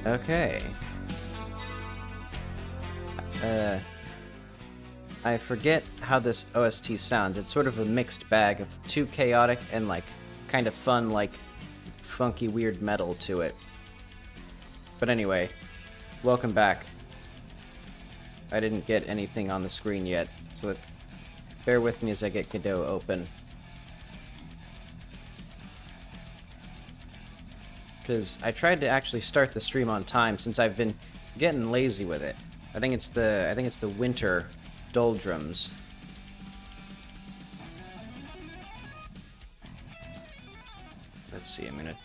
Okay. I forget how this OST sounds. It's sort of a mixed bag of too chaotic and, like, kind of fun, like, funky, weird metal to it. But anyway, welcome back. I didn't get anything on the screen yet, so bear with me as I get Godot open. Because I tried to actually start the stream on time since I've been getting lazy with it. I think it's the winter doldrums. Let's see, I'm gonna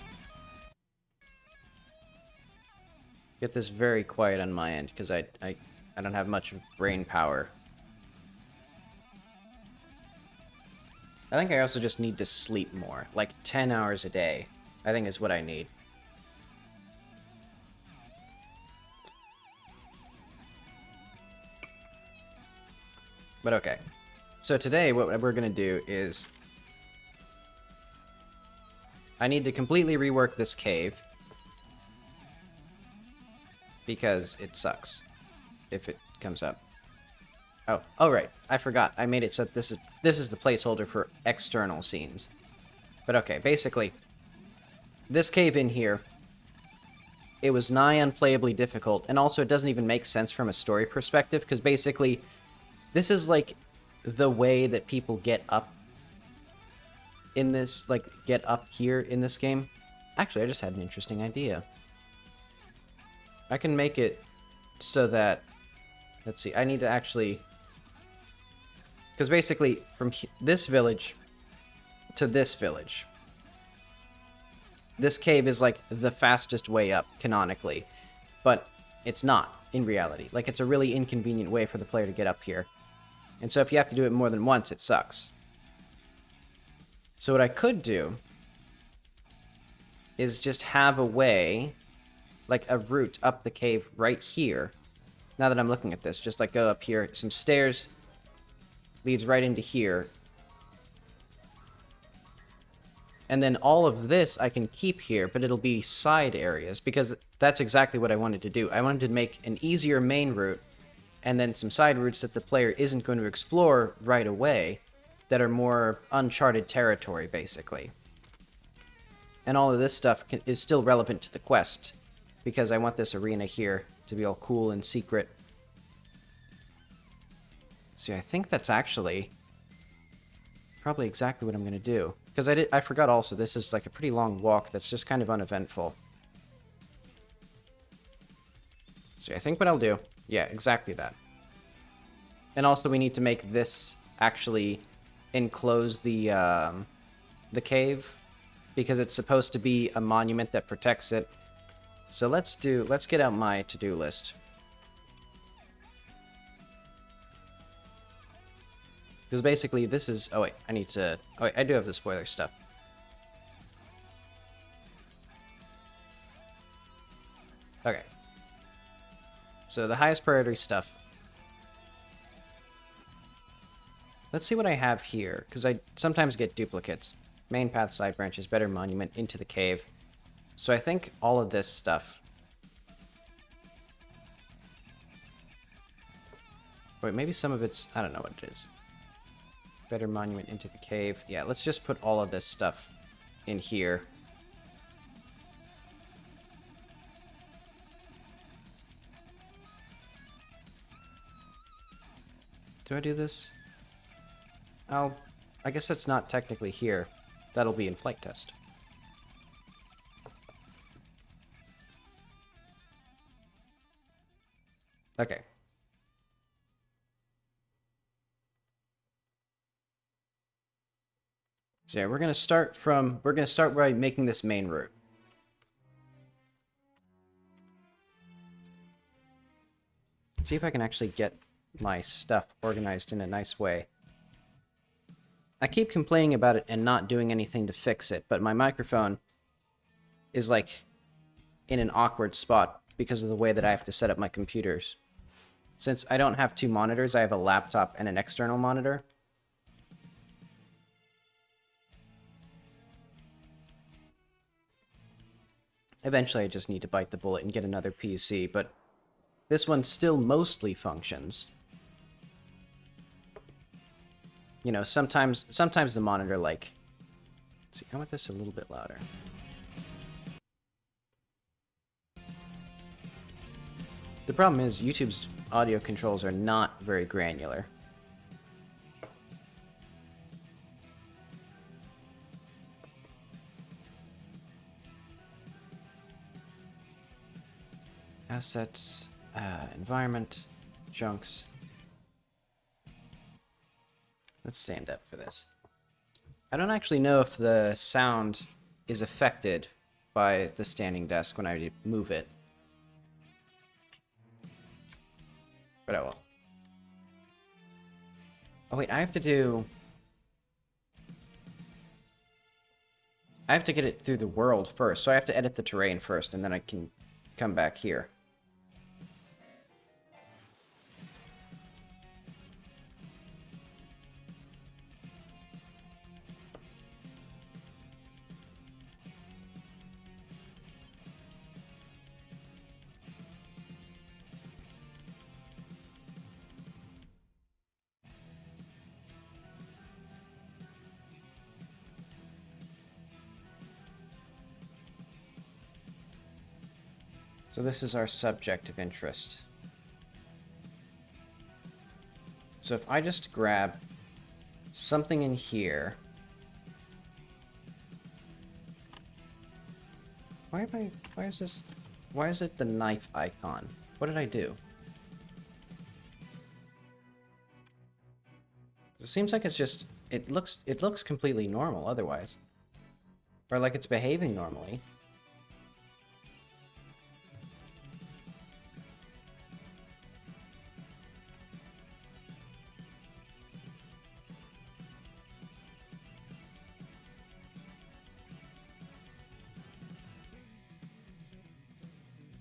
get this very quiet on my end because I don't have much brain power. I think I also just need to sleep more, like 10 hours a day, I think is what I need. But okay, so today what we're going to do is I need to completely rework this cave because it sucks if it comes up. Oh right, I forgot. I made it so this is the placeholder for external scenes. But okay, basically, this cave in here, it was nigh unplayably difficult, and also it doesn't even make sense from a story perspective, because basically, this is like the way that people get up in this, like, get up here in this game. Actually, I just had an interesting idea. I can make it so that, let's see, I need to actually, because basically from this village to this village, this cave is like the fastest way up canonically, but it's not in reality. Like, it's a really inconvenient way for the player to get up here. And so if you have to do it more than once, it sucks. So what I could do is just have a way, like a route up the cave right here. Now that I'm looking at this, just like go up here, some stairs leads right into here. And then all of this I can keep here, but it'll be side areas, because that's exactly what I wanted to do. I wanted to make an easier main route, and then some side routes that the player isn't going to explore right away, that are more uncharted territory, basically. And all of this stuff is still relevant to the quest, because I want this arena here to be all cool and secret. See, I think that's actually probably exactly what I'm going to do. Because I forgot also, this is like a pretty long walk that's just kind of uneventful. So I think what I'll do, yeah, exactly that. And also we need to make this actually enclose the cave, because it's supposed to be a monument that protects it. So let's get out my to-do list. Because basically this is, oh wait, I do have the spoiler stuff. Okay. So the highest priority stuff. Let's see what I have here, because I sometimes get duplicates. Main path, side branches, better monument, into the cave. So I think all of this stuff. Wait, maybe some of it's, I don't know what it is. Better monument, into the cave. Yeah, let's just put all of this stuff in here. Do I do this? Oh, I guess that's not technically here. That'll be in flight test. Okay. So yeah, we're gonna start by making this main route. See if I can actually get my stuff organized in a nice way. I keep complaining about it and not doing anything to fix it, but my microphone is like in an awkward spot because of the way that I have to set up my computers. Since I don't have two monitors, I have a laptop and an external monitor. Eventually I just need to bite the bullet and get another PC, but this one still mostly functions. You know, sometimes the monitor, like... Let's see, I want this a little bit louder. The problem is YouTube's audio controls are not very granular. Assets, environment, junks. Let's stand up for this. I don't actually know if the sound is affected by the standing desk when I move it. But I will. Oh wait, I have to get it through the world first, so I have to edit the terrain first, and then I can come back here. So this is our subject of interest. So if I just grab something in here... Why is it the knife icon? What did I do? It seems like it's just... It looks completely normal otherwise. Or like it's behaving normally.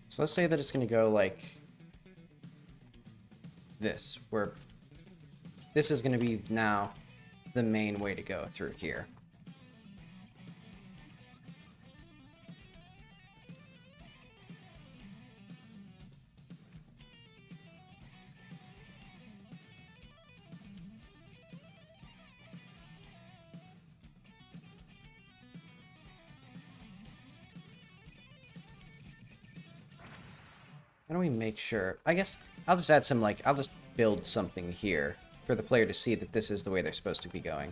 So let's say that it's going to go like this, where this is going to be now the main way to go through here. How do we make sure? I guess I'll just add some, like, I'll just build something here for the player to see that this is the way they're supposed to be going.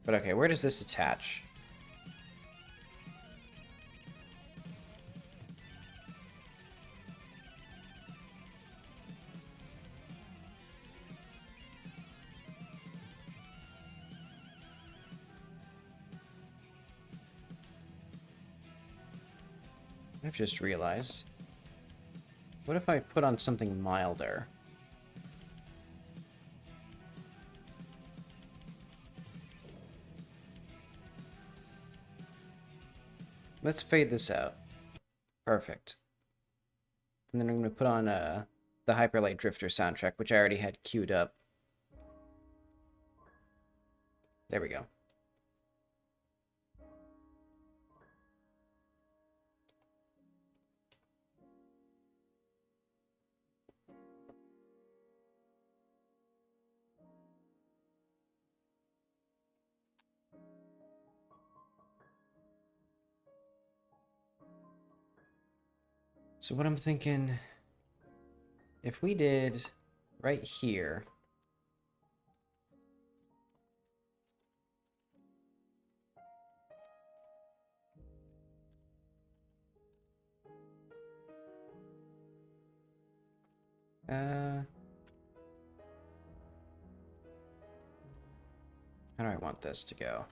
But okay, where does this attach? I've just realized. What if I put on something milder? Let's fade this out. Perfect. And then I'm going to put on the Hyperlight Drifter soundtrack, which I already had queued up. There we go. So what I'm thinking, if we did right here, how do I want this to go?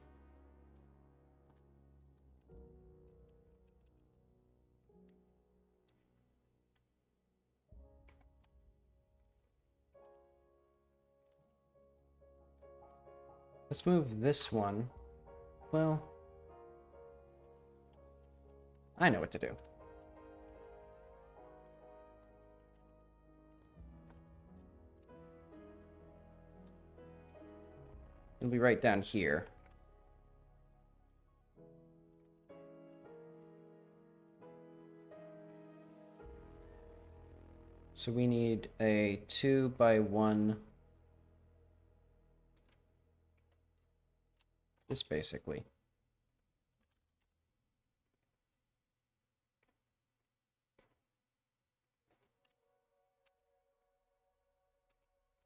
Let's move this one. Well, I know what to do. It'll be right down here. So we need a 2x1. This basically.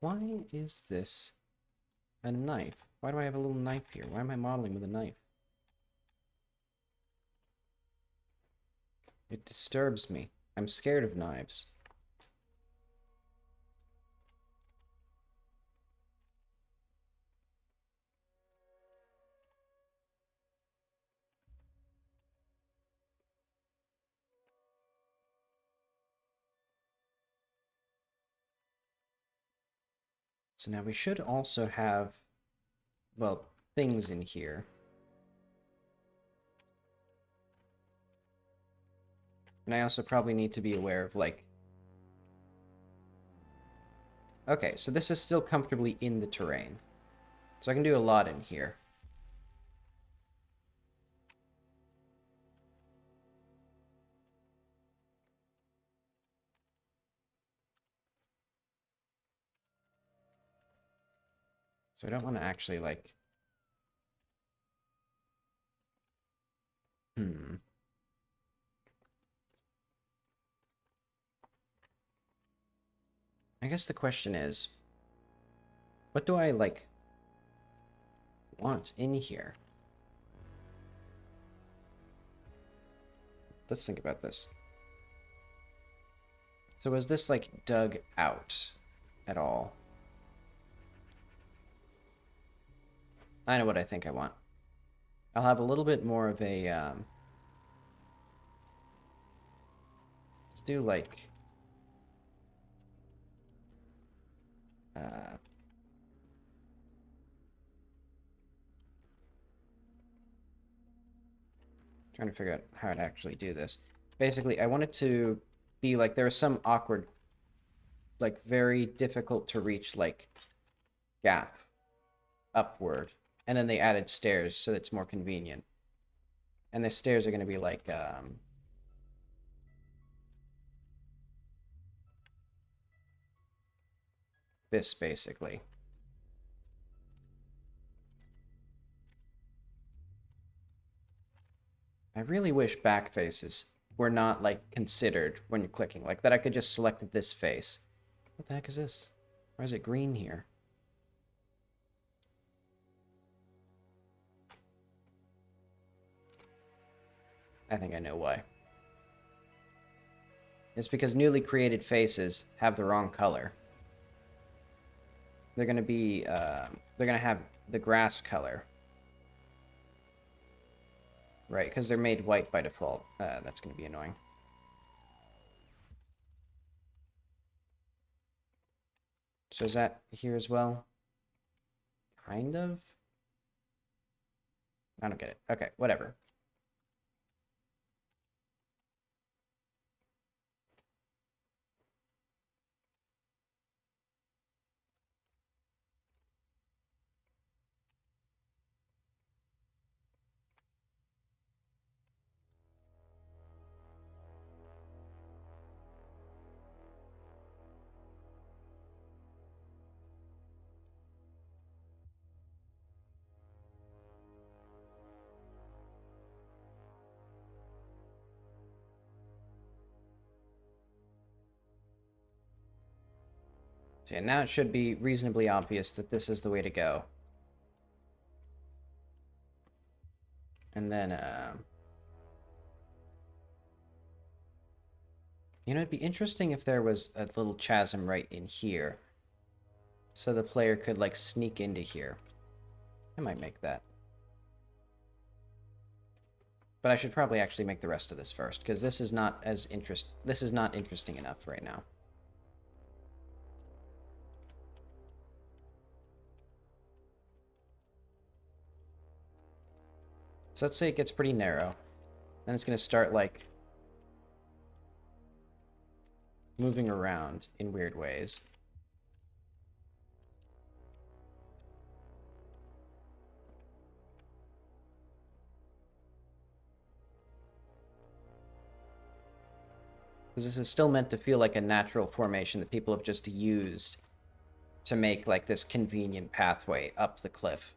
Why is this a knife? Why do I have a little knife here? Why am I modeling with a knife? It disturbs me. I'm scared of knives. So now we should also have, well, things in here. And I also probably need to be aware of, like... Okay, so this is still comfortably in the terrain. So I can do a lot in here. So I don't want to actually, like... I guess the question is, what do I, like, want in here? Let's think about this. So is this, like, dug out at all? I know what I think I want. I'll have a little bit more of a, let's do, like, trying to figure out how to actually do this. Basically, I want it to be, like, there is some awkward, like, very difficult to reach, like, gap upward. And then they added stairs so it's more convenient. And the stairs are going to be, like, this, basically. I really wish back faces were not, like, considered when you're clicking. Like, that I could just select this face. What the heck is this? Why is it green here? I think I know why. It's because newly created faces have the wrong color. They're gonna be, they're gonna have the grass color. Right, because they're made white by default. That's gonna be annoying. So is that here as well? Kind of? I don't get it. Okay, whatever. So yeah, now it should be reasonably obvious that this is the way to go. And then, you know, it'd be interesting if there was a little chasm right in here. So the player could, like, sneak into here. I might make that. But I should probably actually make the rest of this first, because this is not this is not interesting enough right now. So let's say it gets pretty narrow. Then it's going to start, like, moving around in weird ways. Because this is still meant to feel like a natural formation that people have just used to make, like, this convenient pathway up the cliff.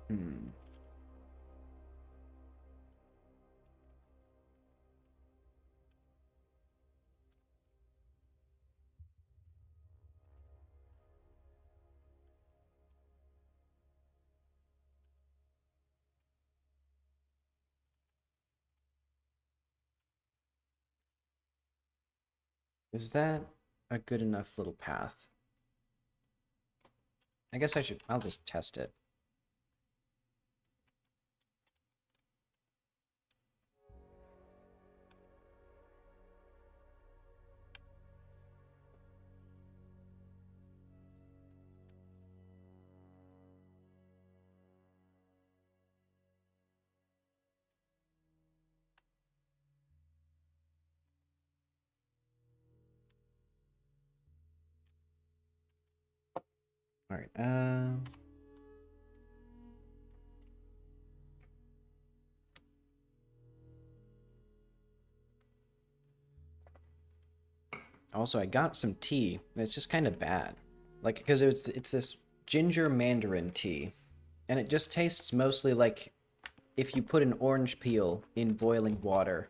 Hmm. Is that a good enough little path? I guess I'll just test it. Alright, also, I got some tea, and it's just kind of bad. Like, because it's this ginger mandarin tea, and it just tastes mostly like if you put an orange peel in boiling water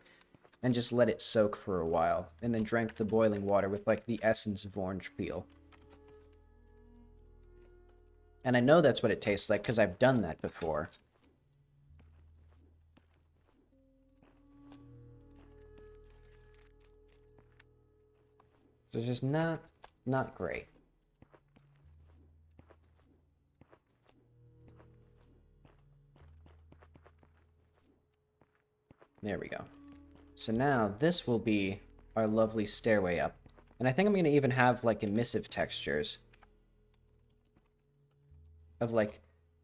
and just let it soak for a while, and then drank the boiling water with, like, the essence of orange peel. And I know that's what it tastes like, because I've done that before. So it's just not great. There we go. So now this will be our lovely stairway up. And I think I'm going to even have, like, emissive textures of, like,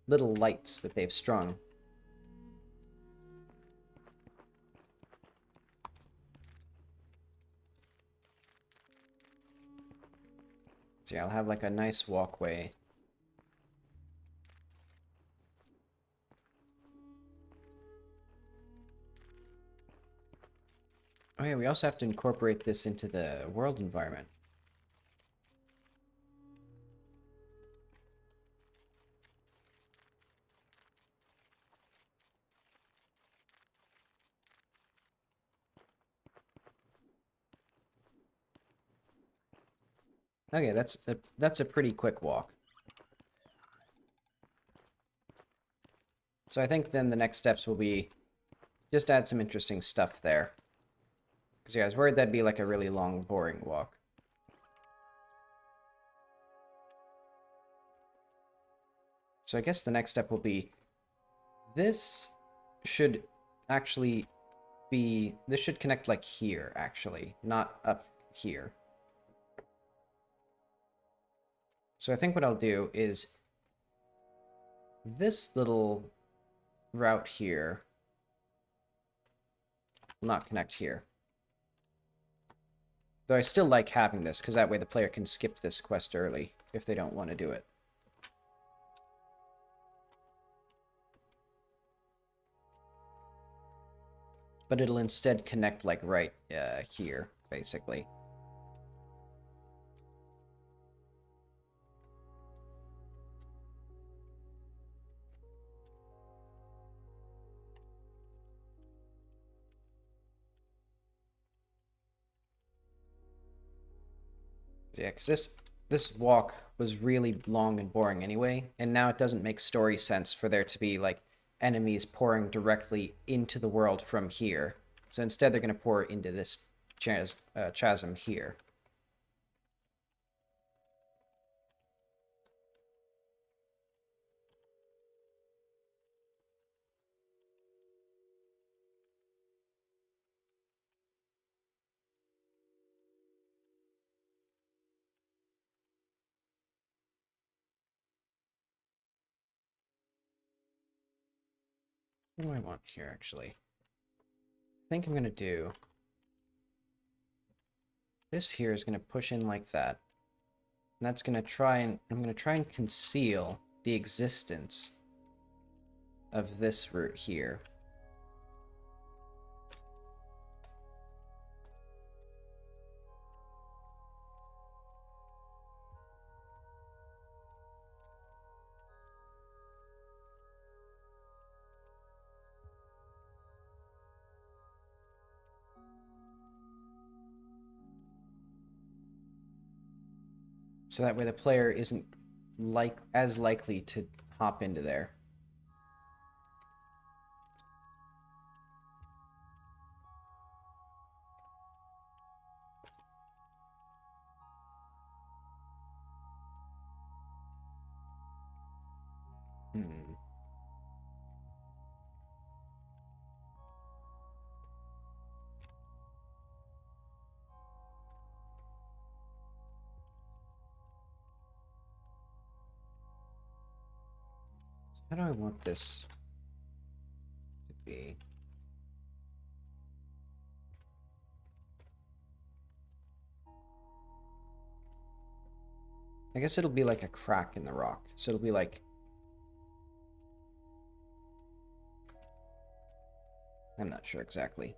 little lights that they've strung. So yeah, I'll have, like, a nice walkway. Oh yeah, we also have to incorporate this into the world environment. Okay, that's a pretty quick walk. So I think then the next steps will be just add some interesting stuff there. Because yeah, I was worried that'd be like a really long, boring walk. So I guess the next step will be this should actually be, this should connect like here, actually, not up here. So I think what I'll do is this little route here will not connect here. Though I still like having this, because that way the player can skip this quest early if they don't want to do it. But it'll instead connect, like, right here, basically. Yeah, because this walk was really long and boring anyway, and now it doesn't make story sense for there to be, like, enemies pouring directly into the world from here. So instead they're going to pour into this chasm here. What do I want here, actually? I think I'm going to do... This here is going to push in like that. And that's going to try and... I'm going to try and conceal the existence of this route here. So that way the player isn't as likely to hop into there. Hmm. How do I want this to be? I guess it'll be like a crack in the rock. So it'll be like... I'm not sure exactly.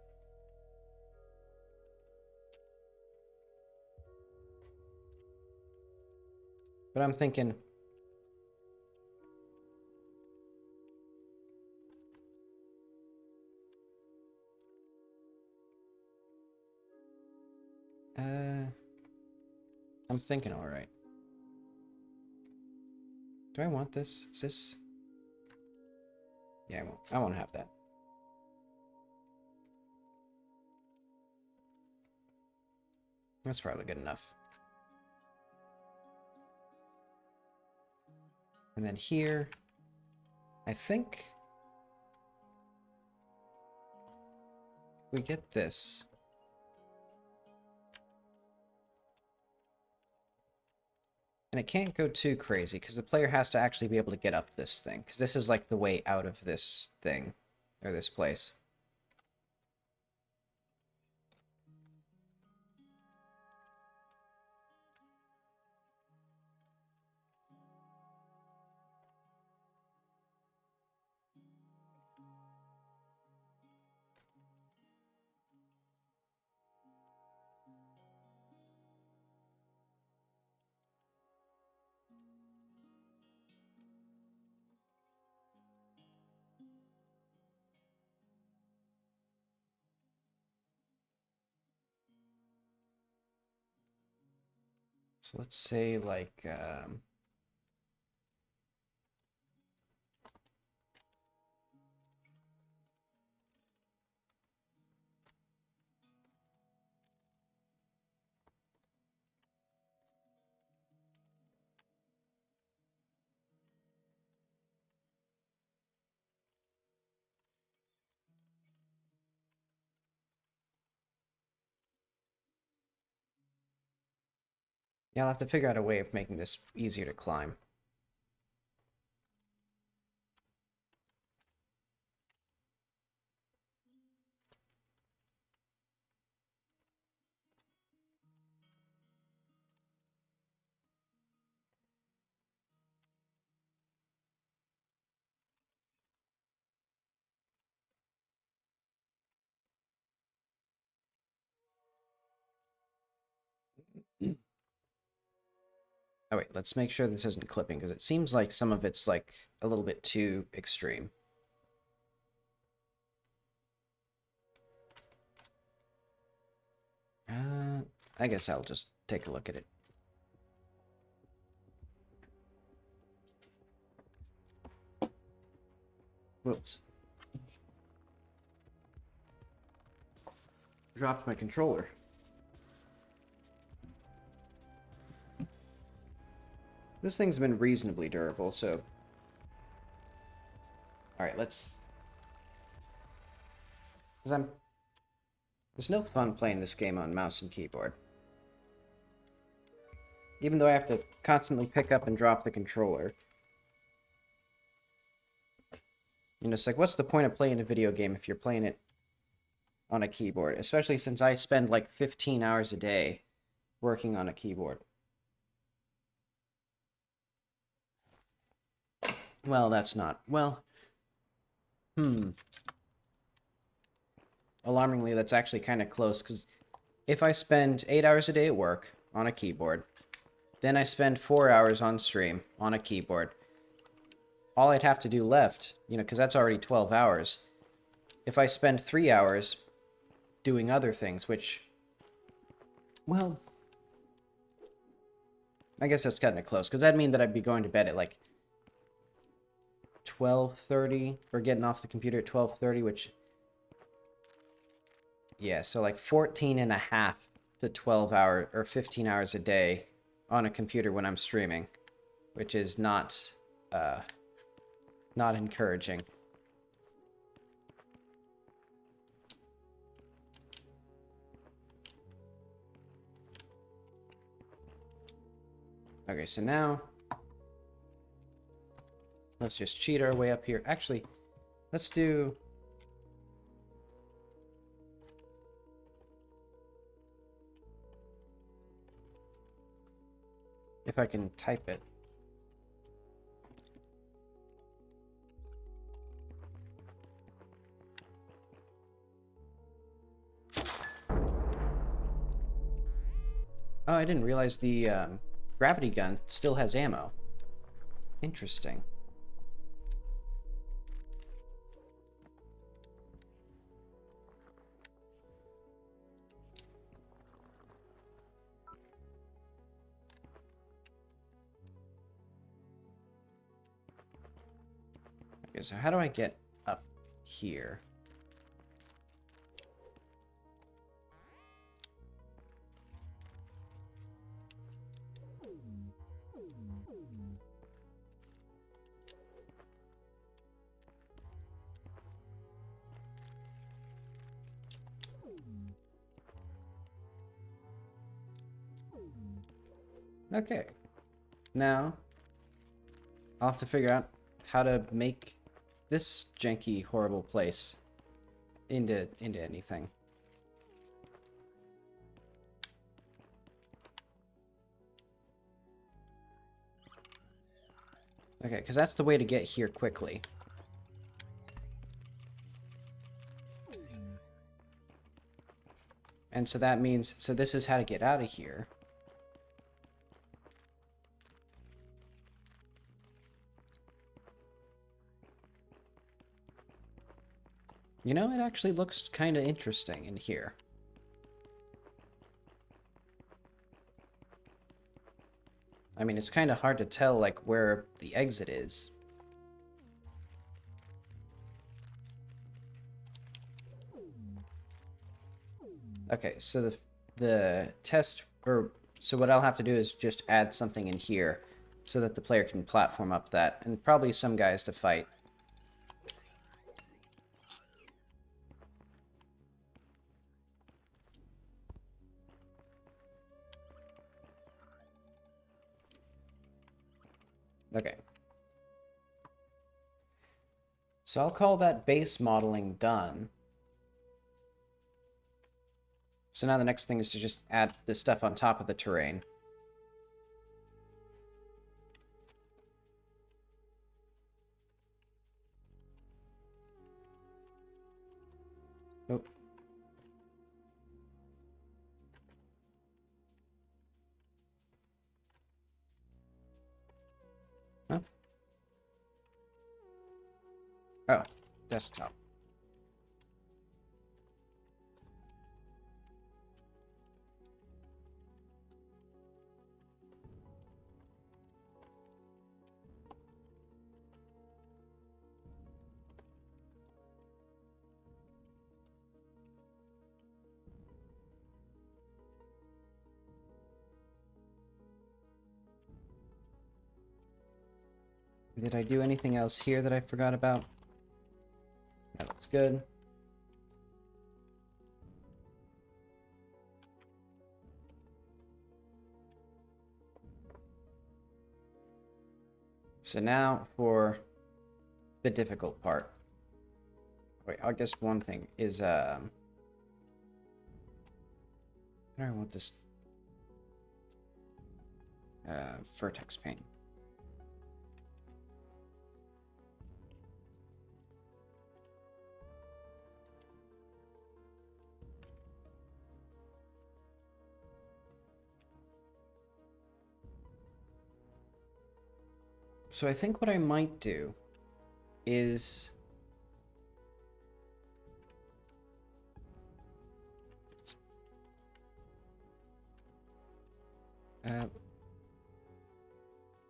But I'm thinking... I'm thinking alright. Do I want this? Is this... Yeah, I won't have that. That's probably good enough. And then here, I think we get this. And it can't go too crazy, because the player has to actually be able to get up this thing, because this is like the way out of this thing, or this place. So let's say like, yeah, I'll have to figure out a way of making this easier to climb. Oh wait, let's make sure this isn't clipping, because it seems like some of it's like a little bit too extreme. I guess I'll just take a look at it. Whoops. Dropped my controller. This thing's been reasonably durable, so... Alright, let's... Because There's no fun playing this game on mouse and keyboard. Even though I have to constantly pick up and drop the controller. You know, it's like, what's the point of playing a video game if you're playing it on a keyboard? Especially since I spend like 15 hours a day working on a keyboard. Well, that's not. Well, alarmingly, that's actually kind of close, because if I spend 8 hours a day at work on a keyboard, then I spend 4 hours on stream on a keyboard, all I'd have to do left, you know, because that's already 12 hours. If I spend 3 hours doing other things, which, well, I guess that's cutting it close, because that'd mean that I'd be going to bed at like 12:30, or getting off the computer at 12:30, which, yeah, so like 14 and a half to 12 hours or 15 hours a day on a computer when I'm streaming, which is not encouraging. Okay, so now let's just cheat our way up here. Actually, let's do... if I can type it. Oh, I didn't realize the gravity gun still has ammo. Interesting. Okay, so how do I get up here? Okay. Now, I'll have to figure out how to make this janky, horrible place into anything. Okay, because that's the way to get here quickly. And so that means, so this is how to get out of here. You know, it actually looks kind of interesting in here. I mean, it's kind of hard to tell, like, where the exit is. Okay, so the test, or, so what I'll have to do is just add something in here so that the player can platform up that, and probably some guys to fight. Okay. So I'll call that base modeling done. So now the next thing is to just add this stuff on top of the terrain. Oh. Huh? Oh, desktop. Did I do anything else here that I forgot about? That looks good. So now for the difficult part. Wait, I guess one thing is, I don't want this vertex paint. So I think what I might do is let's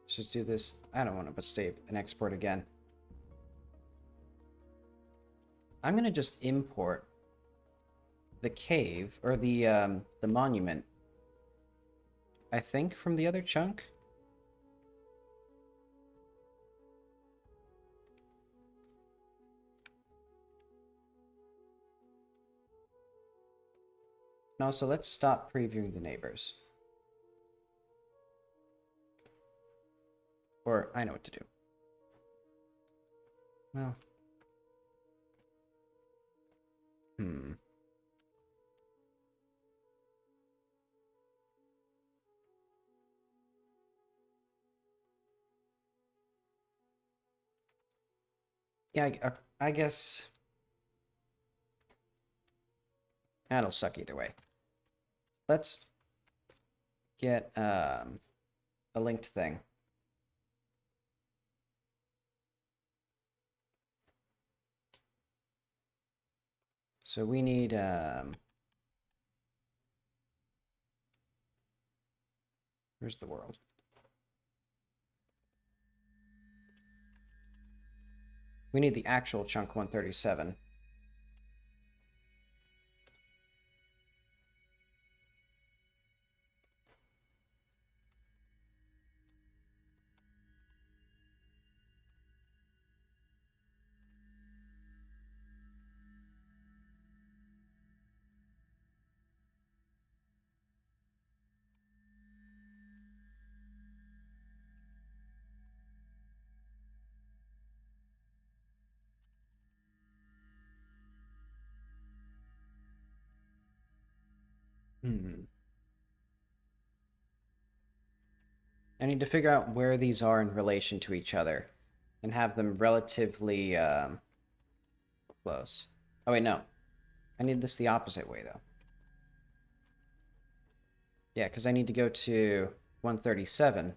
just do this. I don't want to save and export again. I'm gonna just import the cave or the monument. I think from the other chunk. No, so let's stop previewing the neighbors. Or I know what to do. Well. Yeah, I guess that'll suck either way. Let's get a linked thing. So we need where's the world? We need the actual chunk 137. I need to figure out where these are in relation to each other and have them relatively close. Oh, wait, no. I need this the opposite way, though. Yeah, because I need to go to 137.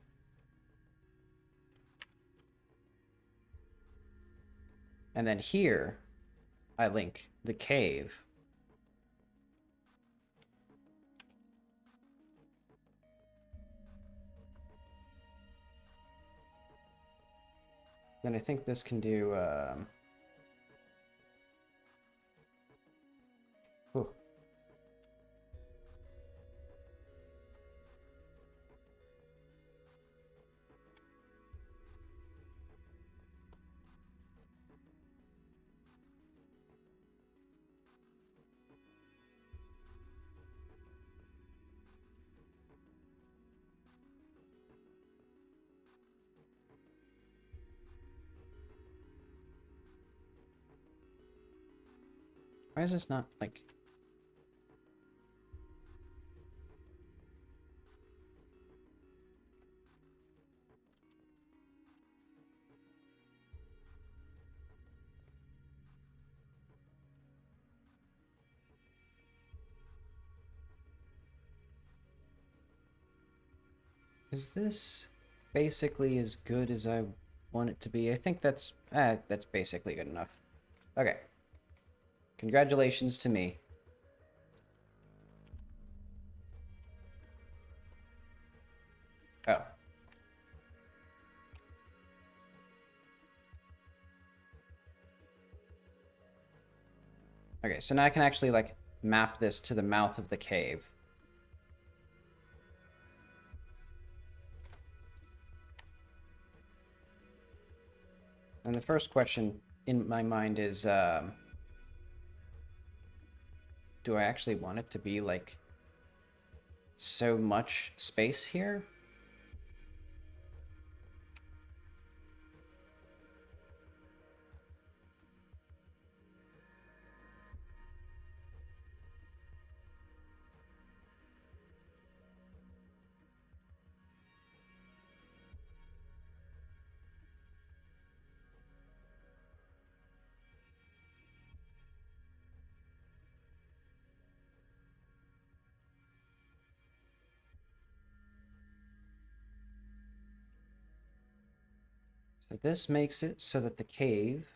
And then here, I link the cave. Then I think this can do... Ooh. Why is this not, like... Is this basically as good as I want it to be? I think that's basically good enough. Okay. Congratulations to me. Oh. Okay, so now I can actually, like, map this to the mouth of the cave. And the first question in my mind is, do I actually want it to be, like, so much space here? So this makes it so that the cave...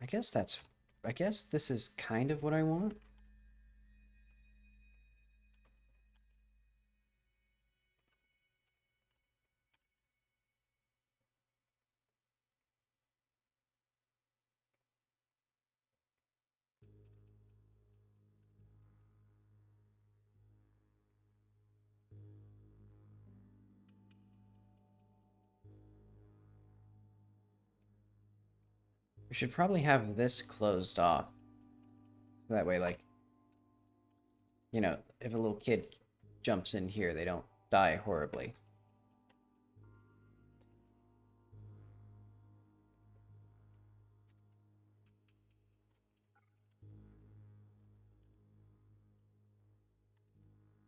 I guess this is kind of what I want. We should probably have this closed off. That way, like, you know, if a little kid jumps in here, they don't die horribly.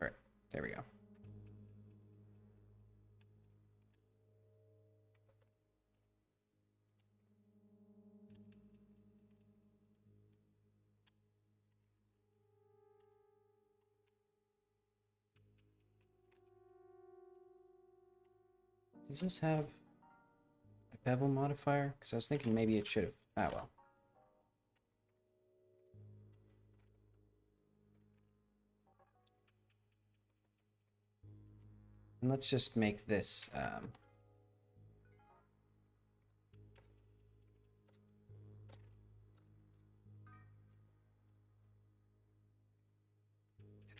All right, there we go. Does this have a bevel modifier? Because I was thinking maybe it should have. Ah, well. And let's just make this. How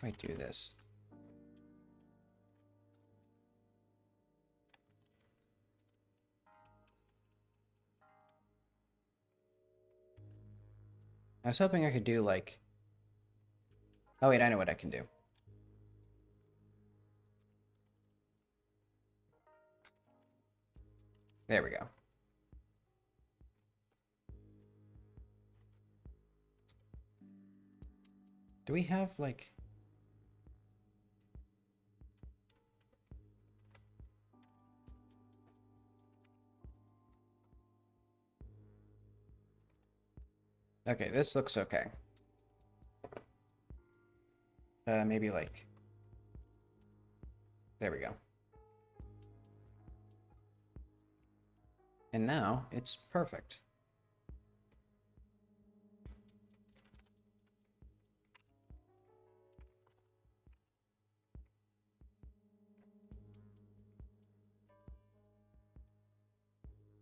do I do this? I was hoping I could do like... Oh wait, I know what I can do. There we go. Do we have like... Okay, this looks okay. Maybe like... There we go. And now it's perfect.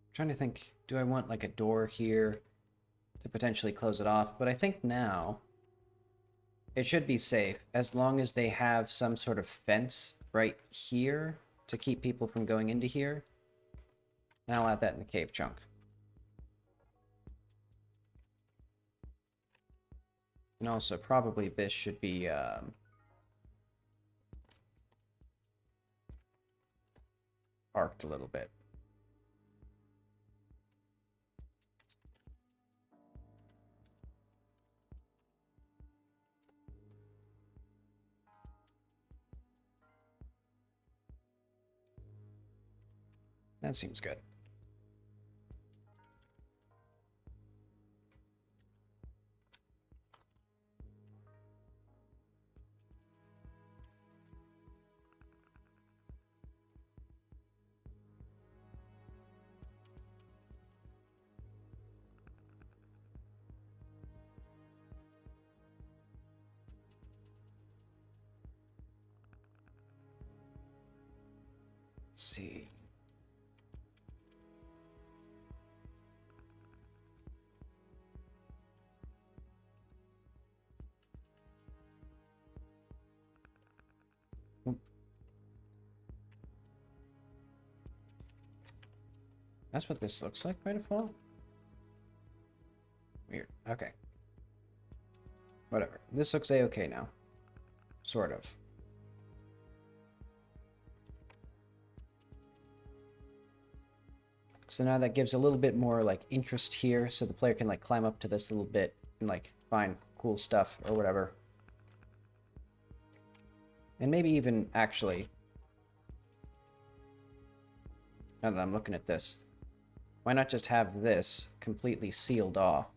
I'm trying to think, do I want like a door here to potentially close it off? But I think now it should be safe as long as they have some sort of fence right here to keep people from going into here. And I'll add that in the cave chunk. And also, probably this should be arced a little bit. That seems good. Let's see. That's what this looks like by default? Weird. Okay. Whatever. This looks a-okay now. Sort of. So now that gives a little bit more like interest here, so the player can like climb up to this little bit and like find cool stuff or whatever. And maybe even actually, now that I'm looking at this, why not just have this completely sealed off?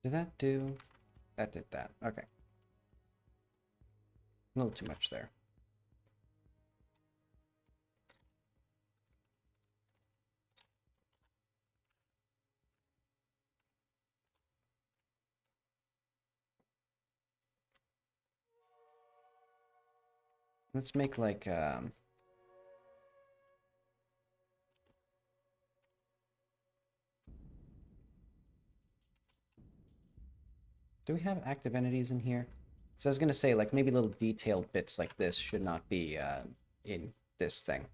Did that do... That did that. Okay. A little too much there. Let's make like, do we have active entities in here? So I was gonna say, like, maybe little detailed bits like this should not be, in this thing.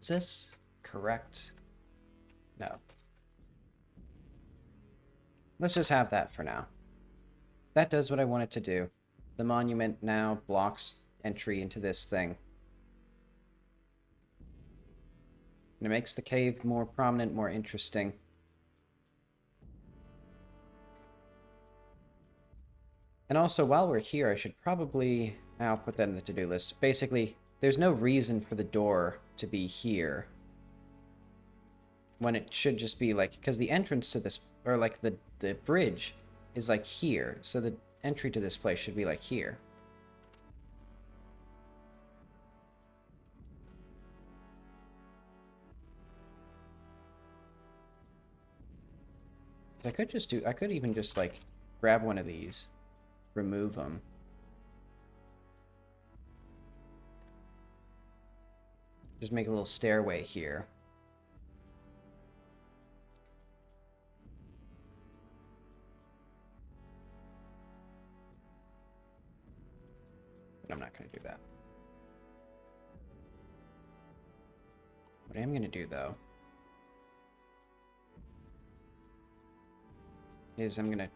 Is this correct? No. Let's just have that for now. That does what I want it to do. The monument now blocks entry into this thing. And it makes the cave more prominent, more interesting. And also, while we're here, I should probably... I'll put that in the to-do list. Basically, there's no reason for the door to be here. When it should just be, like... Because the entrance to this... Or, like, the bridge is, like, here. So the entry to this place should be, like, here. I could just do... I could even just, like, grab one of these. Remove them. Just make a little stairway here. But I'm not going to do that. What I am going to do, though, is I'm going to...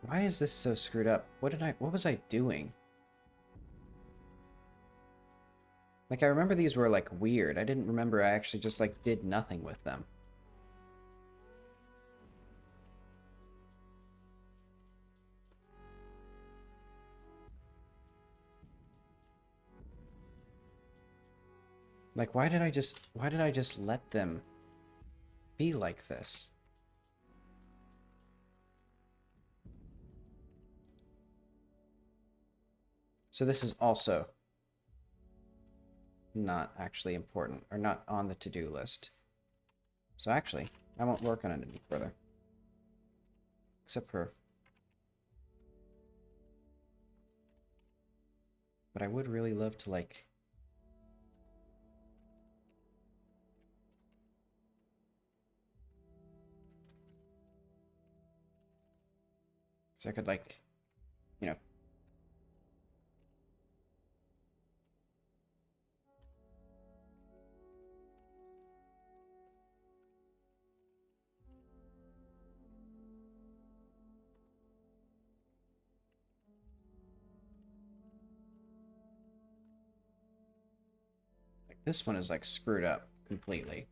Why is this so screwed up? What was I doing? Like, I remember these were, like, weird. I didn't remember I actually just, like, did nothing with them. Like, why did I just let them be like this? So this is also not actually important, or not on the to-do list. So actually, I won't work on it any further. Except for... But I would really love to, like... So I could, like, you know... Like, this one is, like, screwed up completely.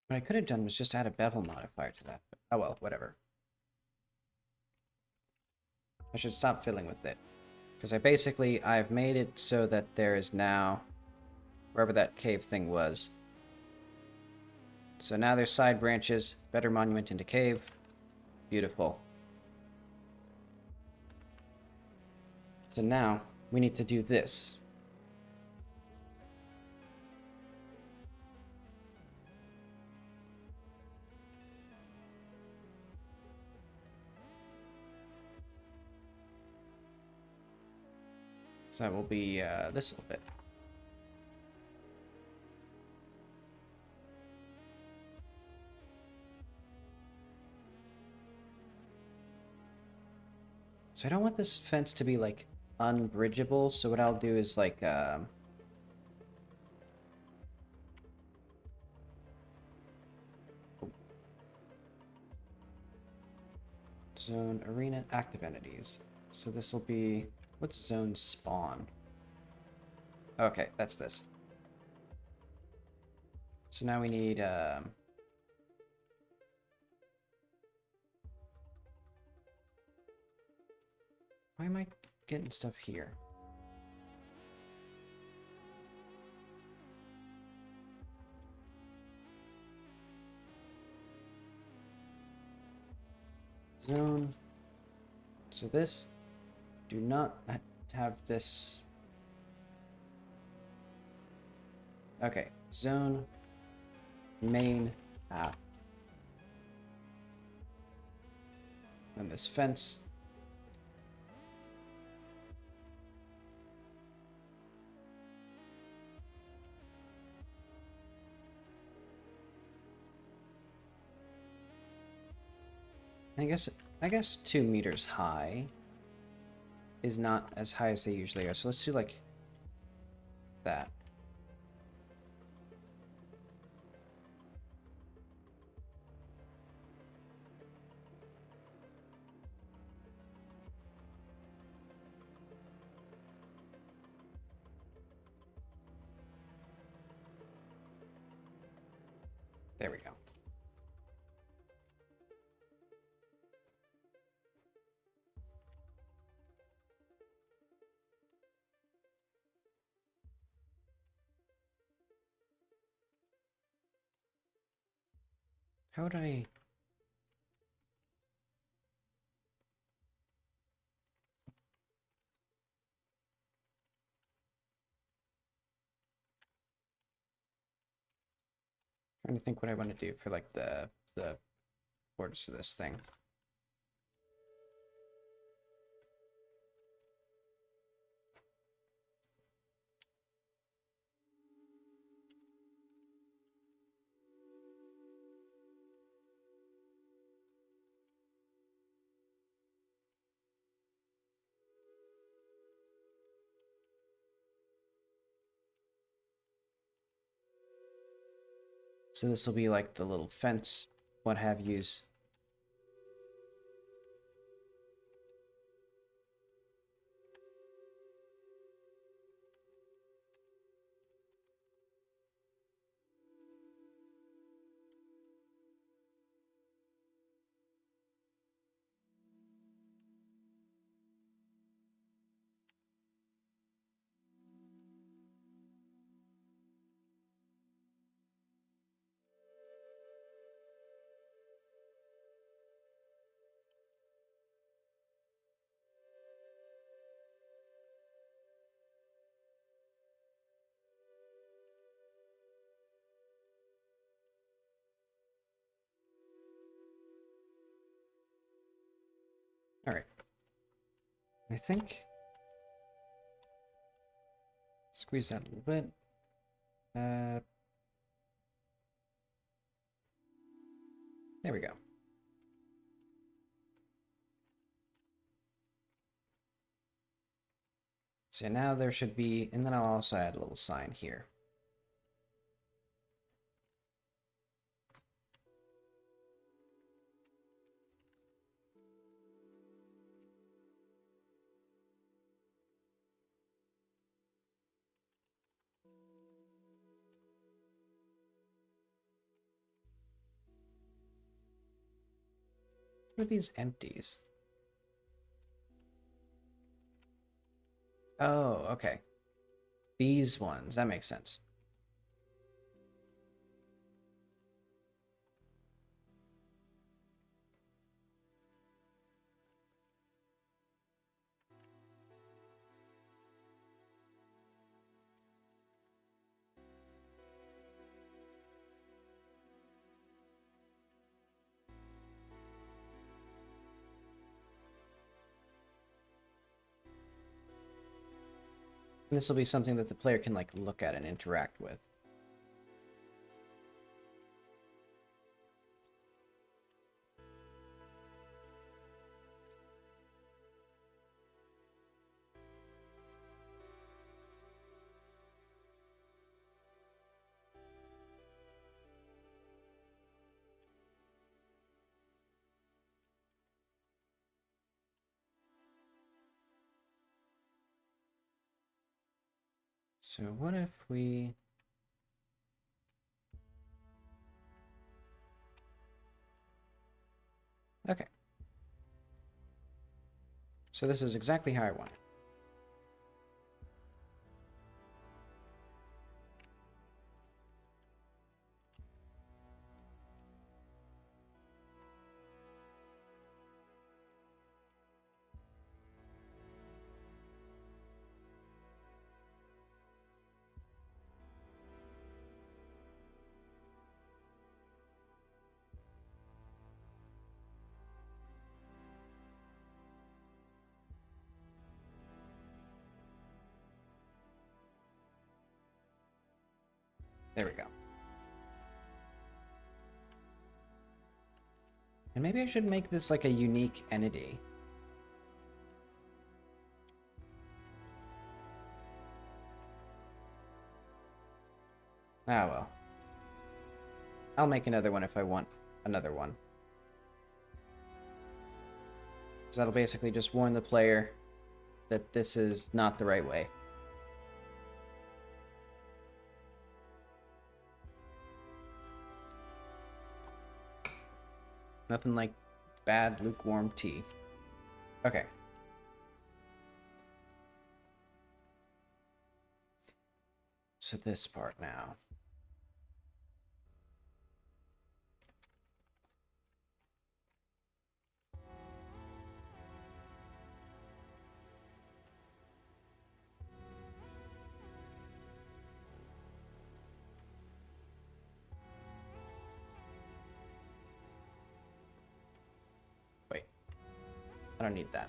What I could have done was just add a bevel modifier to that. But, oh well, whatever. I should stop fiddling with it. Because I've made it so that there is now, wherever that cave thing was, So now there's side branches, better monument into cave. Beautiful. So now we need to do this. So that will be this little bit. So I don't want this fence to be like unbridgeable, so what I'll do is like zone arena active entities. So this will be, what's zone spawn? Okay, that's this. So now we need why am I getting stuff here? Zone. So this, do not have this. Okay, zone, main, app. And this fence. I guess 2 meters high is not as high as they usually are. So let's do like that. There we go. How would I... trying to think what I want to do for like the borders of this thing. So this will be like the little fence, what have yous. All right. I think squeeze that a little bit. There we go. So now there should be, and then I'll also add a little sign here. What are these empties? Oh, okay. These ones, that makes sense. And this will be something that the player can, like, look at and interact with. So what if we... Okay. So this is exactly how I want it. There we go. And maybe I should make this like a unique entity. Ah, well. I'll make another one if I want another one. So that'll basically just warn the player that this is not the right way. Nothing like bad lukewarm tea. Okay. So this part now. Wait. I don't need that.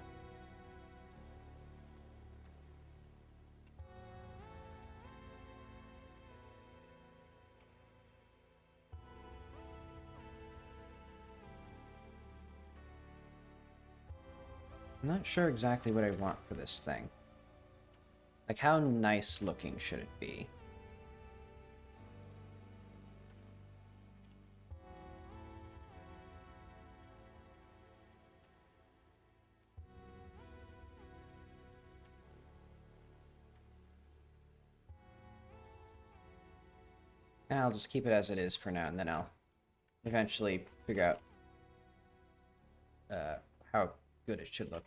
I'm not sure exactly what I want for this thing. Like, how nice looking should it be? And I'll just keep it as it is for now, and then I'll eventually figure out how good it should look.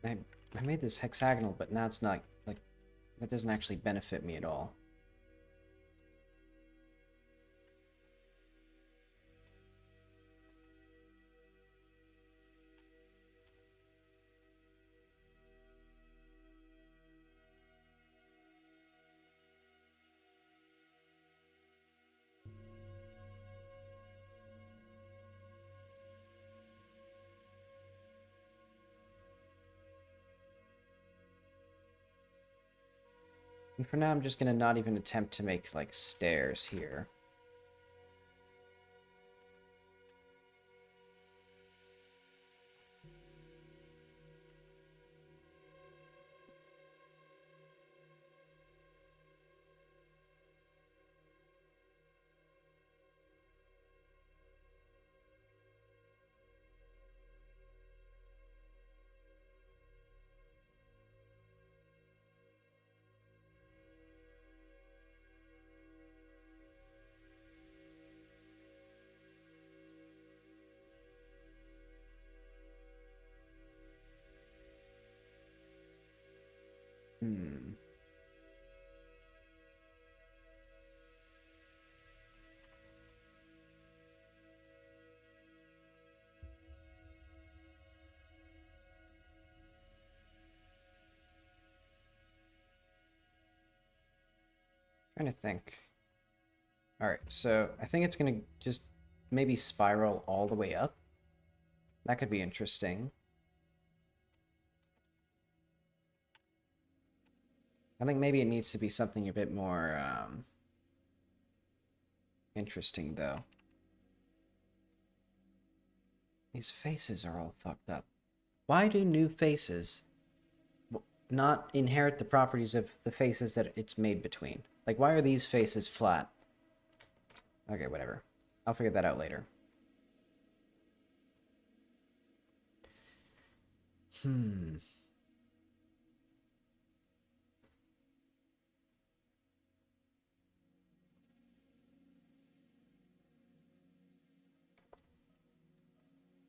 I made this hexagonal, but now it's not, like, that doesn't actually benefit me at all. And for now, I'm just gonna not even attempt to make, like, stairs here. Hmm. Trying to think. All right, so I think it's gonna just maybe spiral all the way up. That could be interesting. I think maybe it needs to be something a bit more interesting, though. These faces are all fucked up. Why do new faces not inherit the properties of the faces that it's made between? Like, why are these faces flat? Okay, whatever. I'll figure that out later. Hmm.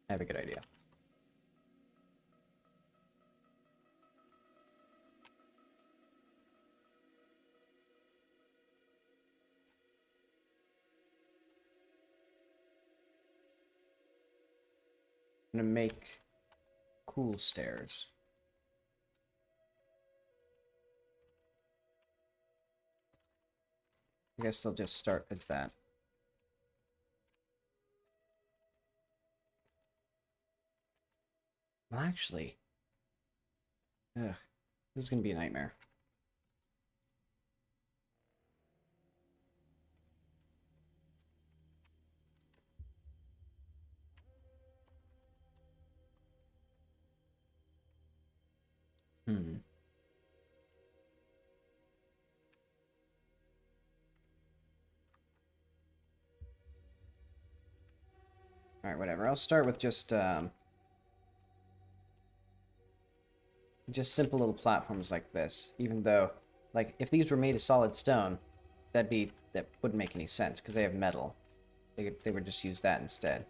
I have a good idea. I'm gonna make cool stairs. I guess they'll just start as that. Well, actually, ugh, this is gonna be a nightmare. Hmm. All right, whatever. I'll start with just simple little platforms like this. Even though, like, if these were made of solid stone, that wouldn't make any sense because they have metal. They would just use that instead.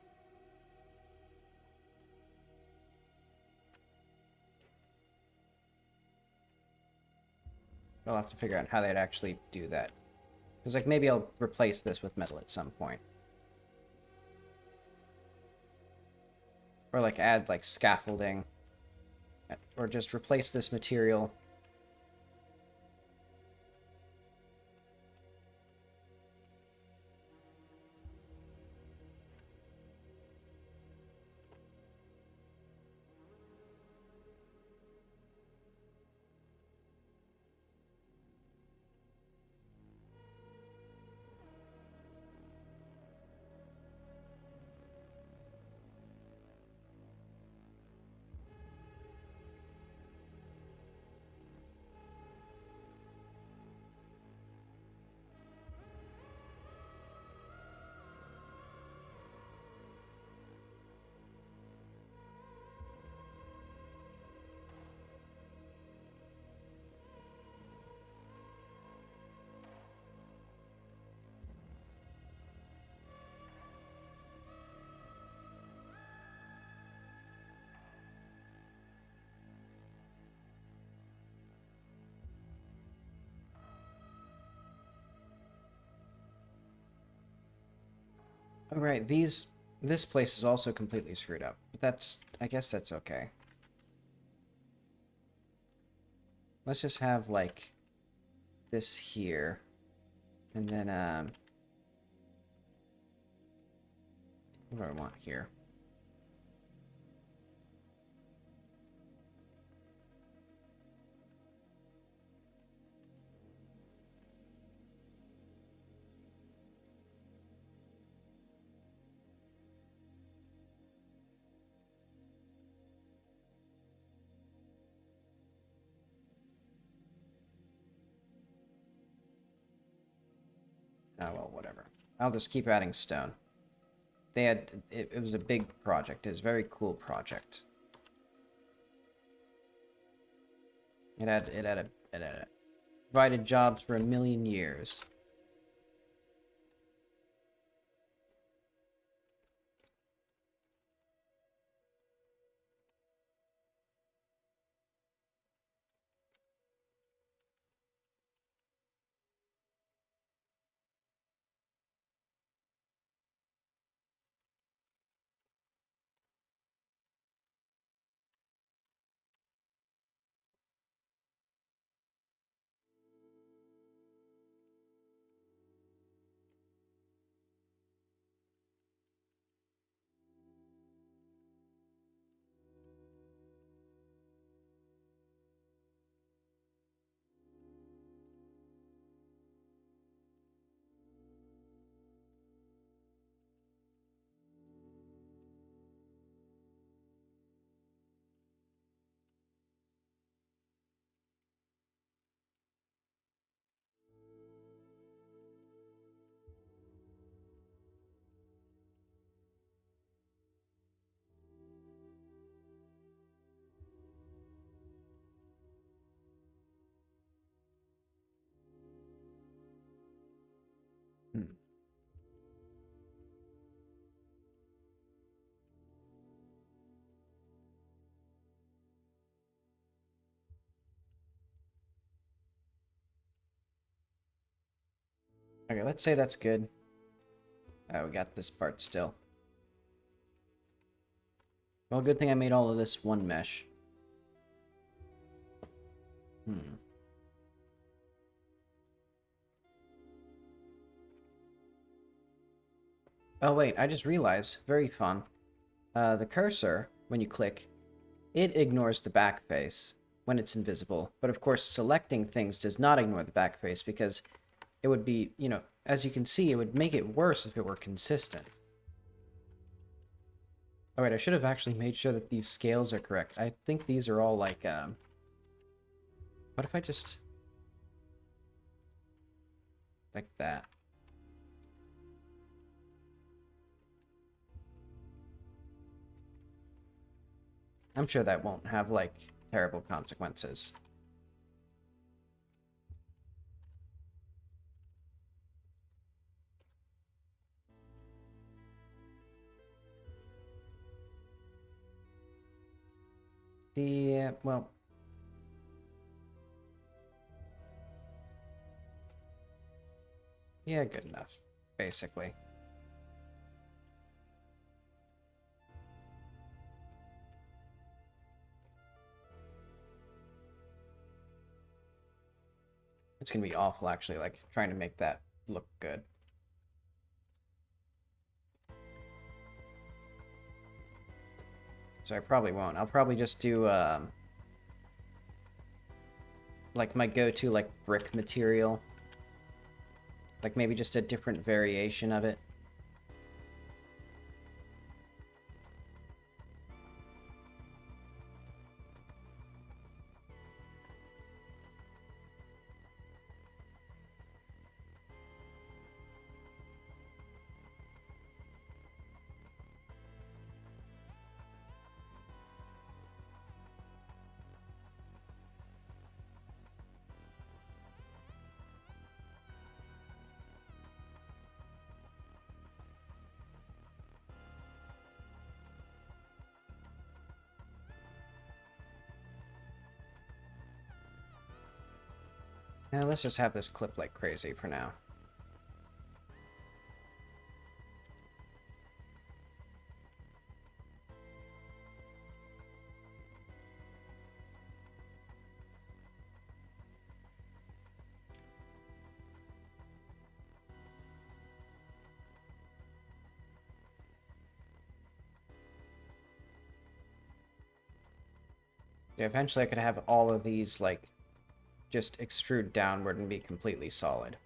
I'll have to figure out how they'd actually do that. Because, like, maybe I'll replace this with metal at some point. Or, like, add, like, scaffolding. Or just replace this material. Alright, this place is also completely screwed up. But I guess that's okay. Let's just have, like, this here. And then, what do I want here? Oh, well, whatever. I'll just keep adding stone. It was a big project. It was a very cool project. It provided jobs for 1,000,000 years. Hmm. Okay, let's say that's good. Oh, we got this part still. Well, good thing I made all of this one mesh. Hmm. Oh, wait, I just realized. Very fun. The cursor, when you click, it ignores the back face when it's invisible. But of course, selecting things does not ignore the back face because it would be, you know, as you can see, it would make it worse if it were consistent. Alright, I should have actually made sure that these scales are correct. I think these are all like, what if I just... like that? I'm sure that won't have, like, terrible consequences. Well... yeah, good enough, basically. It's gonna be awful, actually, like, trying to make that look good. So I probably won't. I'll probably just do, like, my go-to, like, brick material. Like, maybe just a different variation of it. Now, let's just have this clip like crazy for now. Yeah, eventually I could have all of these, like, just extrude downward and be completely solid.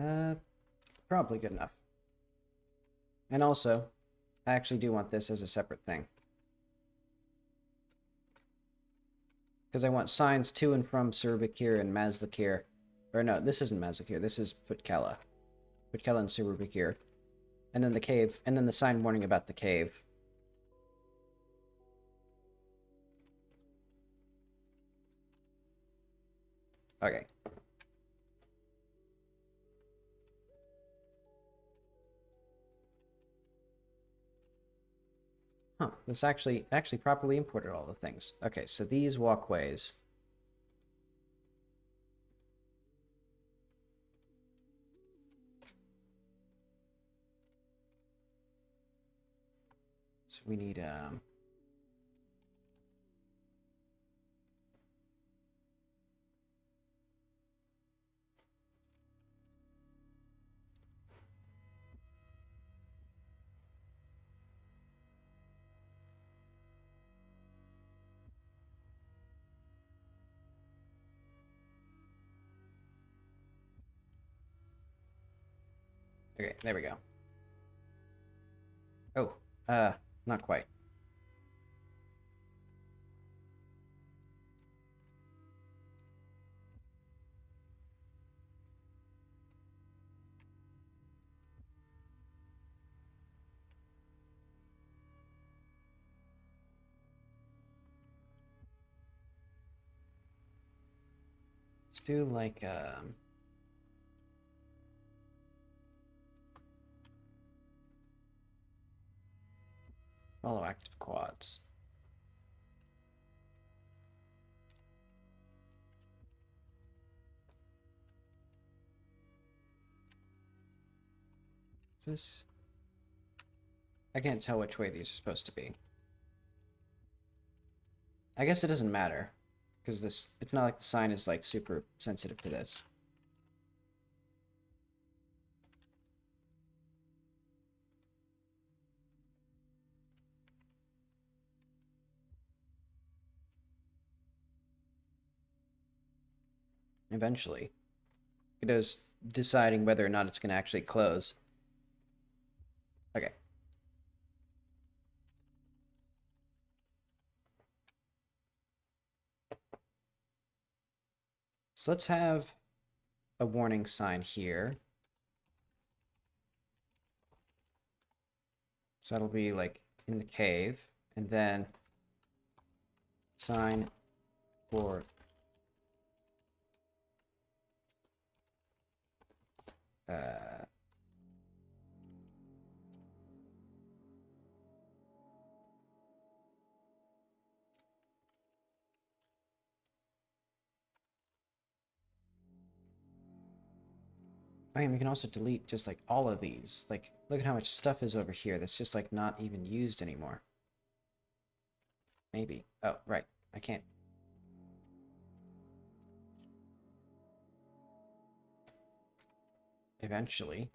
Uh, Probably good enough. And also, I actually do want this as a separate thing. Because I want signs to and from Surbakir and Mazlakir. Or no, this isn't Mazlakir, this is Putkela. Putkela and Surbakir. And then the cave, and then the sign warning about the cave. Okay. Huh, this actually properly imported all the things. Okay, so these walkways. So we need okay, there we go. Oh, not quite. Let's do like follow active quads. Is this? I can't tell which way these are supposed to be. I guess it doesn't matter, because it's not like the sign is like super sensitive to this. Eventually. Godot's deciding whether or not it's going to actually close. Okay. So let's have a warning sign here. So that'll be like in the cave. And then sign for uh, I mean, we can also delete just like all of these. Like, look at how much stuff is over here that's just like not even used anymore. Maybe. Oh, right. I can't. Eventually.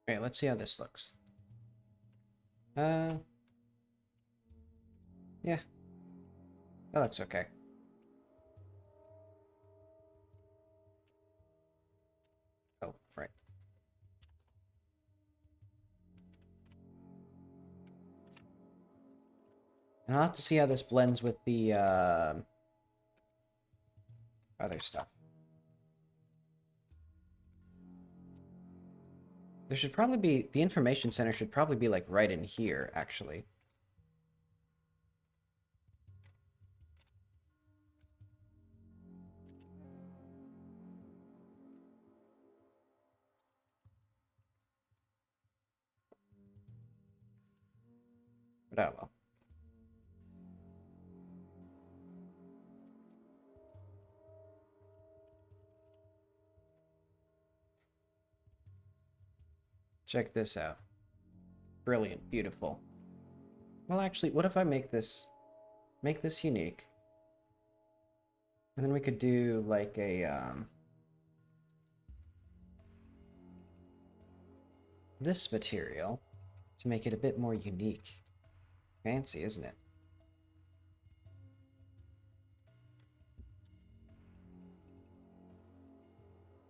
Okay, let's see how this looks. Uh, yeah, that looks okay. Oh, right. And I'll have to see how this blends with the other stuff. There should probably be, the information center should probably be like right in here, actually. But oh well. Check this out. Brilliant, beautiful. Well, actually, what if I make this unique? And then we could do like a this material to make it a bit more unique. Fancy, isn't it?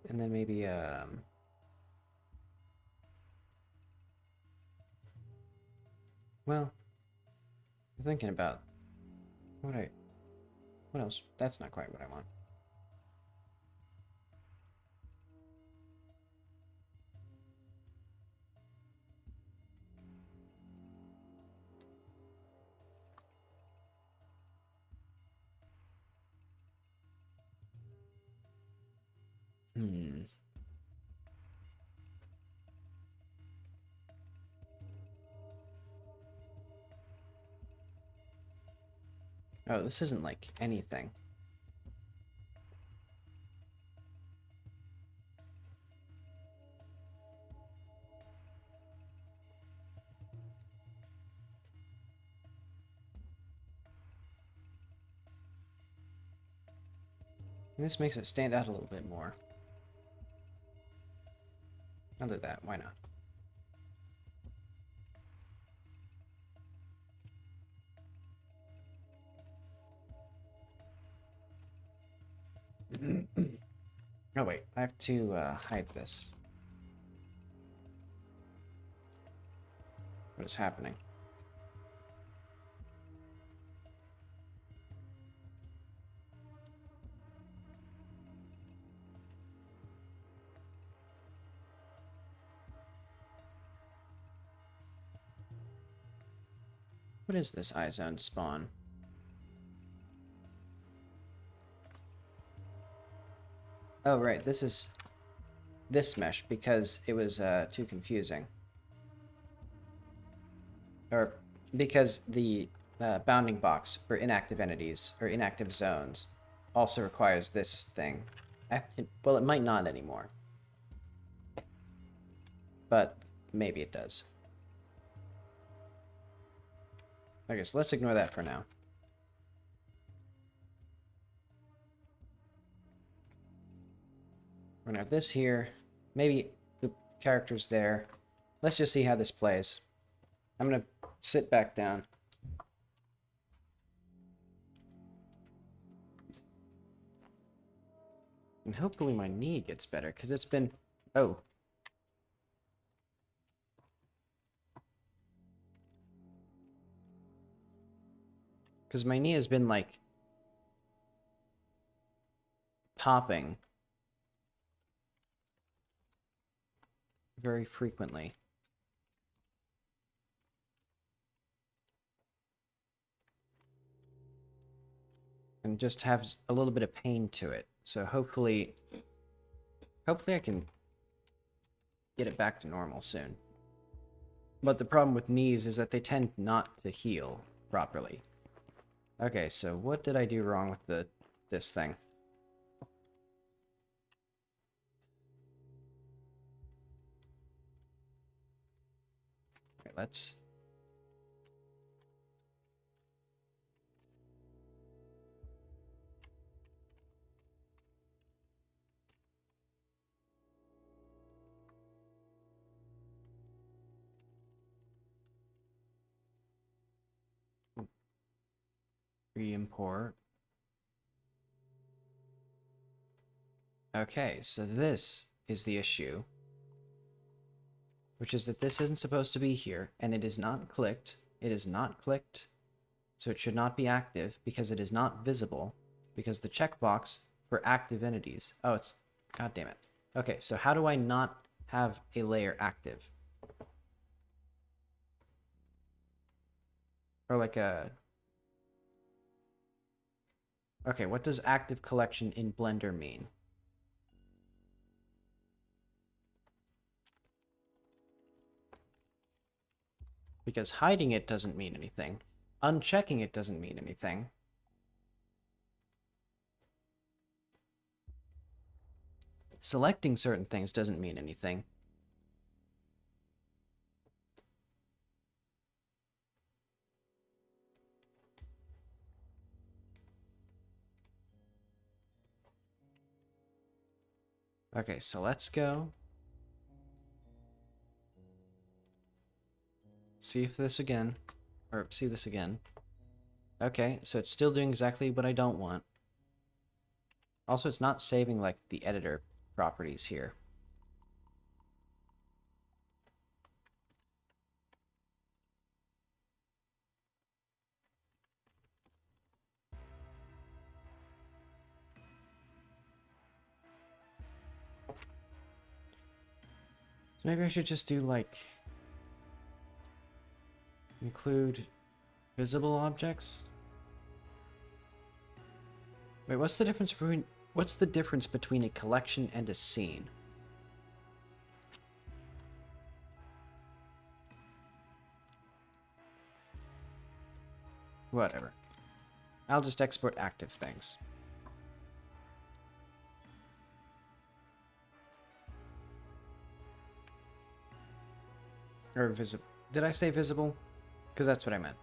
And then maybe well, I'm thinking about what else? That's not quite what I want. Hmm. Oh, this isn't like anything. And this makes it stand out a little bit more. I'll do that. Why not? Oh wait, I have to hide this. What is happening? What is this iZone spawn? Oh right, this is this mesh because it was too confusing. Or because the bounding box for inactive entities or inactive zones also requires this thing. Well, it might not anymore. But maybe it does. Okay, so let's ignore that for now. We're gonna have this here. Maybe the character's there. Let's just see how this plays. I'm gonna sit back down. And hopefully my knee gets better, because it's been... Oh. Because my knee has been, like, popping very frequently. And just has a little bit of pain to it. So hopefully I can get it back to normal soon. But the problem with knees is that they tend not to heal properly. Okay, so what did I do wrong with this thing? Okay, let's... re-import. Okay, so this is the issue. Which is that this isn't supposed to be here, and it is not clicked. It is not clicked, so it should not be active, because it is not visible, because the checkbox for active entities... Oh, it's... God damn it. Okay, so how do I not have a layer active? Or like a... Okay, what does active collection in Blender mean? Because hiding it doesn't mean anything. Unchecking it doesn't mean anything. Selecting certain things doesn't mean anything. Okay, so let's go. See if this again. Or see this again. Okay, so it's still doing exactly what I don't want. Also, it's not saving, like, the editor properties here. So maybe I should just do, like... include visible objects? Wait, what's the difference between a collection and a scene? Whatever. I'll just export active things. Or visible. Did I say visible? Because that's what I meant.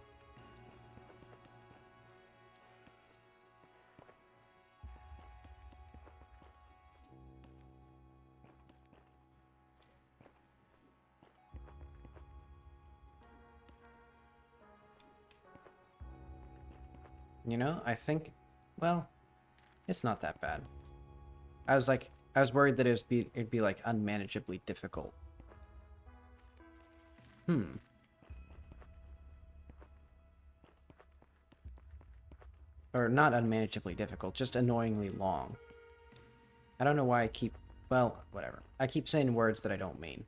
You know, I think, well, it's not that bad. I was worried that it'd be like unmanageably difficult. Or not unmanageably difficult, just annoyingly long. I don't know why I keep, well, whatever. I keep saying words that I don't mean.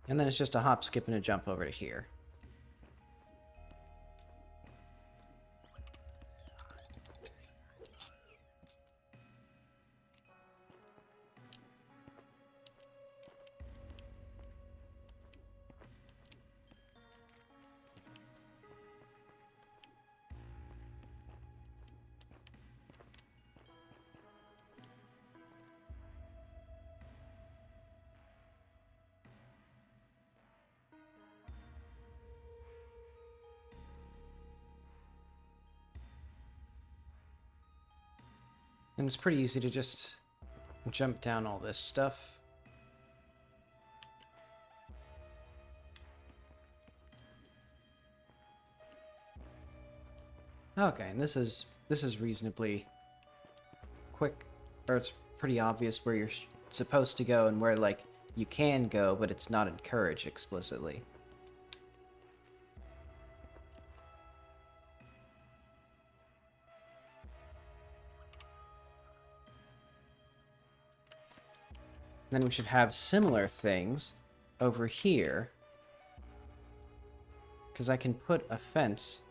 And then it's just a hop, skip, and a jump over to here. And it's pretty easy to just jump down all this stuff. Okay, and this is reasonably quick, or it's pretty obvious where you're supposed to go and where, like, you can go, but it's not encouraged explicitly. Then we should have similar things over here, because I can put a fence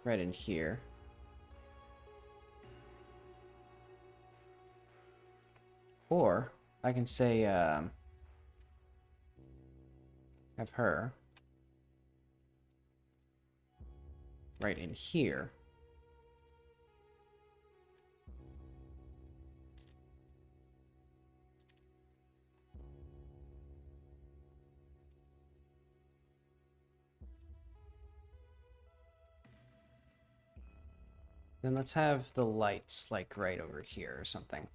right in here. Or I can say, have her right in here. Then let's have the lights, like, right over here or something.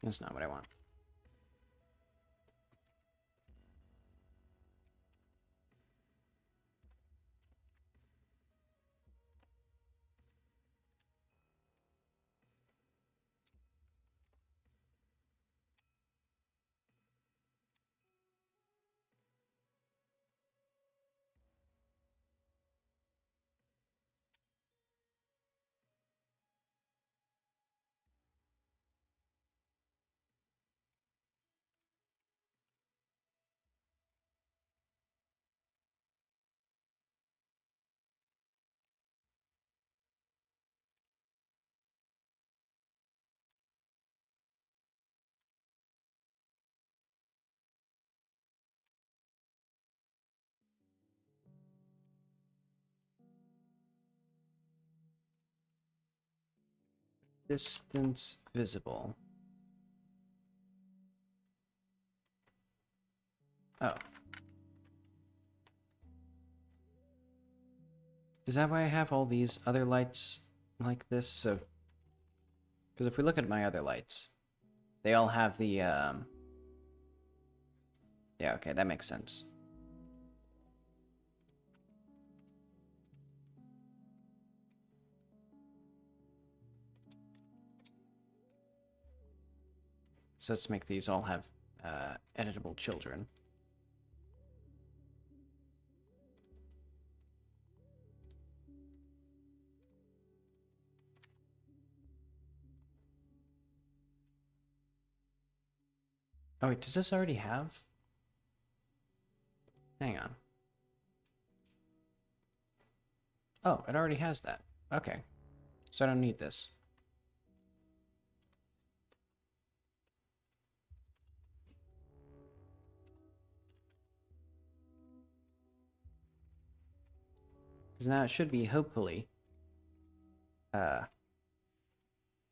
That's not what I want. Distance visible. Oh. Is that why I have all these other lights like this? So, because if we look at my other lights, they all have the, yeah, okay, that makes sense. So let's make these all have editable children. Oh wait, does this already have? Hang on. Oh, it already has that. Okay. So I don't need this. Because now it should be, hopefully, a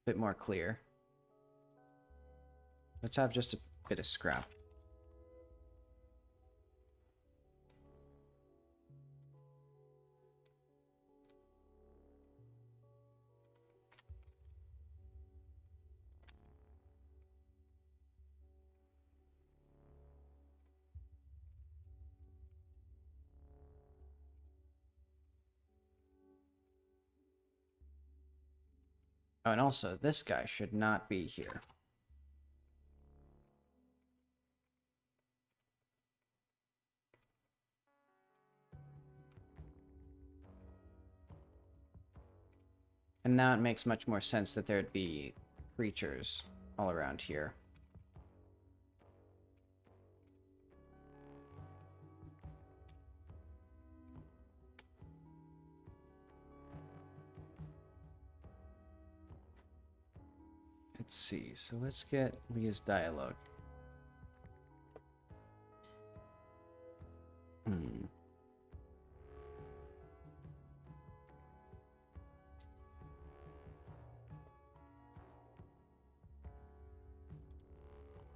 bit more clear. Let's have just a bit of scrap. Oh, and also, this guy should not be here. And now it makes much more sense that there'd be creatures all around here. Let's see, so let's get Leah's dialogue. Hmm.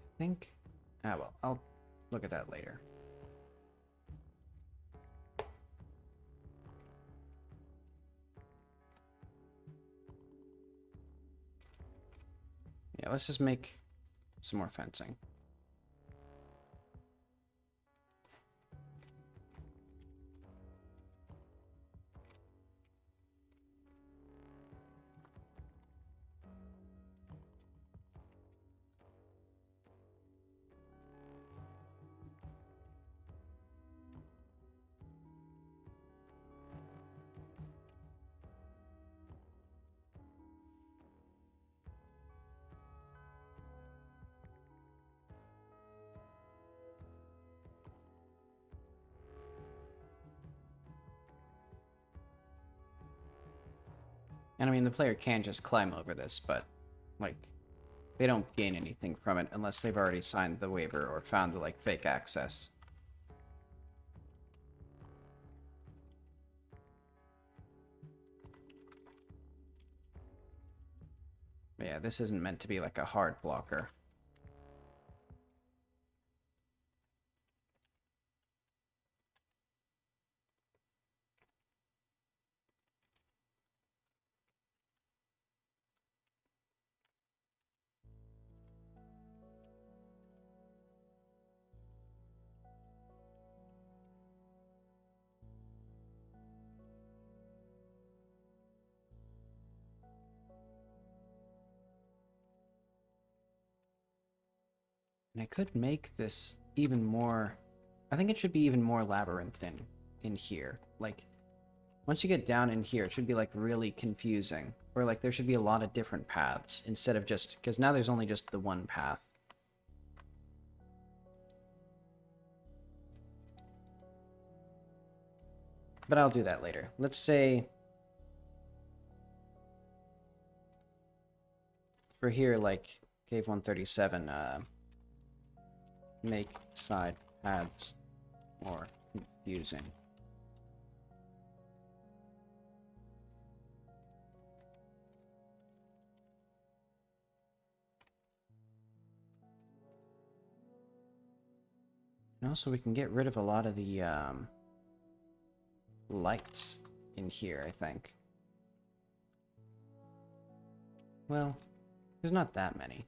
I think... Ah, well, I'll look at that later. Yeah, let's just make some more fencing. And I mean, the player can just climb over this, but, like, they don't gain anything from it unless they've already signed the waiver or found the, like, fake access. But yeah, this isn't meant to be, like, a hard blocker. And I could make this even more... I think it should be even more labyrinthine in here. Like, once you get down in here, it should be, like, really confusing. Or, like, there should be a lot of different paths, instead of just... Because now there's only just the one path. But I'll do that later. Let's say... For here, like, Cave 137, make side paths more confusing. And also, we can get rid of a lot of the lights in here, I think. Well, there's not that many.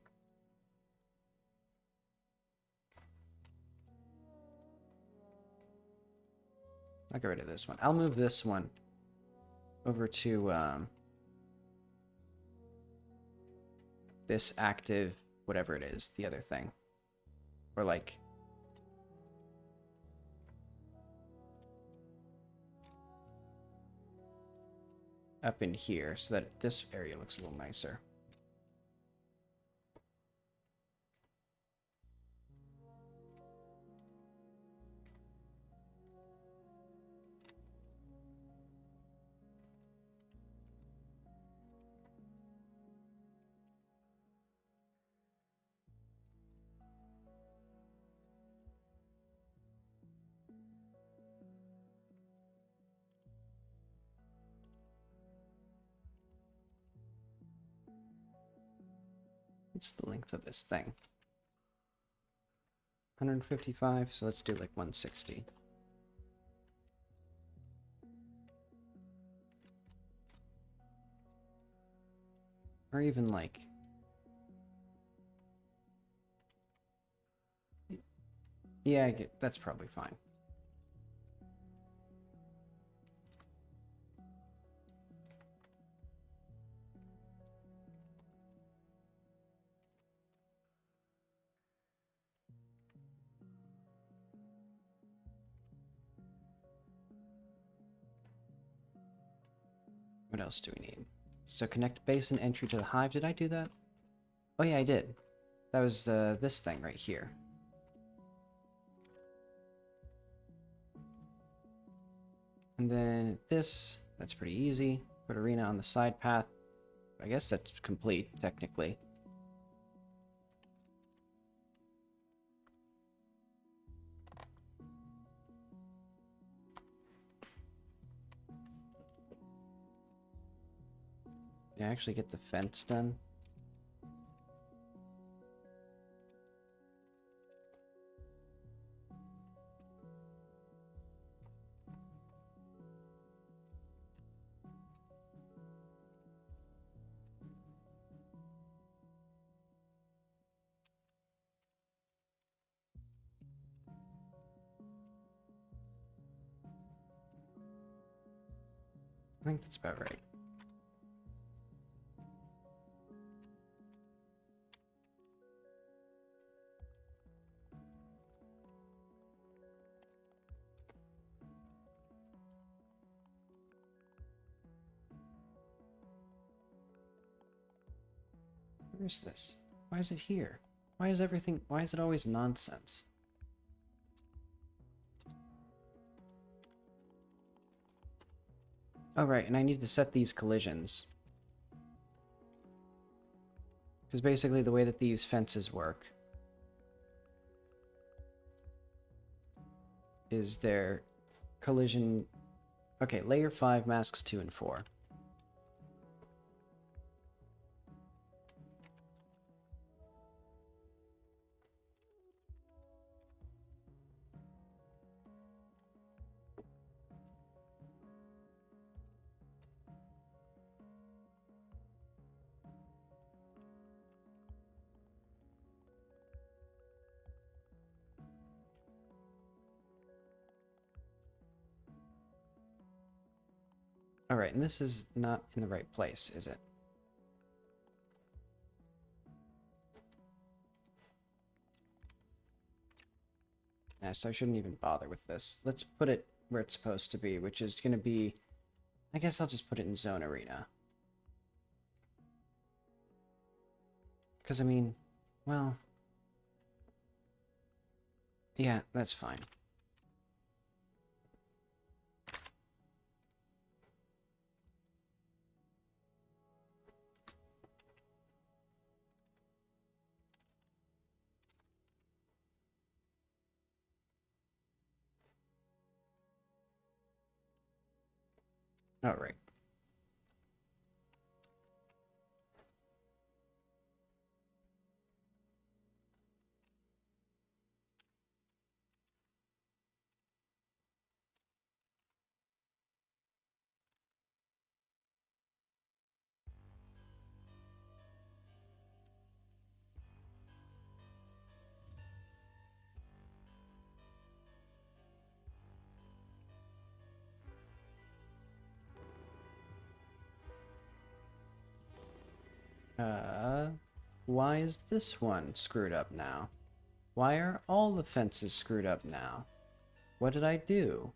I'll get rid of this one. I'll move this one over to this active, whatever it is, the other thing. Or like... up in here, so that this area looks a little nicer. What's the length of this thing? 155, so let's do like 160. Or even like... yeah, I get, that's probably fine. What else do we need? So connect base and entry to the hive. Did I do that? Oh yeah, I did. That was this thing right here. And then this, that's pretty easy. Put arena on the side path. I guess that's complete, technically. Did I actually get the fence done? I think that's about right. Where's this? Why is it here? Why is everything... why is it always nonsense? Oh, right, and I need to set these collisions. Because basically the way that these fences work is their collision... okay, layer 5, masks 2 and 4. Alright, and this is not in the right place, is it? Yeah, so I shouldn't even bother with this. Let's put it where it's supposed to be, which is going to be... I guess I'll just put it in zone arena. Because, I mean, well... yeah, that's fine. Alright. Uh, why is this one screwed up now? Why are all the fences screwed up now? What did I do?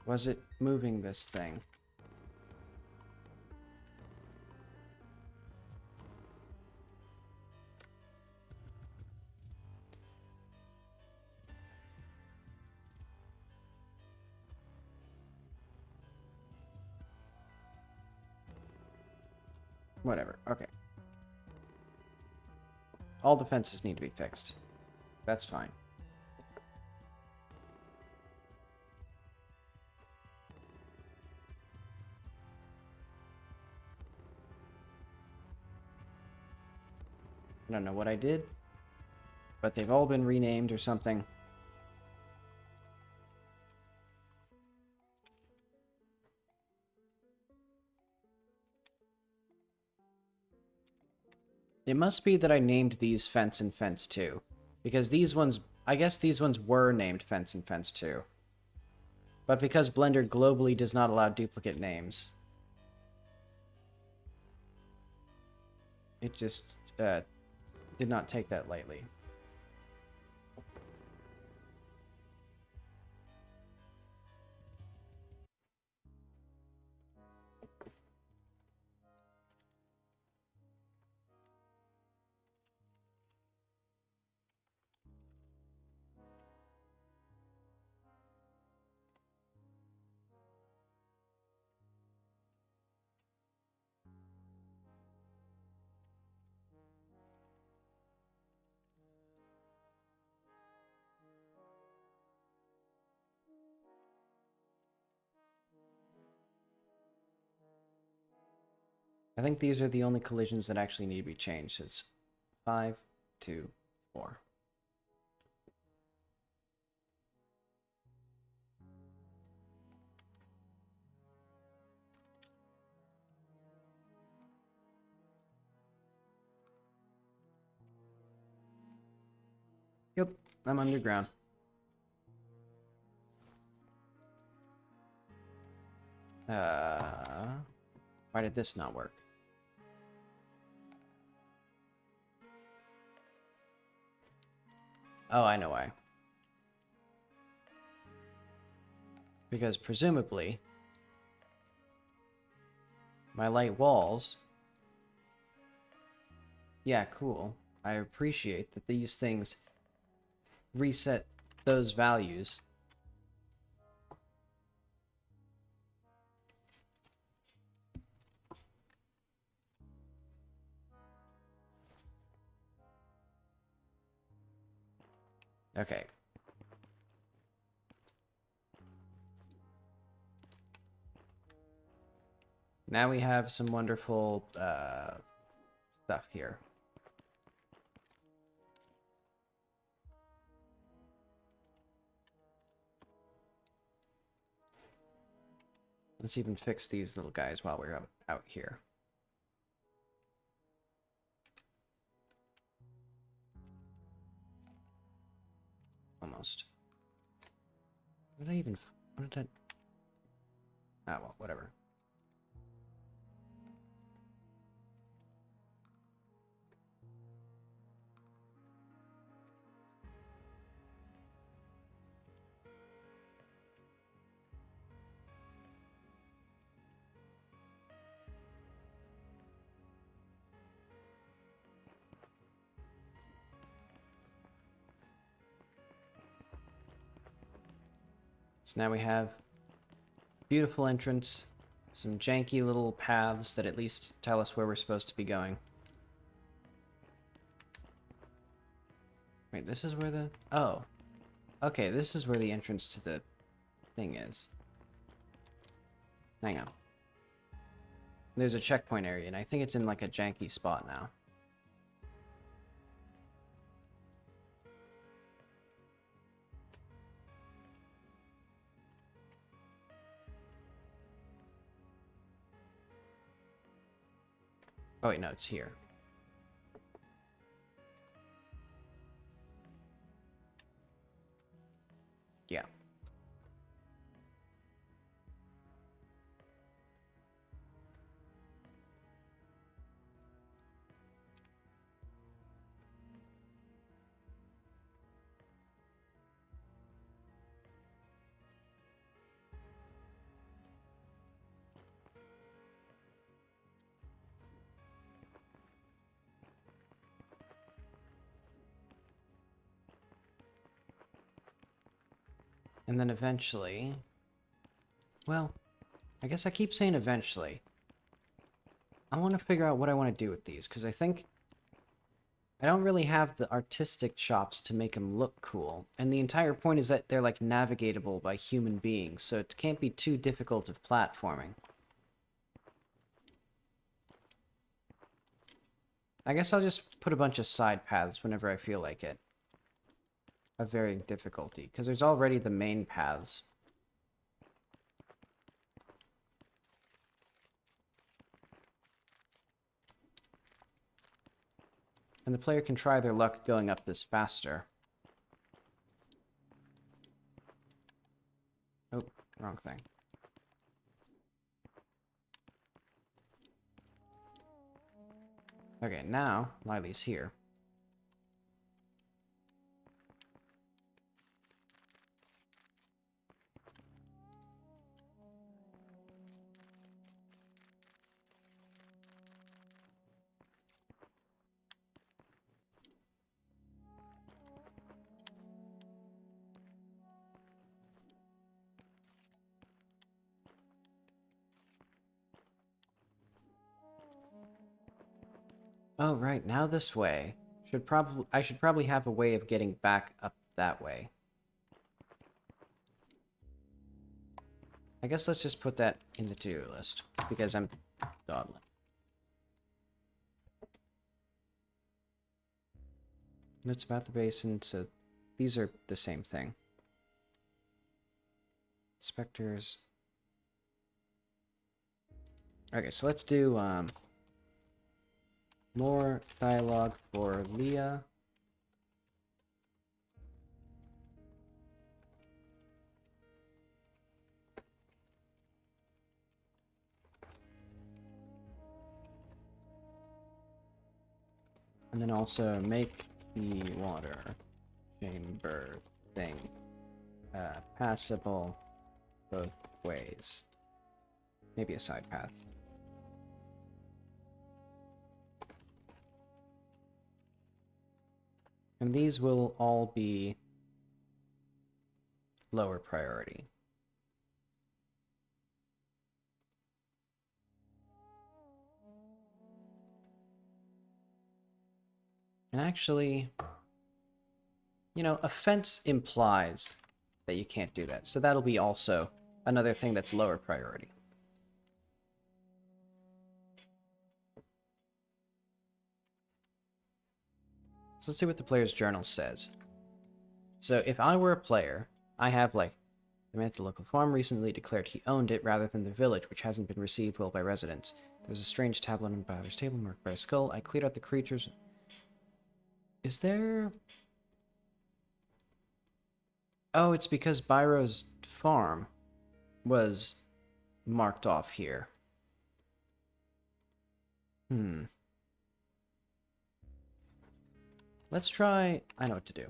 Was it moving this thing? Whatever, okay. All the fences need to be fixed. That's fine. I don't know what I did, but they've all been renamed or something. It must be that I named these Fence and Fence 2. Because these ones, I guess these ones were named Fence and Fence 2. But because Blender globally does not allow duplicate names, it just did not take that lightly. I think these are the only collisions that actually need to be changed. It's 5, 2, 4. Yep, I'm underground. Why did this not work? Oh, I know why. Because presumably, my light walls... Yeah, cool. I appreciate that these things reset those values. Okay. Now we have some wonderful stuff here. Let's even fix these little guys while we're out here. Almost. What did I even... What did that... Ah, well, whatever. So now we have a beautiful entrance, some janky little paths that at least tell us where we're supposed to be going. Wait, this is where the... Oh. Okay, this is where the entrance to the thing is. Hang on. There's a checkpoint area, and I think it's in like a janky spot now. Oh wait, no, it's here. Yeah. And then eventually... Well, I guess I keep saying eventually. I want to figure out what I want to do with these, because I think I don't really have the artistic chops to make them look cool. And the entire point is that they're like navigatable by human beings, so it can't be too difficult of platforming. I guess I'll just put a bunch of side paths whenever I feel like it. Of varying difficulty, because there's already the main paths. And the player can try their luck going up this faster. Oh, wrong thing. Okay, now Lily's here. Oh, right, now this way. I should probably have a way of getting back up that way. I guess let's just put that in the to-do list, because I'm dawdling. Notes about the basin, so these are the same thing. Specters. Okay, so let's do, more dialogue for Leah. And then also make the water chamber thing passable both ways. Maybe a side path. And these will all be lower priority. And actually, you know, a fence implies that you can't do that. So that'll be also another thing that's lower priority. So let's see what the player's journal says. So if I were a player, I have like, the man at the local farm recently declared he owned it rather than the village, which hasn't been received well by residents. There's a strange tablet on Bowser's table marked by a skull. I cleared out the creatures. Is there... Oh, it's because Byro's farm was marked off here. Let's try... I know what to do.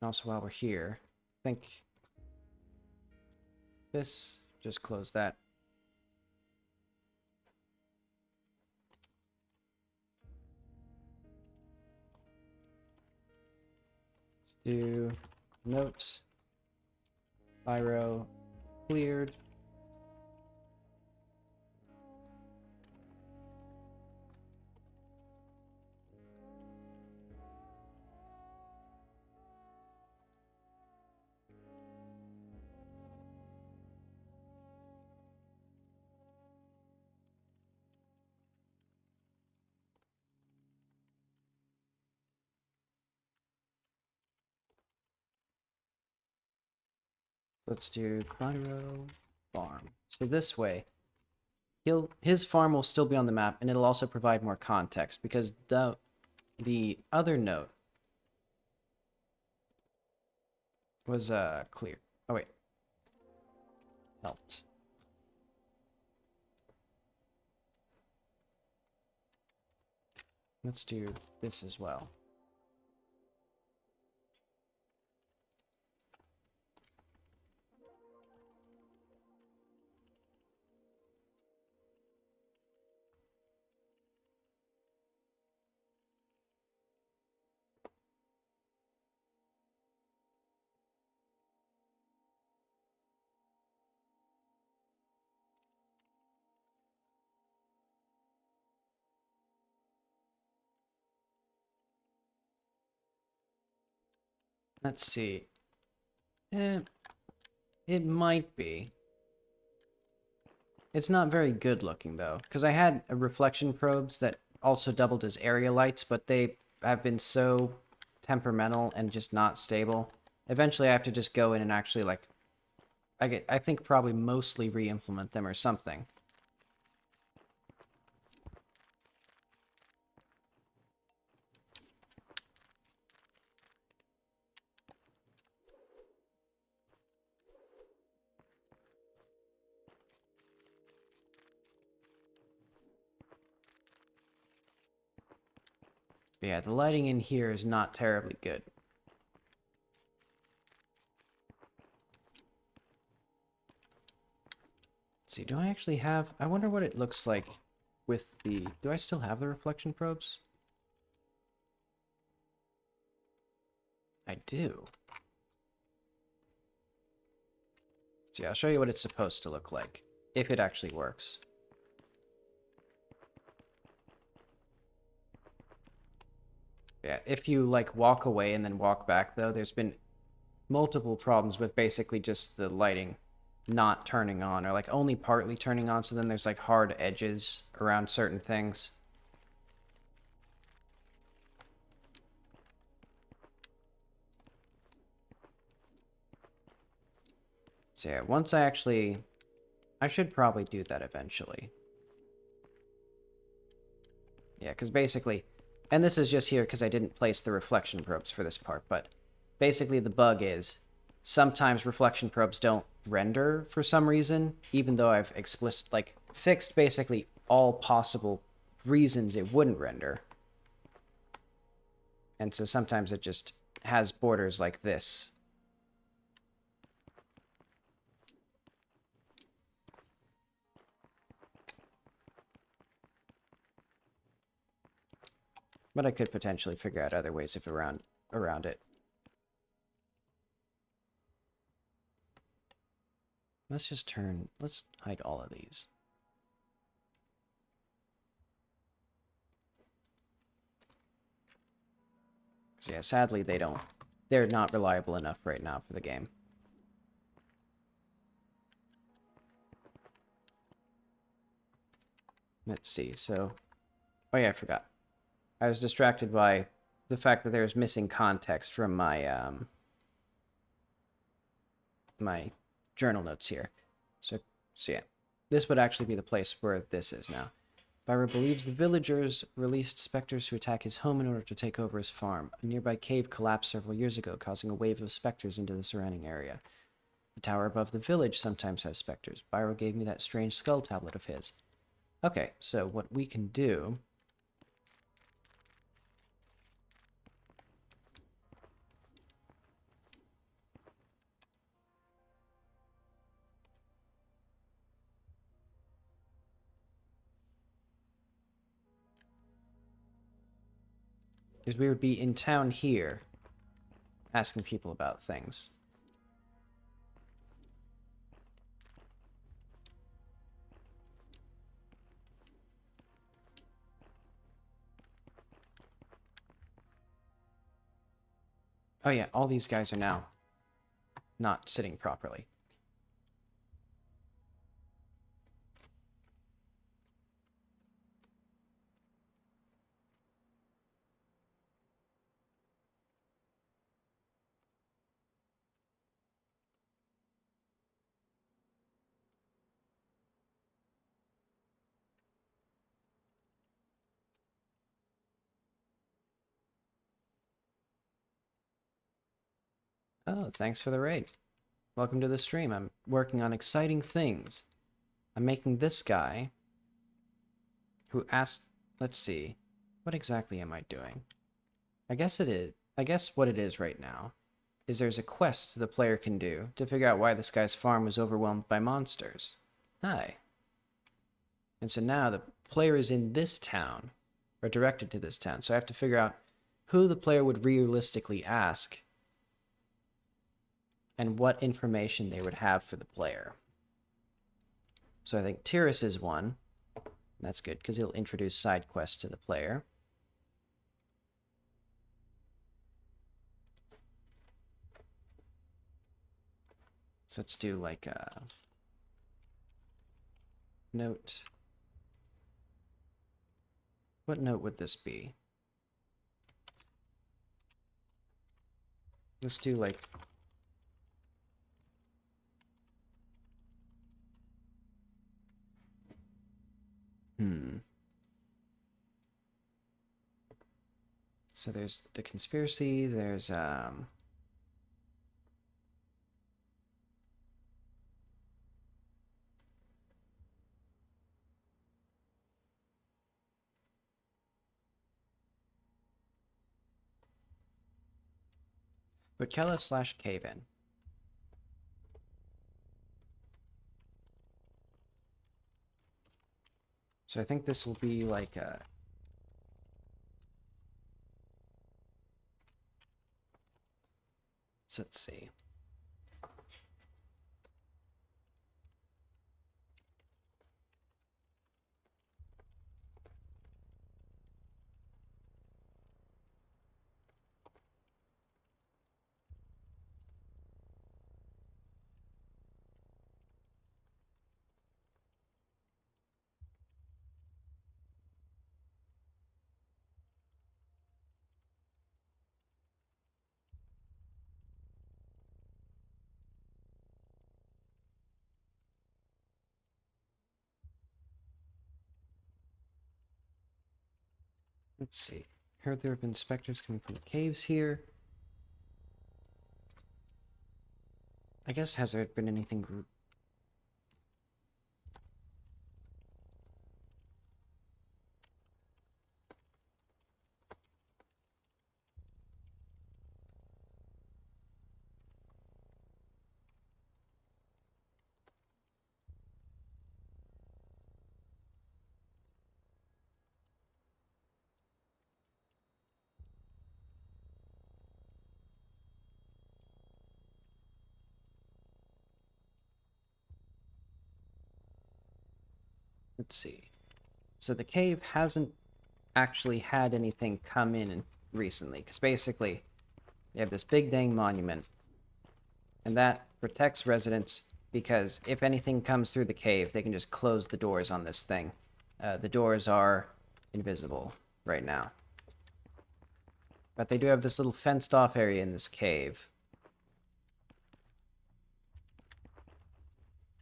Also, while we're here, I think this, just close that. Let's do notes. Byro cleared. Let's do Byro farm. So this way, his farm will still be on the map, and it'll also provide more context because the other note was clear. Oh wait, helped. Let's do this as well. Let's see. It might be. It's not very good looking though, because I had reflection probes that also doubled as area lights, but they have been so temperamental and just not stable. Eventually, I have to just go in and actually like, I think probably mostly re-implement them or something. But yeah, the lighting in here is not terribly good. Let's see, do I actually have... I wonder what it looks like with the... Do I still have the reflection probes? I do. So yeah, I'll show you what it's supposed to look like, if it actually works. Yeah, if you, like, walk away and then walk back, though, there's been multiple problems with basically just the lighting not turning on, or, like, only partly turning on, so then there's, like, hard edges around certain things. So yeah, once I actually... I should probably do that eventually. Yeah, because basically... And this is just here because I didn't place the reflection probes for this part, but basically the bug is sometimes reflection probes don't render for some reason, even though I've fixed basically all possible reasons it wouldn't render. And so sometimes it just has borders like this. But I could potentially figure out other ways of around it. Let's hide all of these. So yeah, sadly they're not reliable enough right now for the game. Let's see, so... Oh yeah, I forgot. I was distracted by the fact that there was missing context from my journal notes here. So yeah, this would actually be the place where this is now. Byro believes the villagers released specters to attack his home in order to take over his farm. A nearby cave collapsed several years ago, causing a wave of specters into the surrounding area. The tower above the village sometimes has specters. Byro gave me that strange skull tablet of his. Okay, so what we can do... is we would be in town here, asking people about things. Oh yeah, all these guys are now not sitting properly. Oh, thanks for the raid. Welcome to the stream. I'm working on exciting things. I'm making this guy who asked... Let's see. What exactly am I doing? I guess what it is right now is there's a quest the player can do to figure out why this guy's farm was overwhelmed by monsters. Hi. And so now the player is in this town, or directed to this town, so I have to figure out who the player would realistically ask and what information they would have for the player. So I think Tyrus is one. That's good, because he'll introduce side quests to the player. So let's do like a note. What note would this be? Let's do like... So there's the conspiracy, there's Bukella / Cave-In. So I think this will be like a... So let's see. Let's see. Heard there have been specters coming from the caves here. I guess has there been anything... Let's see. So the cave hasn't actually had anything come in recently, because basically they have this big dang monument, and that protects residents because if anything comes through the cave, they can just close the doors on this thing. The doors are invisible right now. But they do have this little fenced off area in this cave.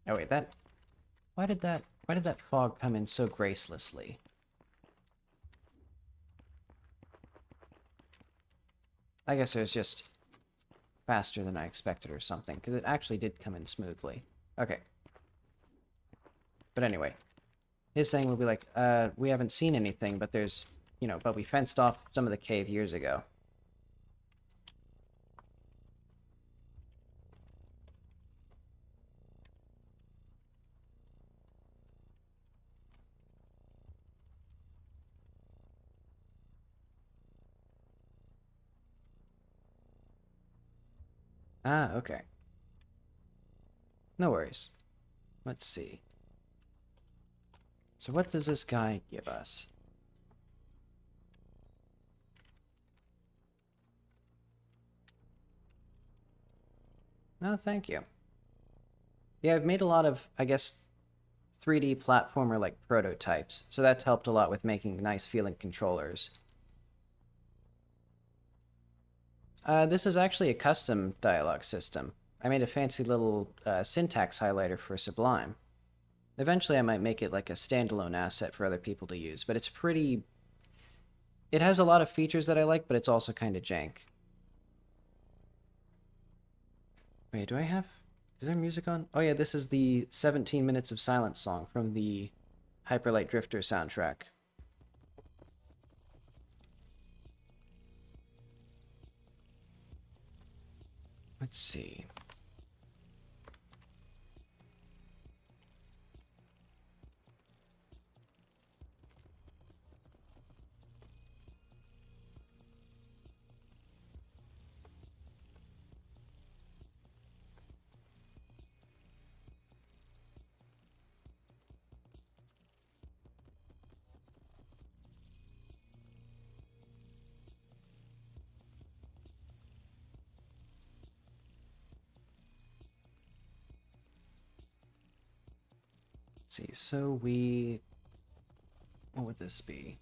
Oh wait, that... Why did that fog come in so gracelessly? I guess it was just faster than I expected or something, because it actually did come in smoothly. Okay. But anyway, his saying will be like, we haven't seen anything, but there's, but we fenced off some of the cave years ago. Ah, okay. No worries. Let's see. So what does this guy give us? Oh, thank you. Yeah, I've made a lot of, I guess, 3D platformer-like prototypes, so that's helped a lot with making nice-feeling controllers. This is actually a custom dialogue system. I made a fancy little syntax highlighter for Sublime. Eventually I might make it like a standalone asset for other people to use, but it's pretty... It has a lot of features that I like, but it's also kind of jank. Wait, do I have... Is there music on? Oh yeah, this is the 17 Minutes of Silence song from the Hyperlight Drifter soundtrack. Let's see. Let's see, so we... What would this be?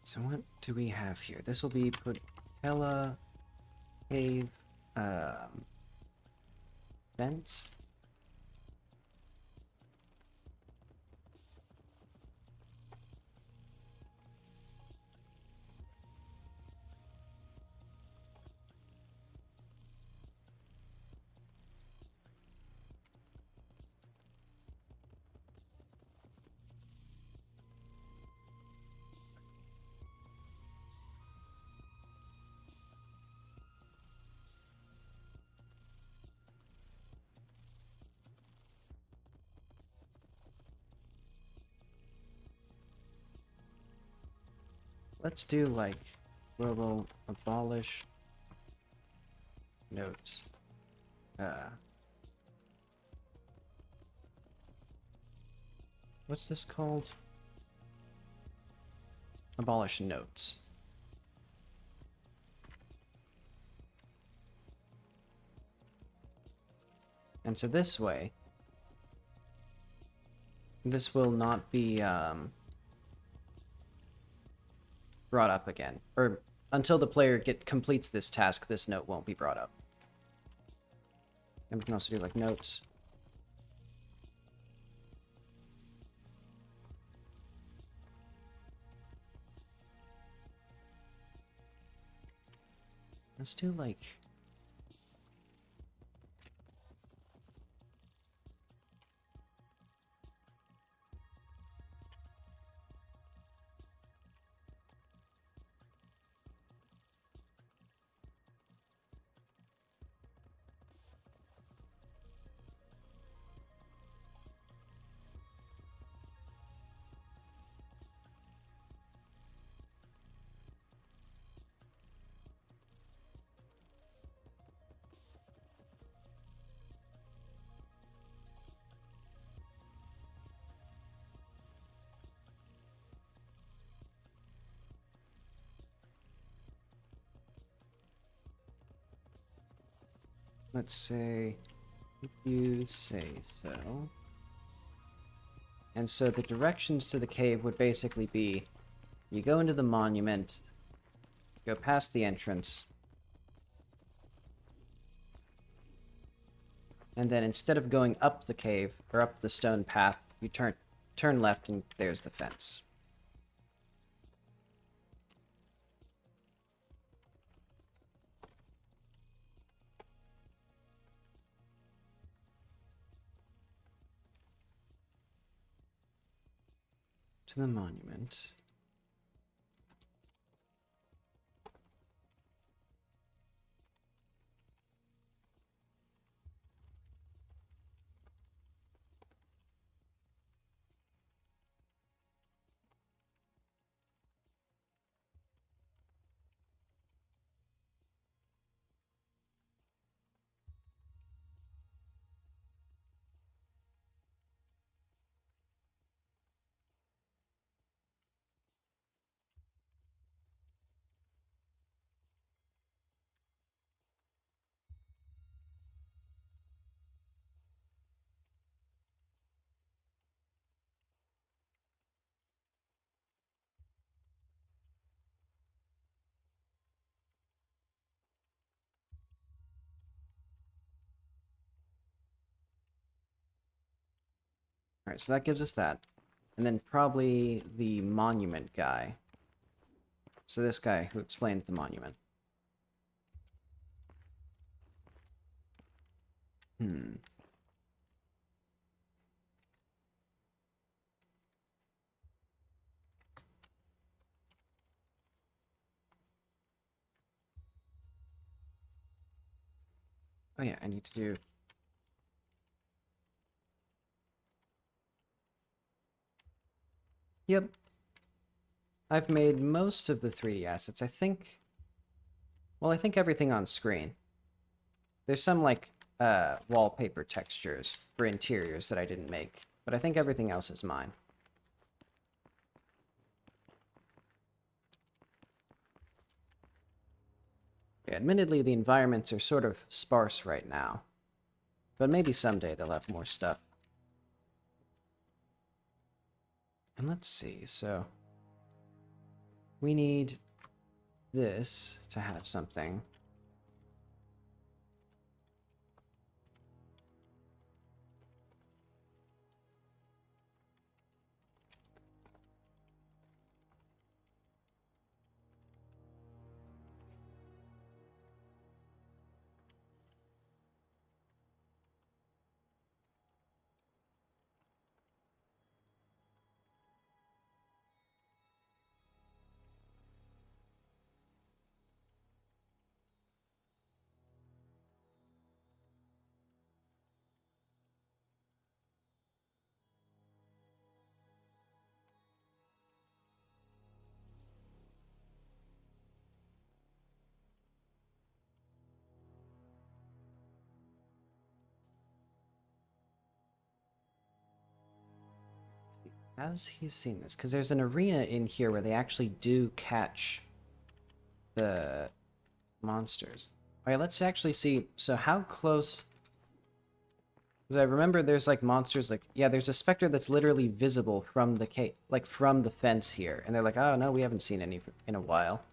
So what do we have here? This will be Putella Cave Vents. Let's do like global abolish notes. What's this called? Abolish notes. And so this way, this will not be brought up again. Or until the player completes this task, this note won't be brought up. And we can also do like notes. Let's do like... Let's say, if you say so. And so the directions to the cave would basically be, you go into the monument, go past the entrance, and then instead of going up the cave, or up the stone path, you turn left and there's the fence. To the monument. Alright, so that gives us that. And then probably the monument guy. So this guy who explains the monument. Hmm. Oh yeah, I need to do... Yep. I've made most of the 3D assets. I think... Well, I think everything on screen. There's some, like, wallpaper textures for interiors that I didn't make. But I think everything else is mine. Yeah, admittedly, the environments are sort of sparse right now. But maybe someday they'll have more stuff. And let's see, so... We need this to have something. Has he seen this? Because there's an arena in here where they actually do catch the monsters. Alright, let's actually see. So how close... Because I remember there's like monsters like... Yeah, there's a specter that's literally visible from the like from the fence here. And they're like, oh no, we haven't seen any in a while.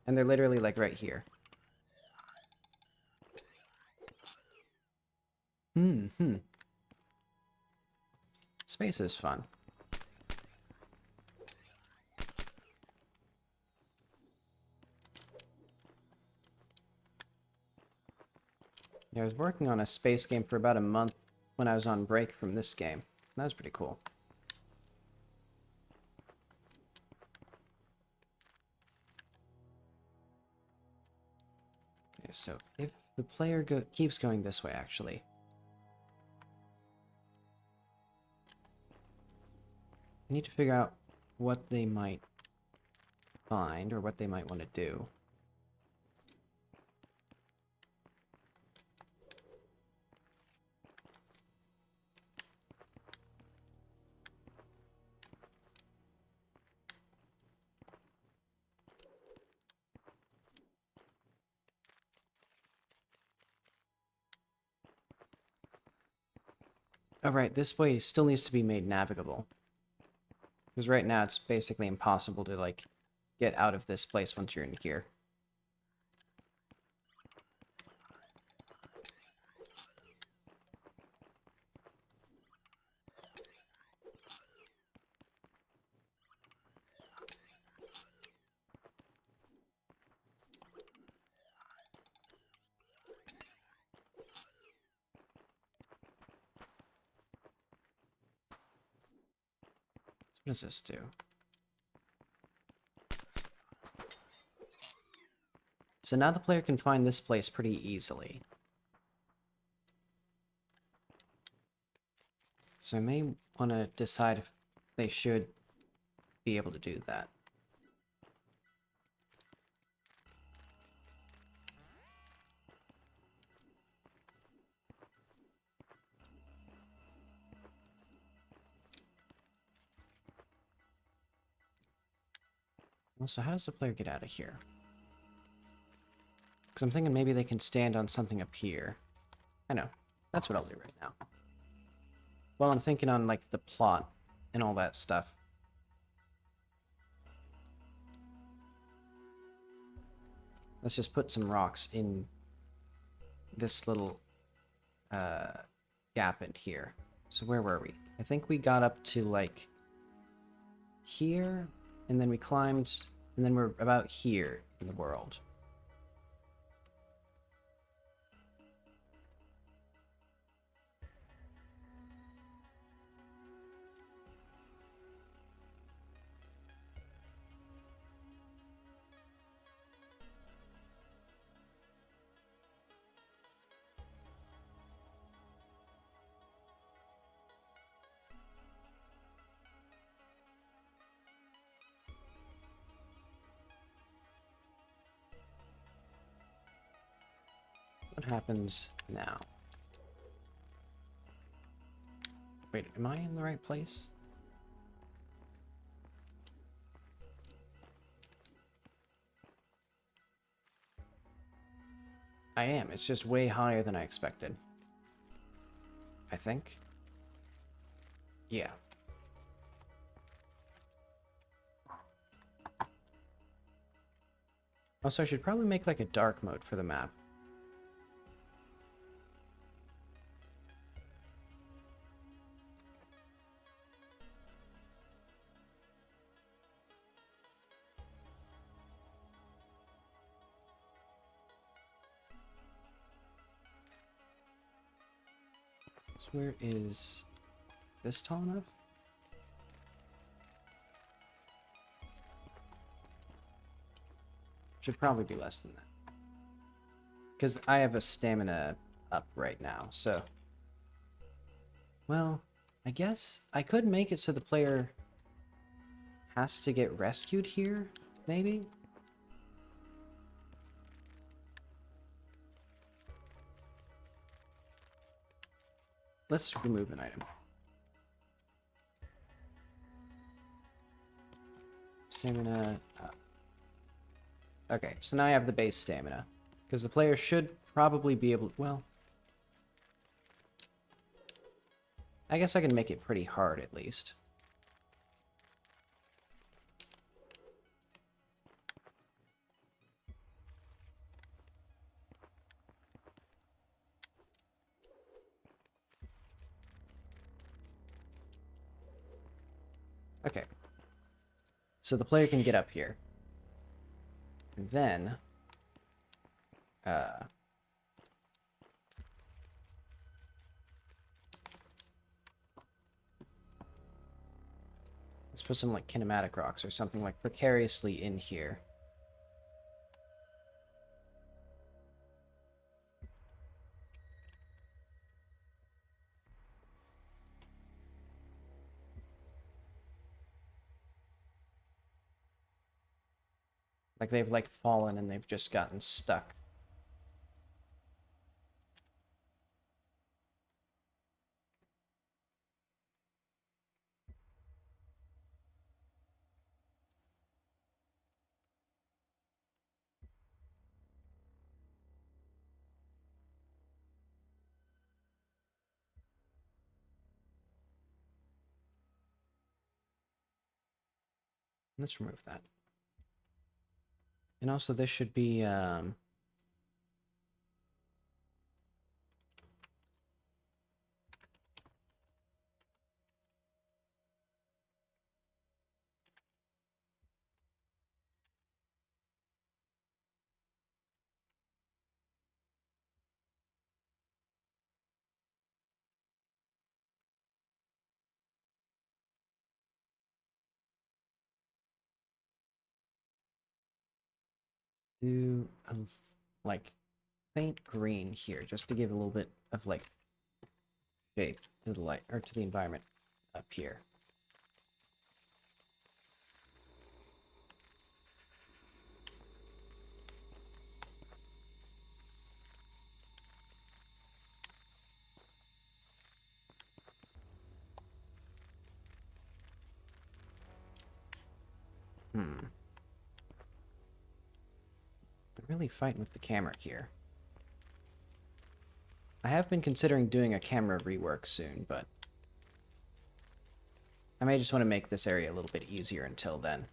And they're literally like right here. Hmm. Space is fun. Yeah, I was working on a space game for about a month when I was on break from this game. That was pretty cool. Okay, so if the player keeps going this way, actually... I need to figure out what they might find, or what they might want to do. Oh right, this way still needs to be made navigable. Because right now it's basically impossible to, like, get out of this place once you're in here. What does this do? So now the player can find this place pretty easily. So I may want to decide if they should be able to do that. Well, so how does the player get out of here? Because I'm thinking maybe they can stand on something up here. I know. That's what I'll do right now. Well, I'm thinking on, like, the plot and all that stuff. Let's just put some rocks in this little gap in here. So where were we? I think we got up to, like, here, and then we climbed, and then we're about here in the world. What happens now? Wait, am I in the right place? I am. It's just way higher than I expected. I think. Yeah. Also, I should probably make, like, a dark mode for the map. So where is this tall enough? Should probably be less than that. Because I have a stamina up right now, so... Well, I guess I could make it so the player has to get rescued here, maybe? Let's remove an item. Stamina up. Okay, so now I have the base stamina. Because the player should probably be able... Well... I guess I can make it pretty hard, at least. Okay. So the player can get up here. And then... let's put some, like, kinematic rocks or something, like, precariously in here. Like, they've, like, fallen and they've just gotten stuck. Let's remove that. And also, this should be, do, like, faint green here, just to give a little bit of, like, shape to the light, or to the environment up here. I'm really fighting with the camera here. I have been considering doing a camera rework soon, but I may just want to make this area a little bit easier until then.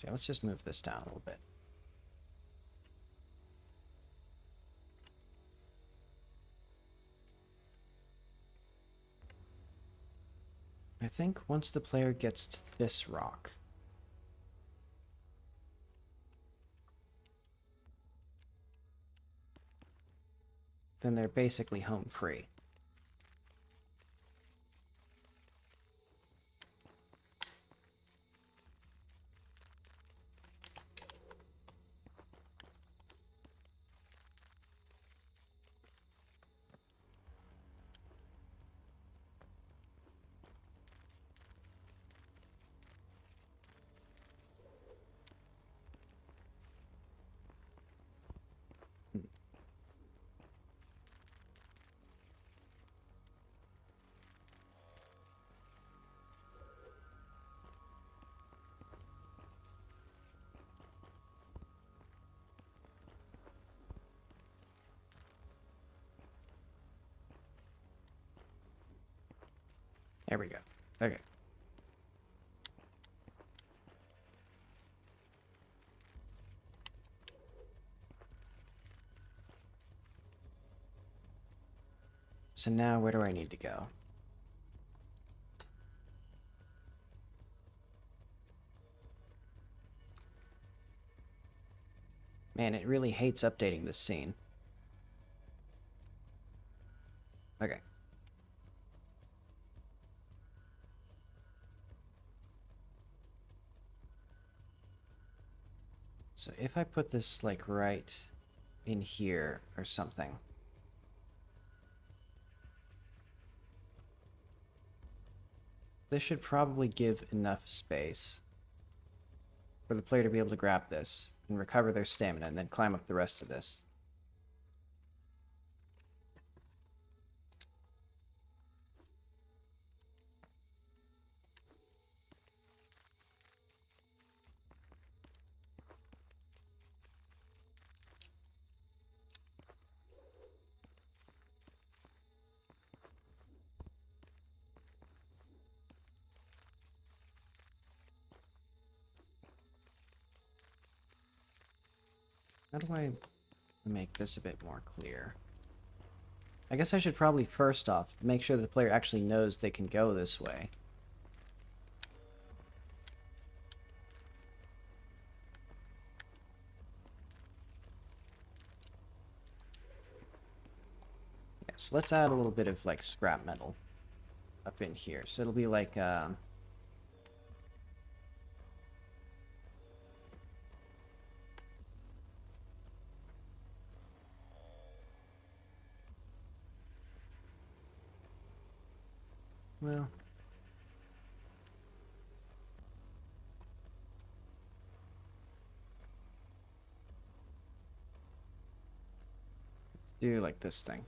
So yeah, let's just move this down a little bit. I think once the player gets to this rock, then they're basically home free. There we go. Okay. So now where do I need to go? Man, it really hates updating this scene. Okay. So if I put this, like, right in here or something. This should probably give enough space for the player to be able to grab this and recover their stamina and then climb up the rest of this. How do I make this a bit more clear? I guess I should probably first off make sure the player actually knows they can go this way. Yeah, so let's add a little bit of like scrap metal up in here. So it'll be like well, let's do like this thing.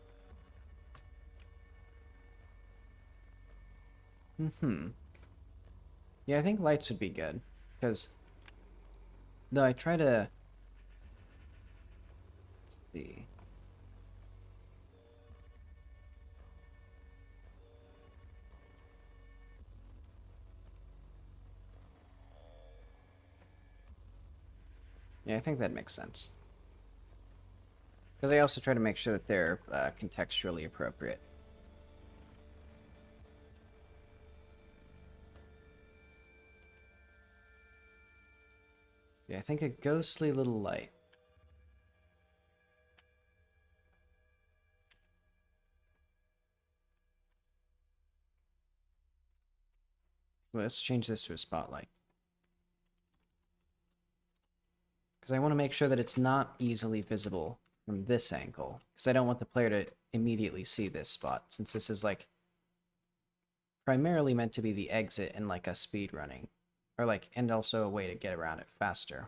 Yeah, I think lights would be good because though I try to let's see. Yeah, I think that makes sense. Because I also try to make sure that they're contextually appropriate. Yeah, I think a ghostly little light. Well, let's change this to a spotlight. Because I want to make sure that it's not easily visible from this angle. Because I don't want the player to immediately see this spot, since this is like primarily meant to be the exit in like a speed running. Or like, and also a way to get around it faster.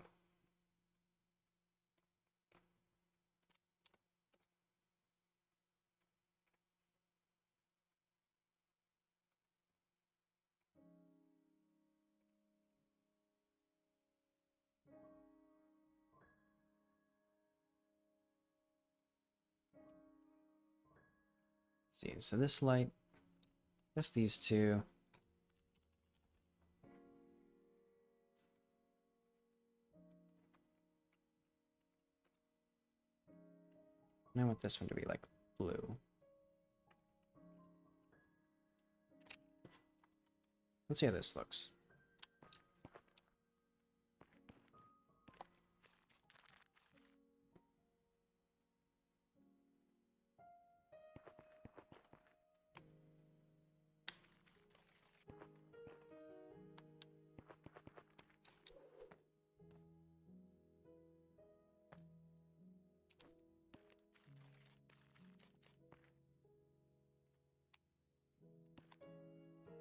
See, so this light, that's these two. I want this one to be like blue. Let's see how this looks.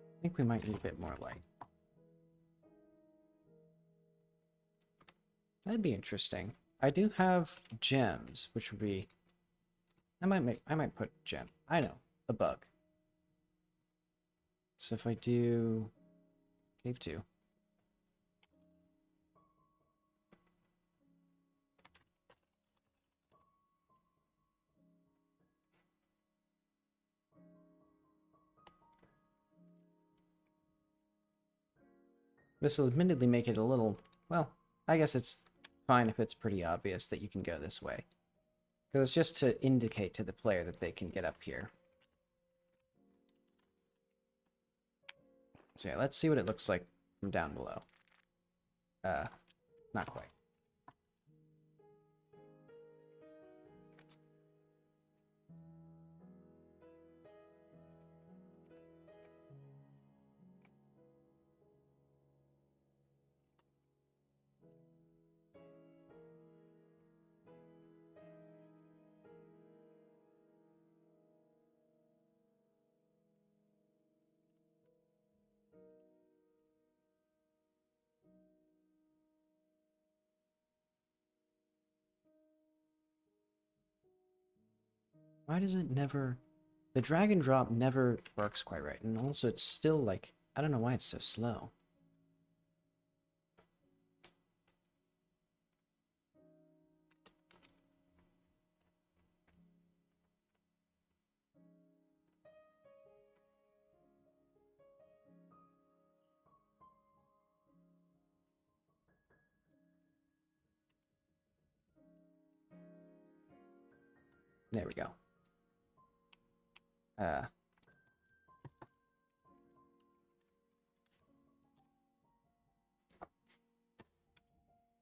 I think we might need a bit more light. That'd be interesting. I do have gems, which would be... I might put gem. I know, a bug. So if I do cave 2. This will admittedly make it a little, well, I guess it's fine if it's pretty obvious that you can go this way. Because it's just to indicate to the player that they can get up here. So yeah, let's see what it looks like from down below. Not quite. Why does it never... The drag and drop never works quite right. And also it's still like... I don't know why it's so slow. There we go.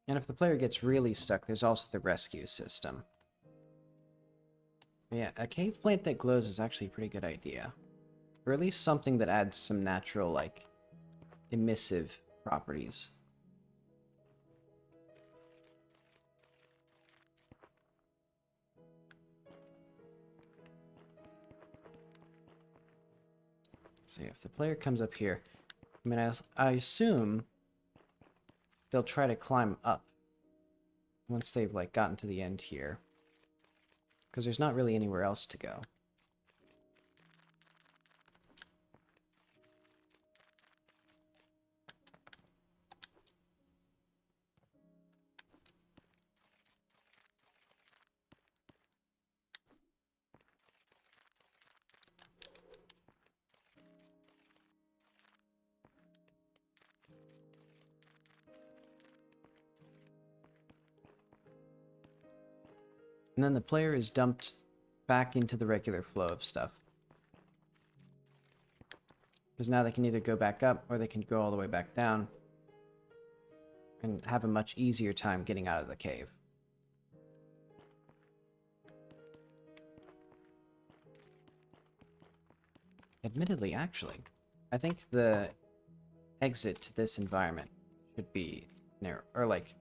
And if the player gets really stuck, there's also the rescue system. But yeah, a cave plant that glows is actually a pretty good idea. Or at least something that adds some natural, like, emissive properties. So yeah, if the player comes up here, I mean, I assume they'll try to climb up once they've, like, gotten to the end here. Because there's not really anywhere else to go. And then the player is dumped back into the regular flow of stuff. Because now they can either go back up, or they can go all the way back down. And have a much easier time getting out of the cave. Admittedly, actually, I think the exit to this environment should be near, or like,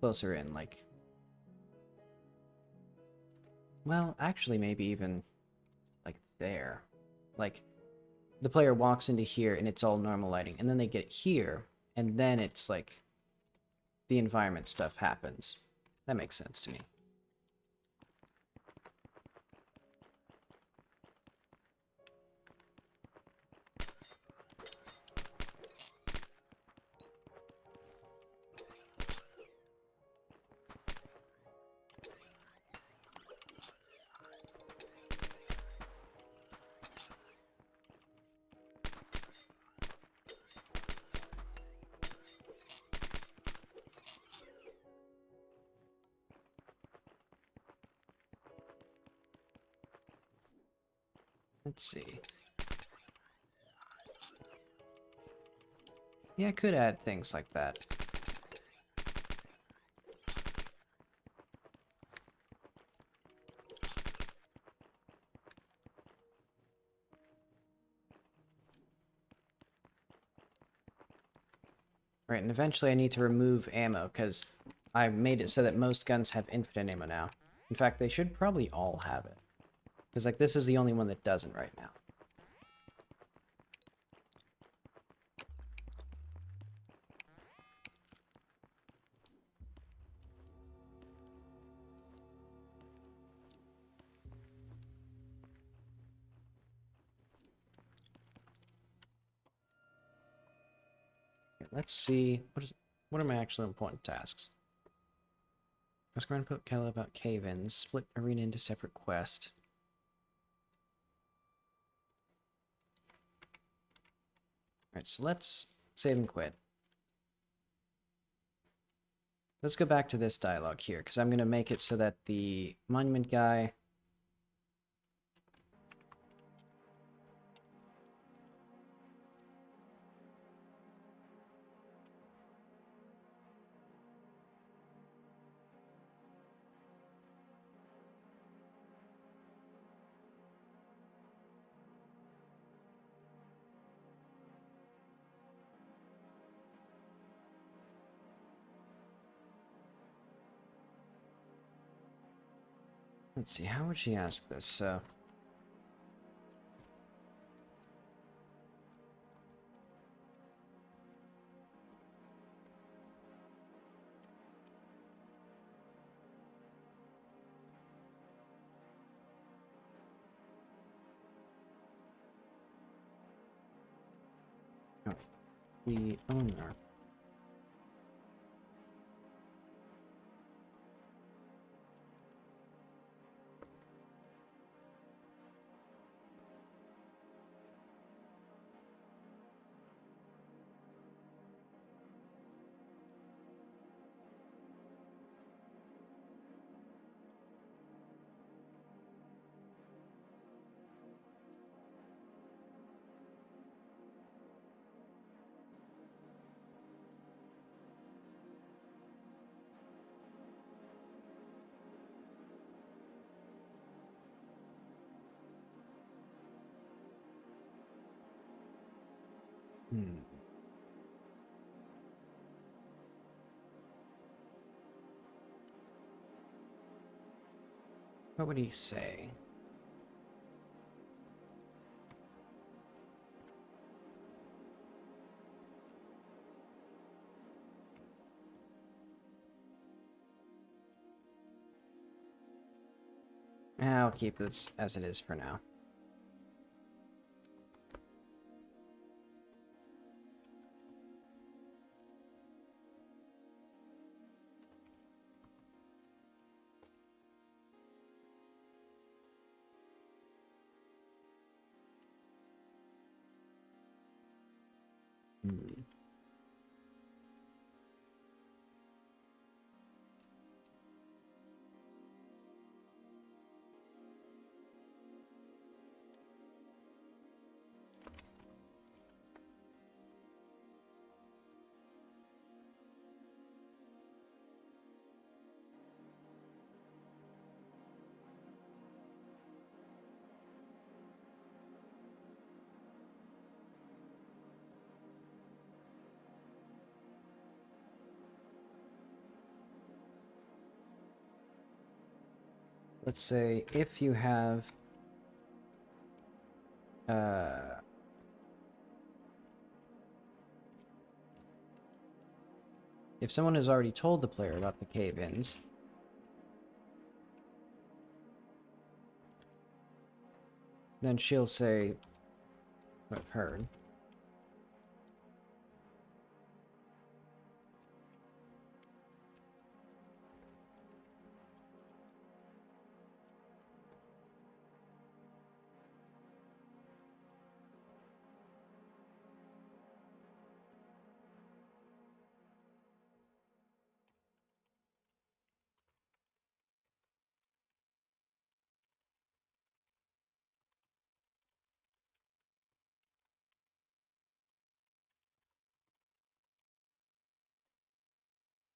closer in, like... Well, actually, maybe even, like, there. Like, the player walks into here, and it's all normal lighting, and then they get here, and then it's, like, the environment stuff happens. That makes sense to me. Let's see. Yeah, I could add things like that. Right, and eventually I need to remove ammo, because I made it so that most guns have infinite ammo now. In fact, they should probably all have it. Because, like, this is the only one that doesn't right now. Okay, let's see. What are my actual important tasks? Ask Grandpa Kelly about cave-ins. Split arena into separate quest. Alright, so let's save and quit. Let's go back to this dialogue here, because I'm going to make it so that the monument guy... Let's see, how would she ask this? Oh, the owner. Hmm. What would he say? I'll keep this as it is for now. Hmm. Let's say if you have uh if someone has already told the player about the cave-ins, then she'll say, I've heard.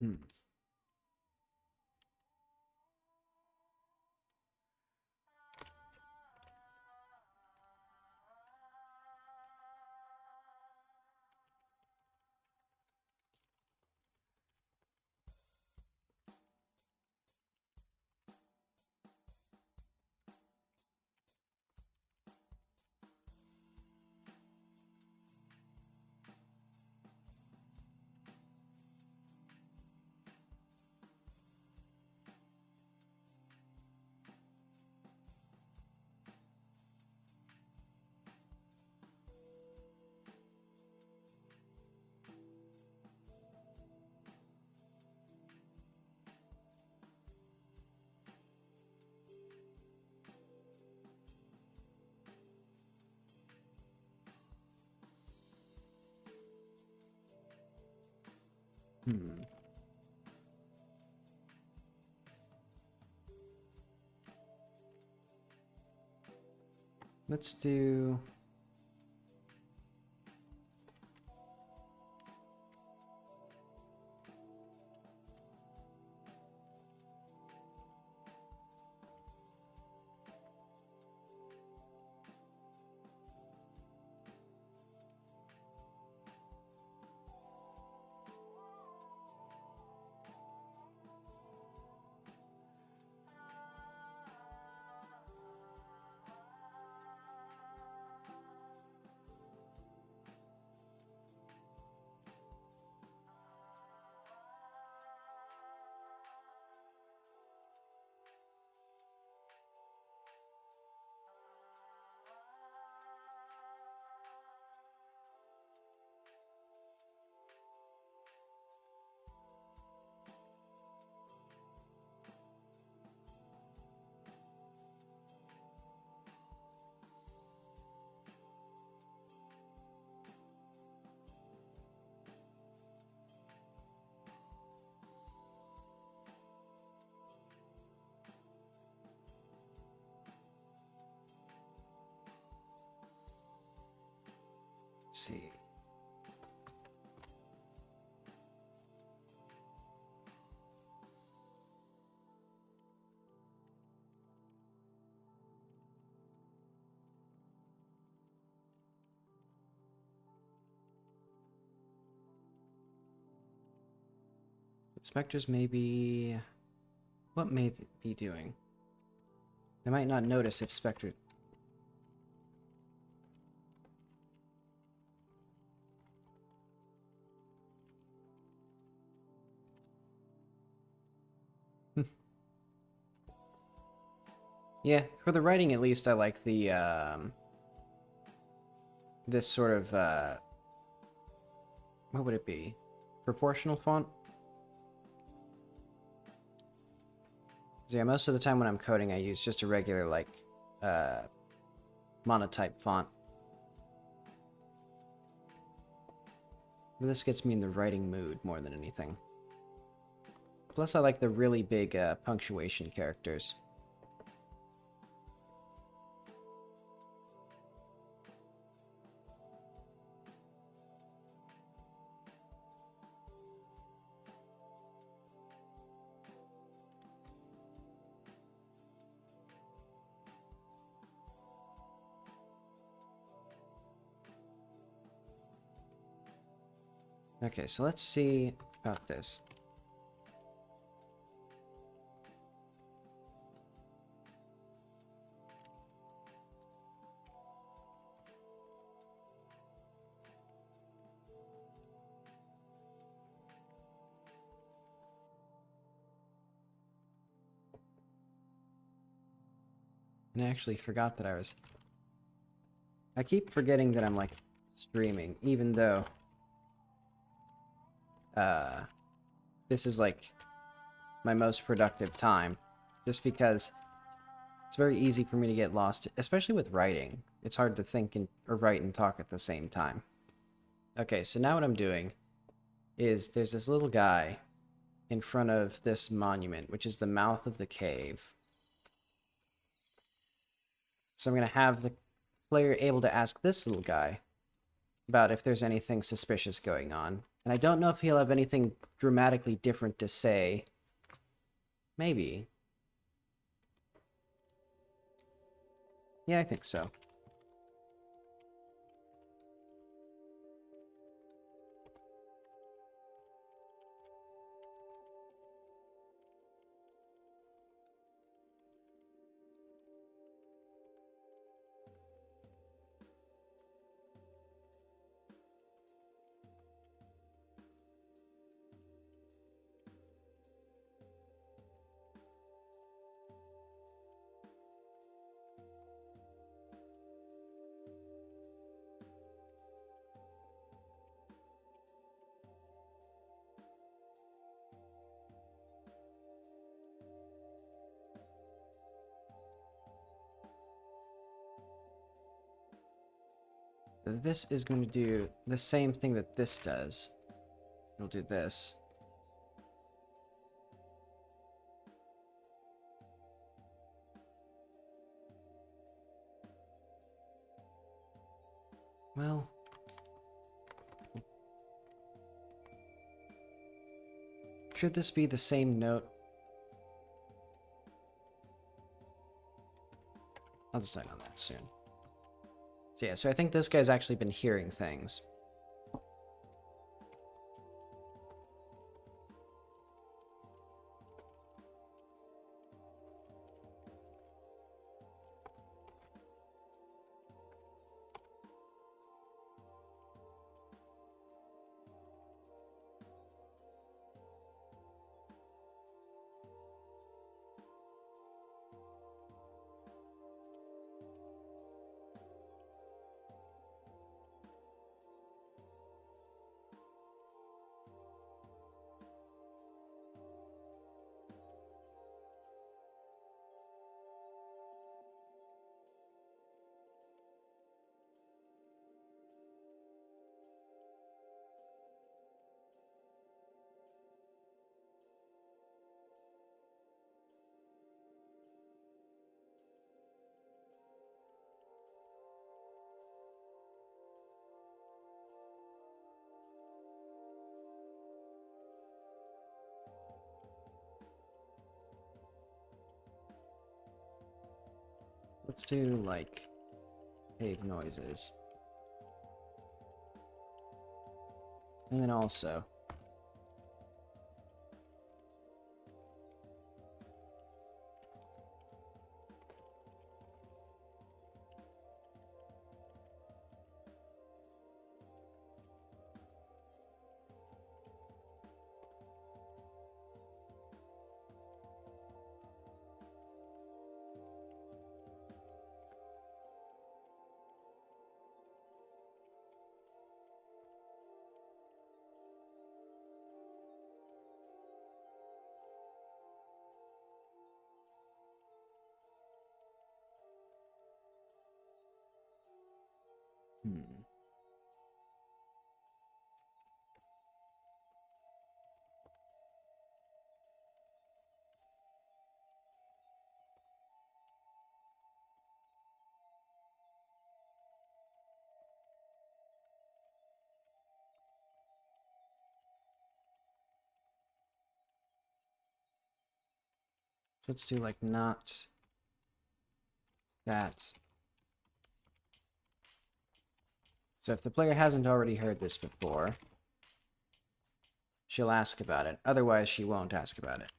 Hmm. Hmm. Let's do... see. Spectres may be... What may they be doing? They might not notice if Spectre... Yeah, for the writing at least, I like the, this sort of, what would it be? Proportional font? 'Cause yeah, most of the time when I'm coding, I use just a regular, like, monotype font. But this gets me in the writing mood more than anything. Plus, I like the really big, punctuation characters. Okay, so let's see about this. And I actually forgot that I was... I keep forgetting that I'm, like, streaming, even though... this is, like, my most productive time. Just because it's very easy for me to get lost, especially with writing. It's hard to think or write and talk at the same time. Okay, so now what I'm doing is there's this little guy in front of this monument, which is the mouth of the cave. So I'm going to have the player able to ask this little guy about if there's anything suspicious going on. And I don't know if he'll have anything dramatically different to say. Maybe. Yeah, I think so. This is going to do the same thing that this does. It'll do this. Well... should this be the same note? I'll decide on that soon. So yeah, so I think this guy's actually been hearing things. Let's do, like, cave noises. And then also... So let's do, like, not that. So if the player hasn't already heard this before, she'll ask about it. Otherwise, she won't ask about it.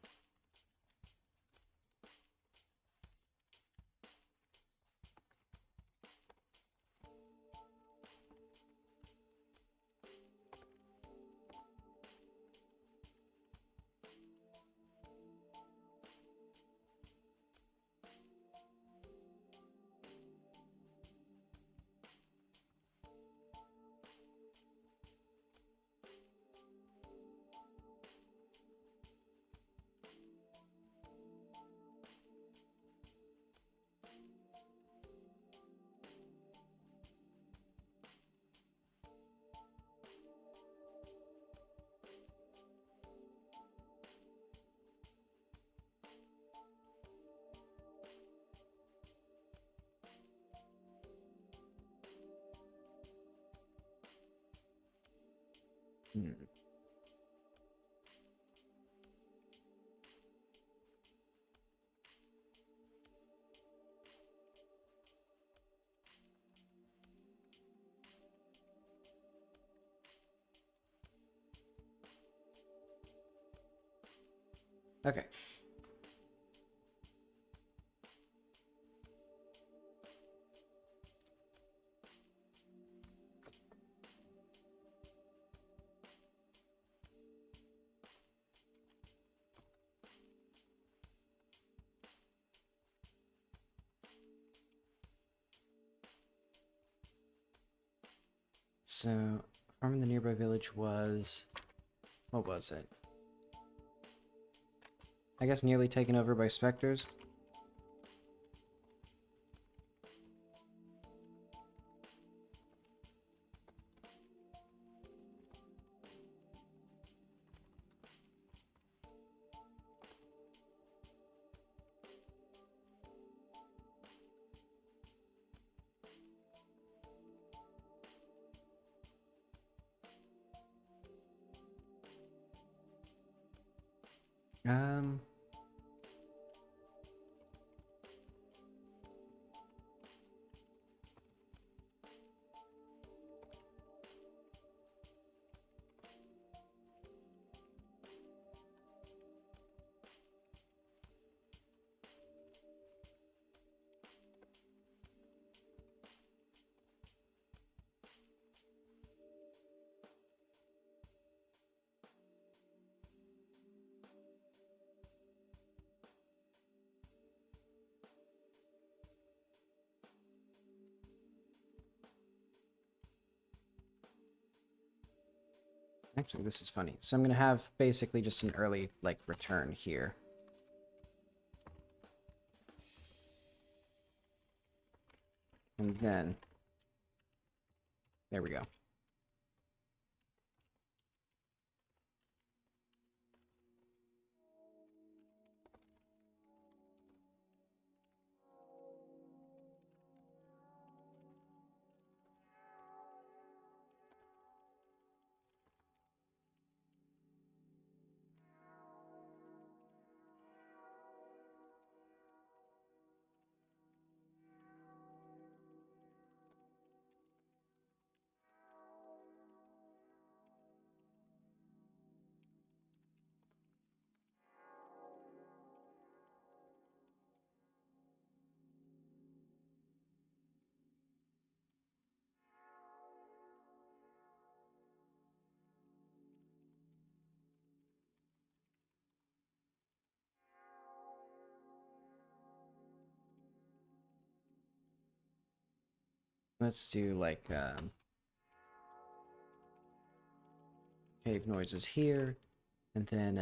Hmm. Okay. So, farm in the nearby village was... What was it? I guess nearly taken over by specters? Um... Actually, this is funny. So I'm going to have basically just an early, like, return here. And then... There we go. Let's do, like, cave noises here. And then,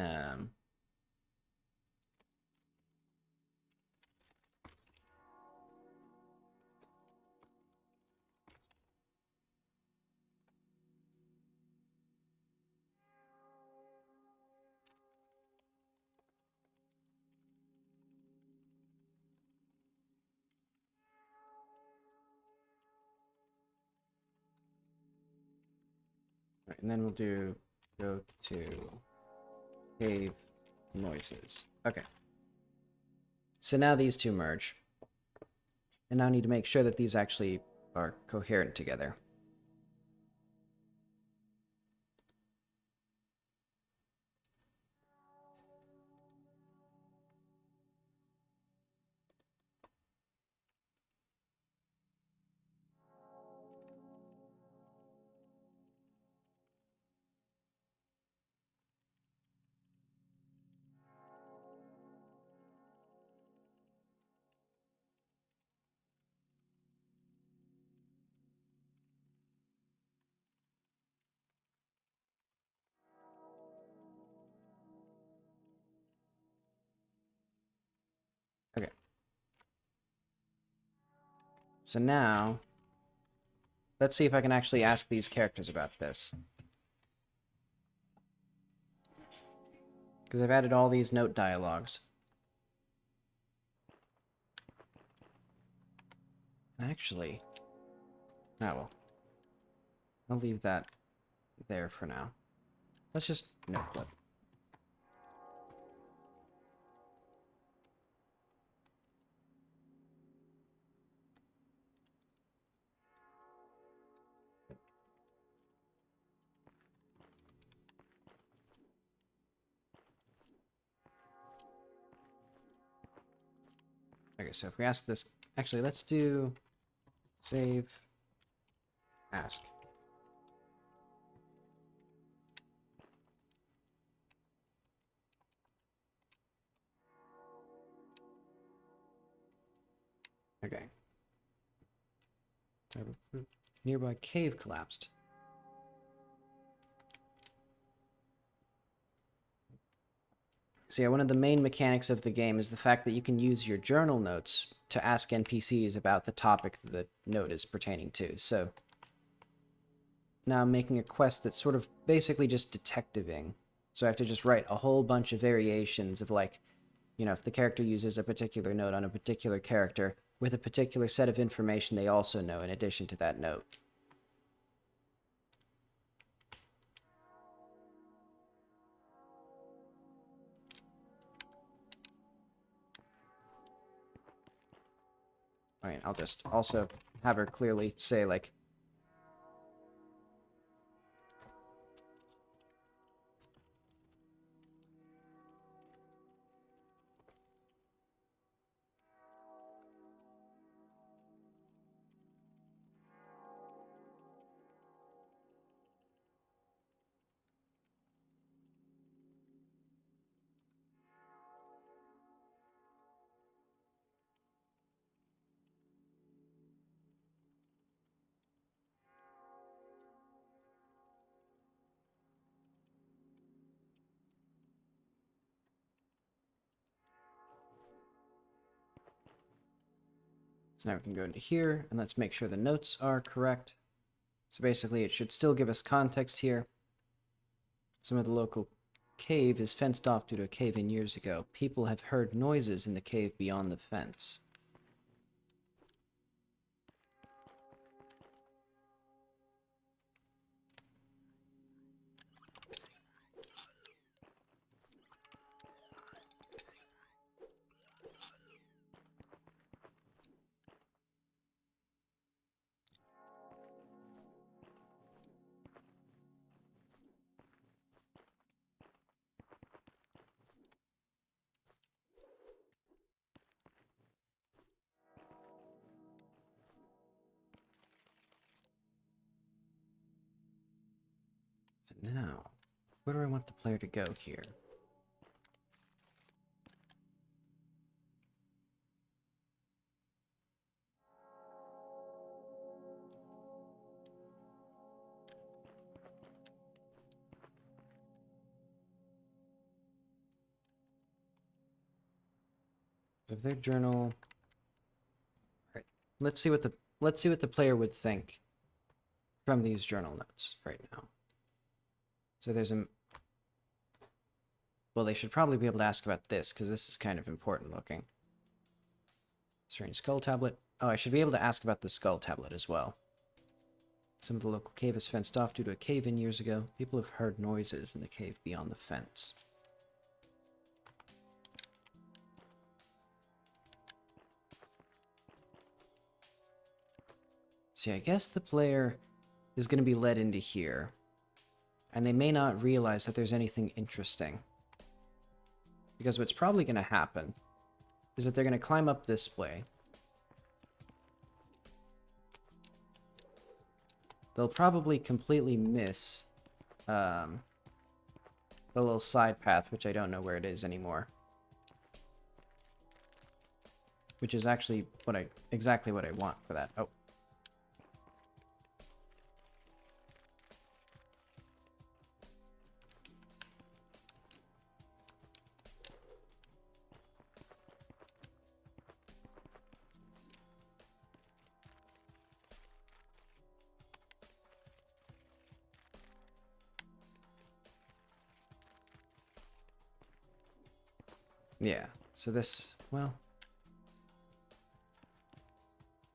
right, and then we'll do go to cave noises. Okay. So now these two merge. And now I need to make sure that these actually are coherent together. Okay. So now, let's see if I can actually ask these characters about this. Because I've added all these note dialogues. Actually... Oh well. I'll leave that there for now. Let's just no clip. Okay, so if we ask this, actually, let's do save, ask. Okay. Nearby cave collapsed. So yeah, one of the main mechanics of the game is the fact that you can use your journal notes to ask NPCs about the topic the note is pertaining to. So now I'm making a quest that's sort of basically just detectiving. So I have to just write a whole bunch of variations of, like, you know, if the character uses a particular note on a particular character with a particular set of information they also know in addition to that note. I mean, I'll just also have her clearly say, like, so now we can go into here, and let's make sure the notes are correct. So basically, it should still give us context here. Some of the local cave is fenced off due to a cave-in years ago. People have heard noises in the cave beyond the fence. So now, where do I want the player to go here? So if their journal... Right. Let's see what the player would think from these journal notes right now. So there's a... Well, they should probably be able to ask about this, because this is kind of important looking. Strange skull tablet. Oh, I should be able to ask about the skull tablet as well. Some of the local cave is fenced off due to a cave-in years ago. People have heard noises in the cave beyond the fence. See, I guess the player is going to be led into here, and they may not realize that there's anything interesting. Because what's probably going to happen is that they're going to climb up this way. They'll probably completely miss the little side path, which I don't know where it is anymore. Which is actually exactly what I want for that. Oh. Yeah, so this, well...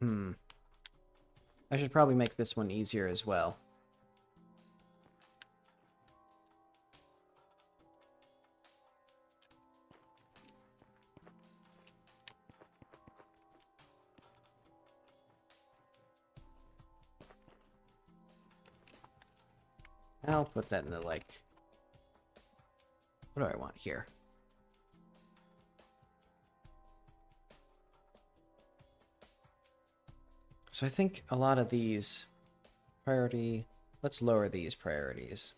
I should probably make this one easier as well. I'll put that in the, like... What do I want here? So I think a lot of these priority... Let's lower these priorities.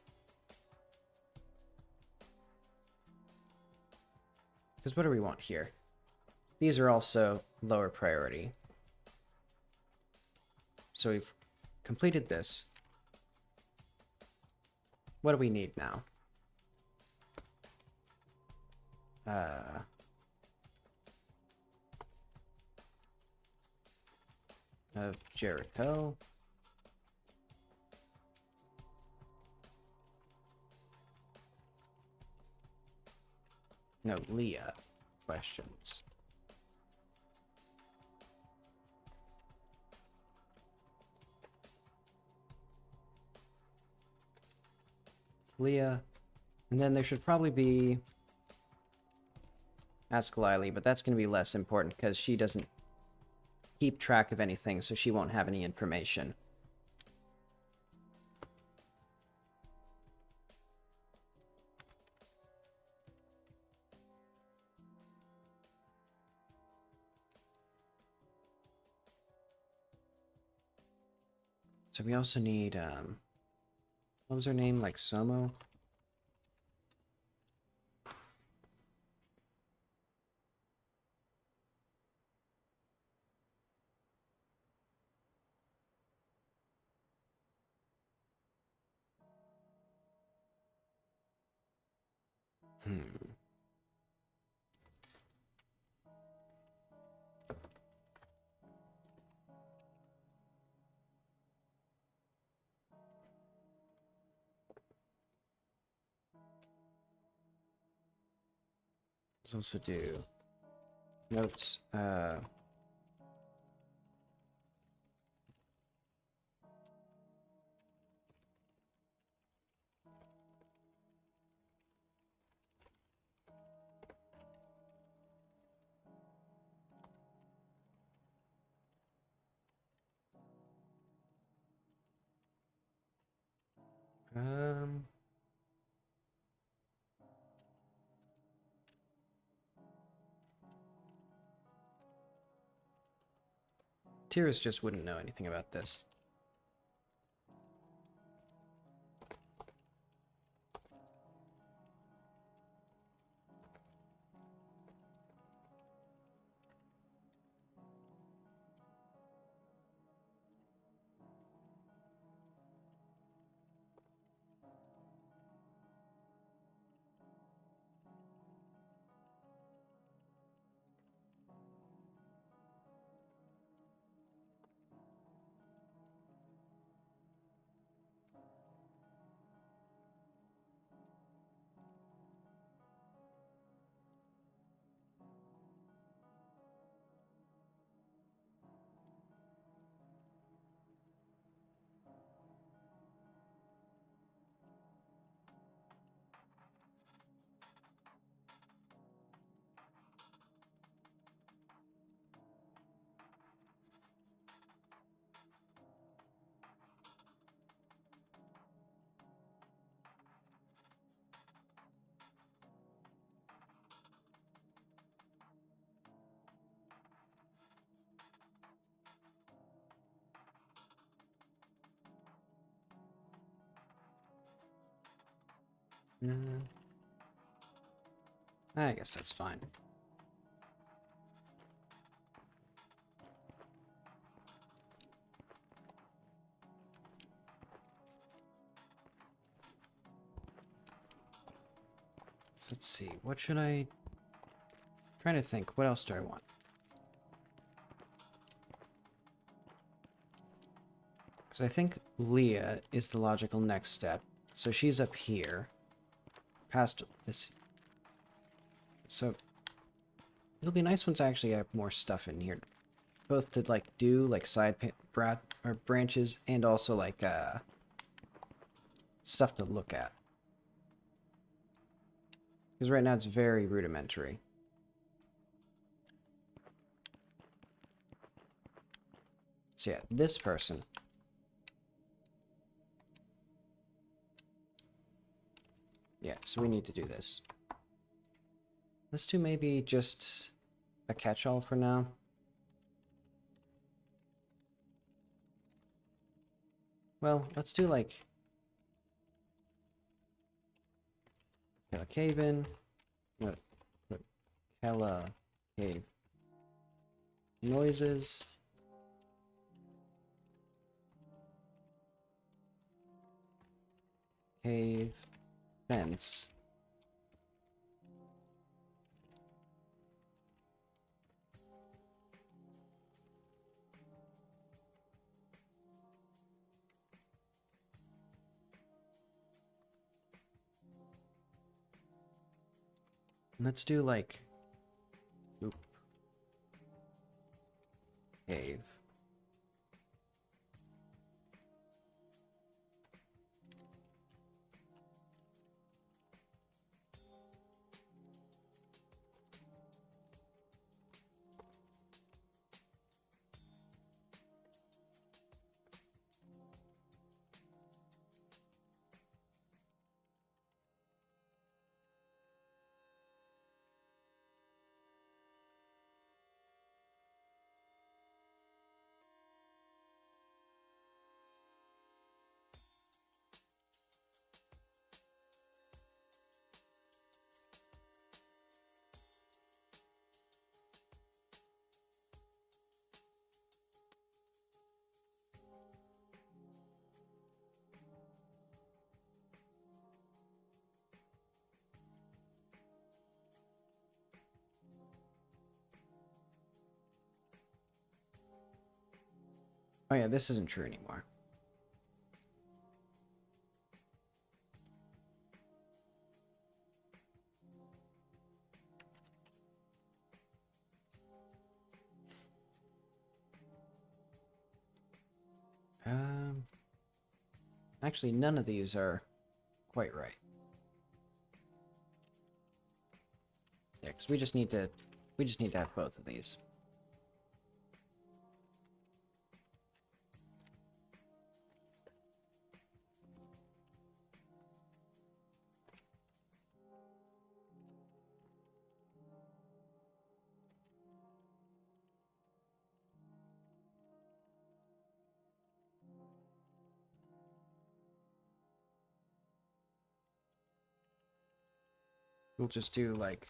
Because what do we want here? These are also lower priority. So we've completed this. What do we need now? Of Jericho. No, Leah questions. Leah. And then there should probably be Ask Lily, but that's going to be less important because she doesn't keep track of anything, so she won't have any information. So we also need, what was her name? Like Somo? Let's also do notes, um, Tyrus just wouldn't know anything about this. I guess that's fine. So let's see, what should I... trying to think, what else do I want? Because I think Leah is the logical next step. So she's up here. Past this... So... it'll be nice once I actually have more stuff in here. Both to, like, do, like, side or branches, and also, like, stuff to look at. Because right now it's very rudimentary. So yeah, this person. Yeah, so we need to do this. Let's do maybe just a catch-all for now. Well, let's do like Kella Cave in. No, Kella Cave noises. Cave fence. Let's do like oop, cave. Oh yeah, this isn't true anymore. Actually, none of these are quite right. Yeah, because we just need to have both of these. We'll just do like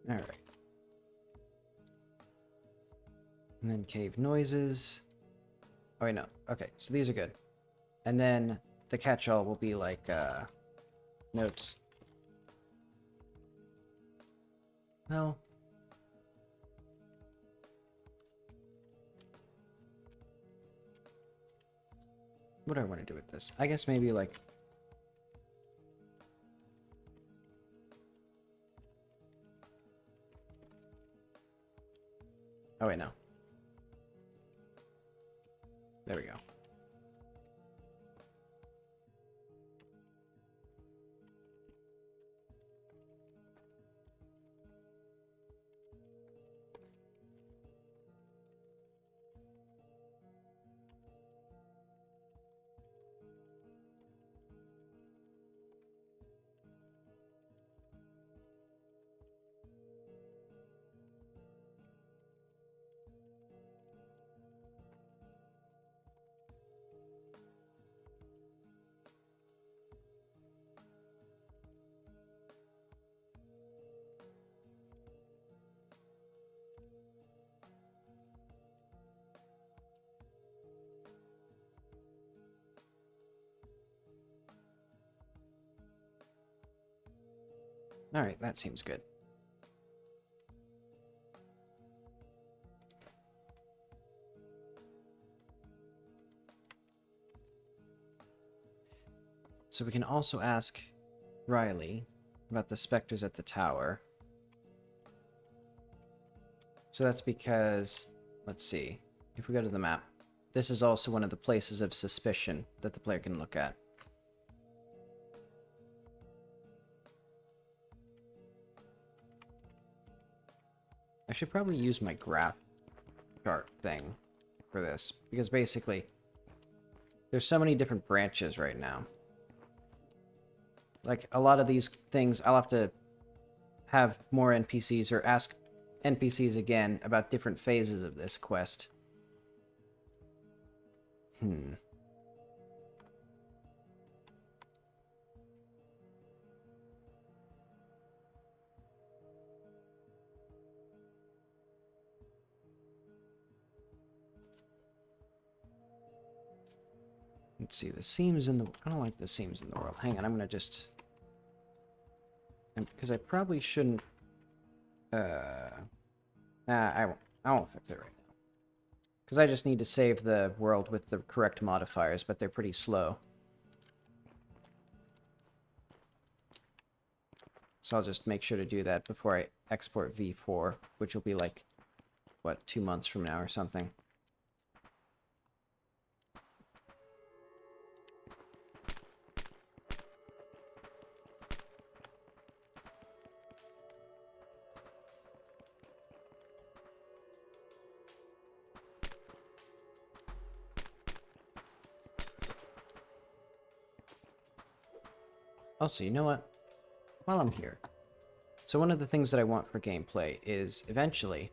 all right. And then cave noises. Oh wait, no. Okay, so these are good. And then the catch-all will be like notes. Well, what do I want to do with this? I guess maybe like oh wait, no. There we go. Alright, that seems good. So we can also ask Riley about the specters at the tower. So that's because, let's see, if we go to the map, this is also one of the places of suspicion that the player can look at. I should probably use my graph chart thing for this, because basically, there's so many different branches right now. Like, a lot of these things, I'll have to have more NPCs or ask NPCs again about different phases of this quest. Let's see, the seams in the... I don't like the seams in the world. Hang on, I'm gonna just... Because I probably shouldn't... I won't fix it right now. Because I just need to save the world with the correct modifiers, but they're pretty slow. So I'll just make sure to do that before I export V4, which will be like, what, 2 months from now or something. Also, you know what? While I'm here. So one of the things that I want for gameplay is eventually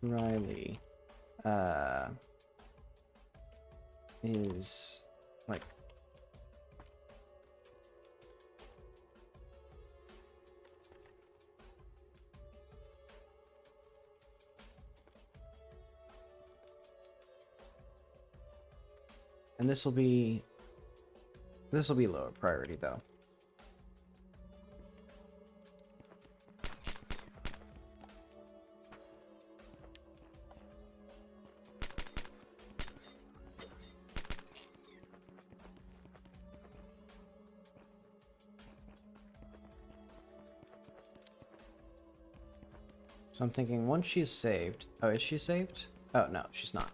Riley is like and this will be lower priority though. So I'm thinking once she's saved... Oh, is she saved? Oh, no, she's not.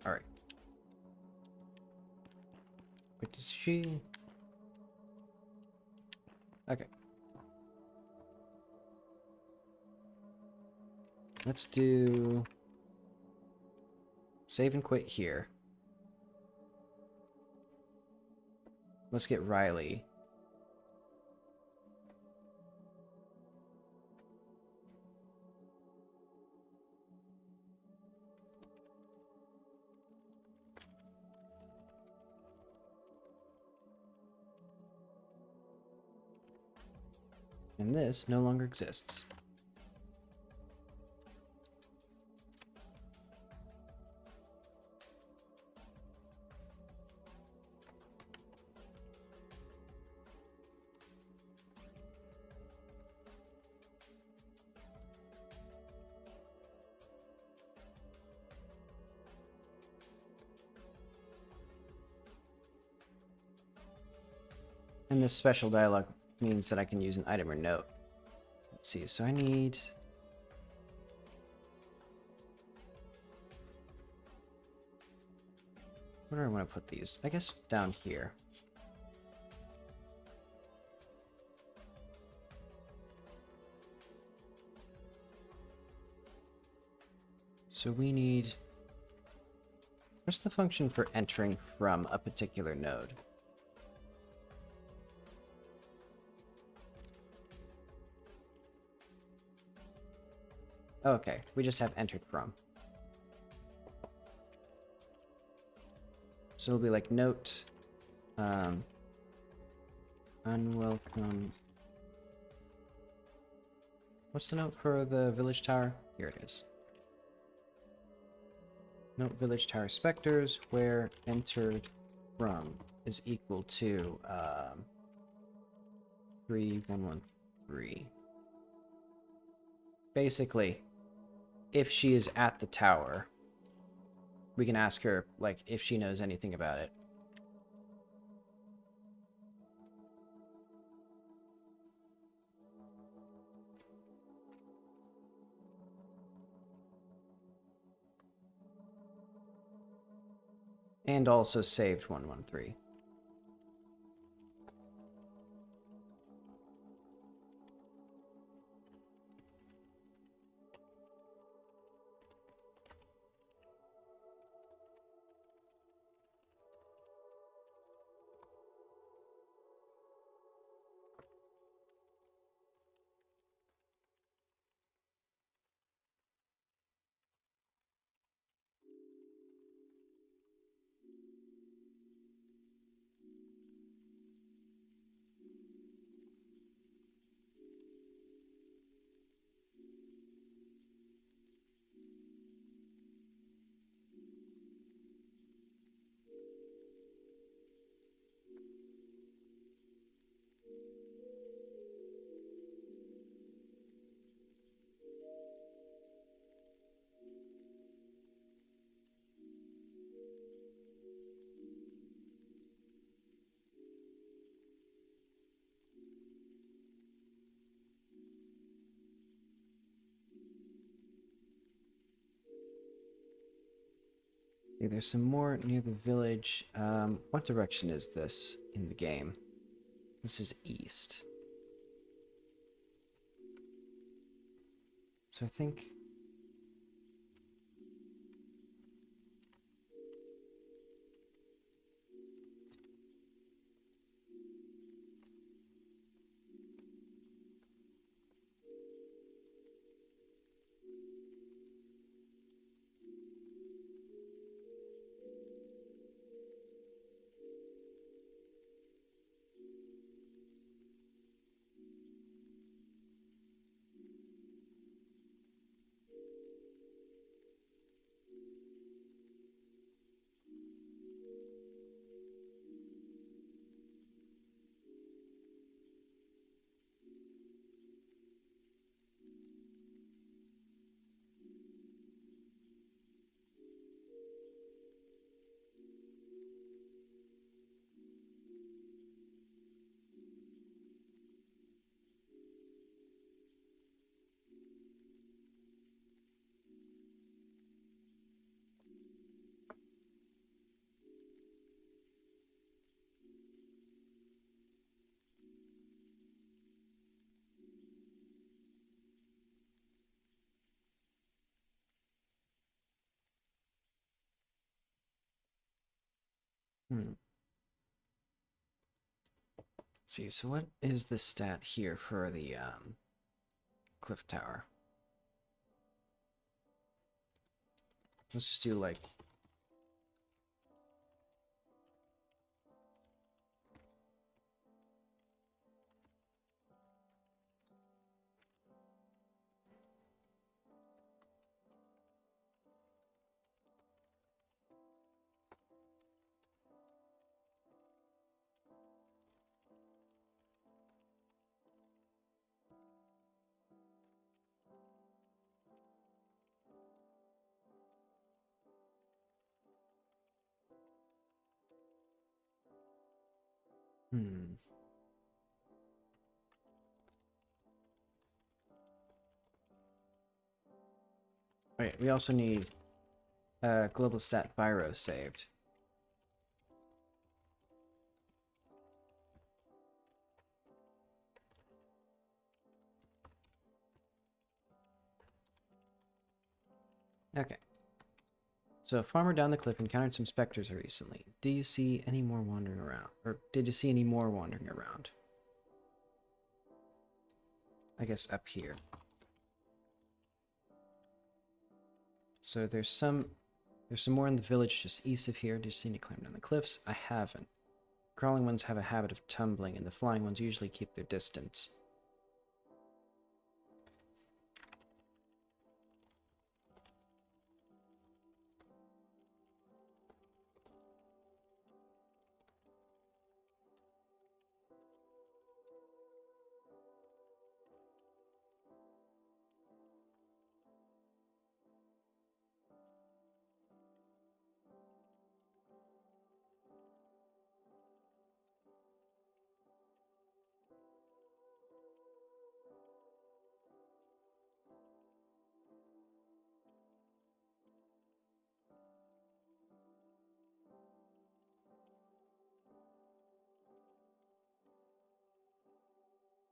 Alright. Wait, is she... Okay. Let's do... Save and quit here. Let's get Riley. And this no longer exists. And this special dialogue means that I can use an item or note. Let's see, so I need... Where do I want to put these? I guess down here. So we need... What's the function for entering from a particular node? Okay, we just have entered from. So it'll be like note, unwelcome. What's the note for the village tower? Here it is. Note village tower specters where entered from is equal to 3113. Basically, if she is at the tower, we can ask her, like, if she knows anything about it. And also saved 113. Okay, there's some more near the village. What direction is this in the game? This is east. So I think... Let's see, so what is the stat here for the cliff tower? Let's just do like... Wait, we also need global stat Viro saved. Okay. So, a farmer down the cliff encountered some specters recently. Do you see any more wandering around? Or did you see any more wandering around? I guess up here. So there's some more in the village just east of here. Did you see any climb down the cliffs? I haven't. Crawling ones have a habit of tumbling, and the flying ones usually keep their distance.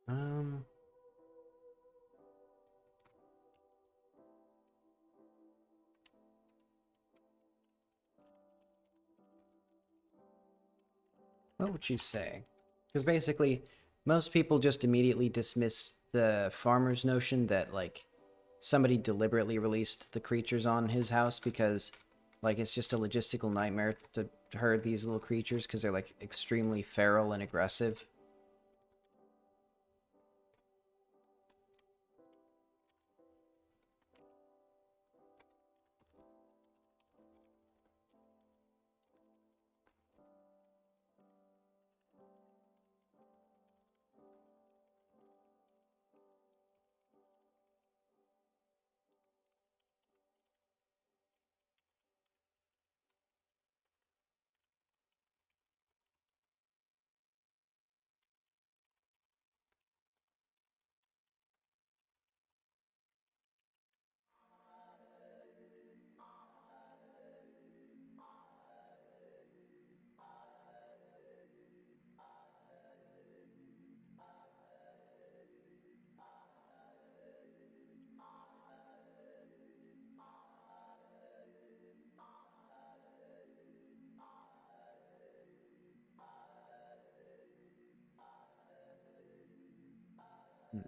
Um, what would you say? Because basically, most people just immediately dismiss the farmer's notion that, like, somebody deliberately released the creatures on his house because, like, it's just a logistical nightmare to herd these little creatures because they're, like, extremely feral and aggressive. Hmm.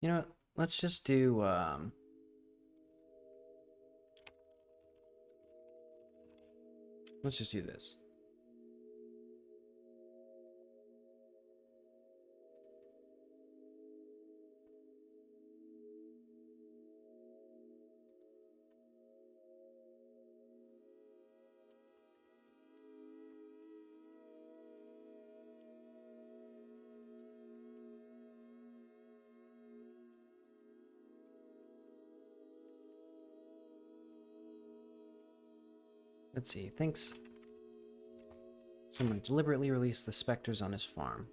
You know what? Let's just do, let's just do this. Let's see. Thinks someone deliberately released the specters on his farm.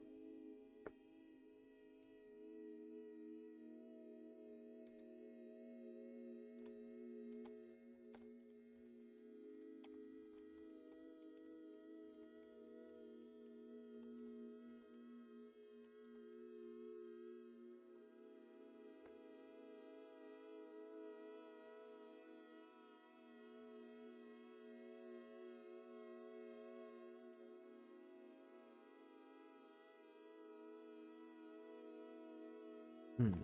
Hmm.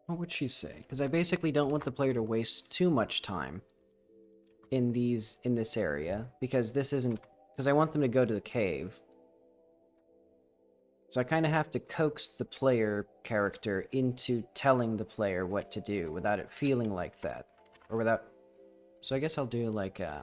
What would she say? Because I basically don't want the player to waste too much time in this area, because this isn't... Because I want them to go to the cave. So I kind of have to coax the player character into telling the player what to do without it feeling like that. Or without... So I guess I'll do like, let's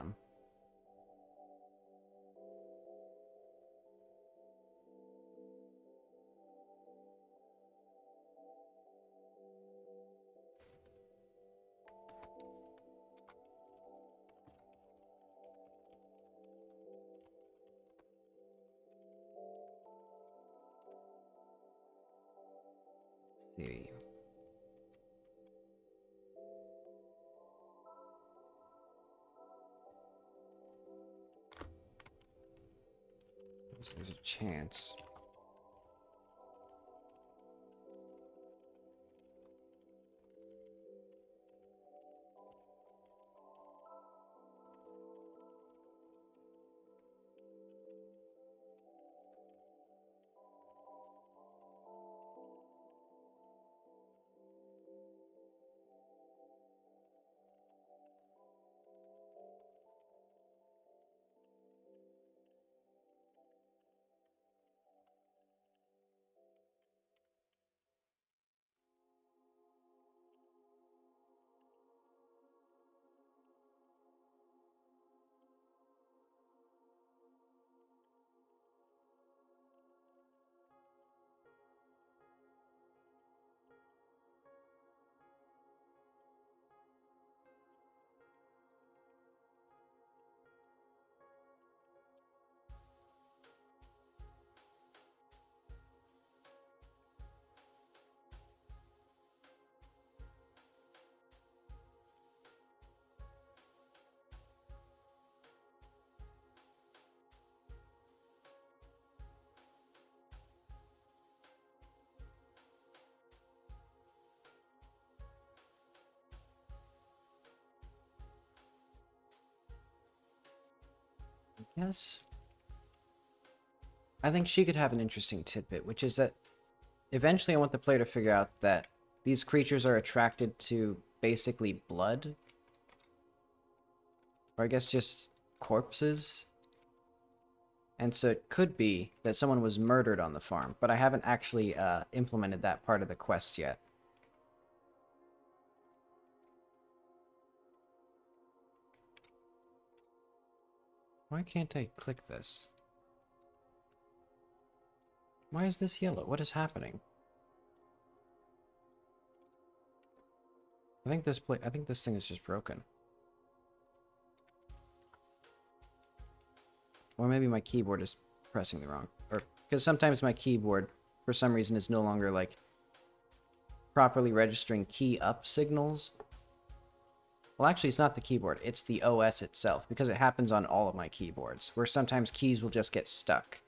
see. There's a chance. Yes. I think she could have an interesting tidbit, which is that eventually I want the player to figure out that these creatures are attracted to basically blood. Or I guess just corpses. And so it could be that someone was murdered on the farm, but I haven't actually implemented that part of the quest yet. Why can't I click this? Why is this yellow? What is happening? I think this thing is just broken. Or maybe my keyboard is pressing the wrong... Or... Because sometimes my keyboard, for some reason, is no longer, like, properly registering key up signals. Well, actually, it's not the keyboard. It's the OS itself, because it happens on all of my keyboards, where sometimes keys will just get stuck.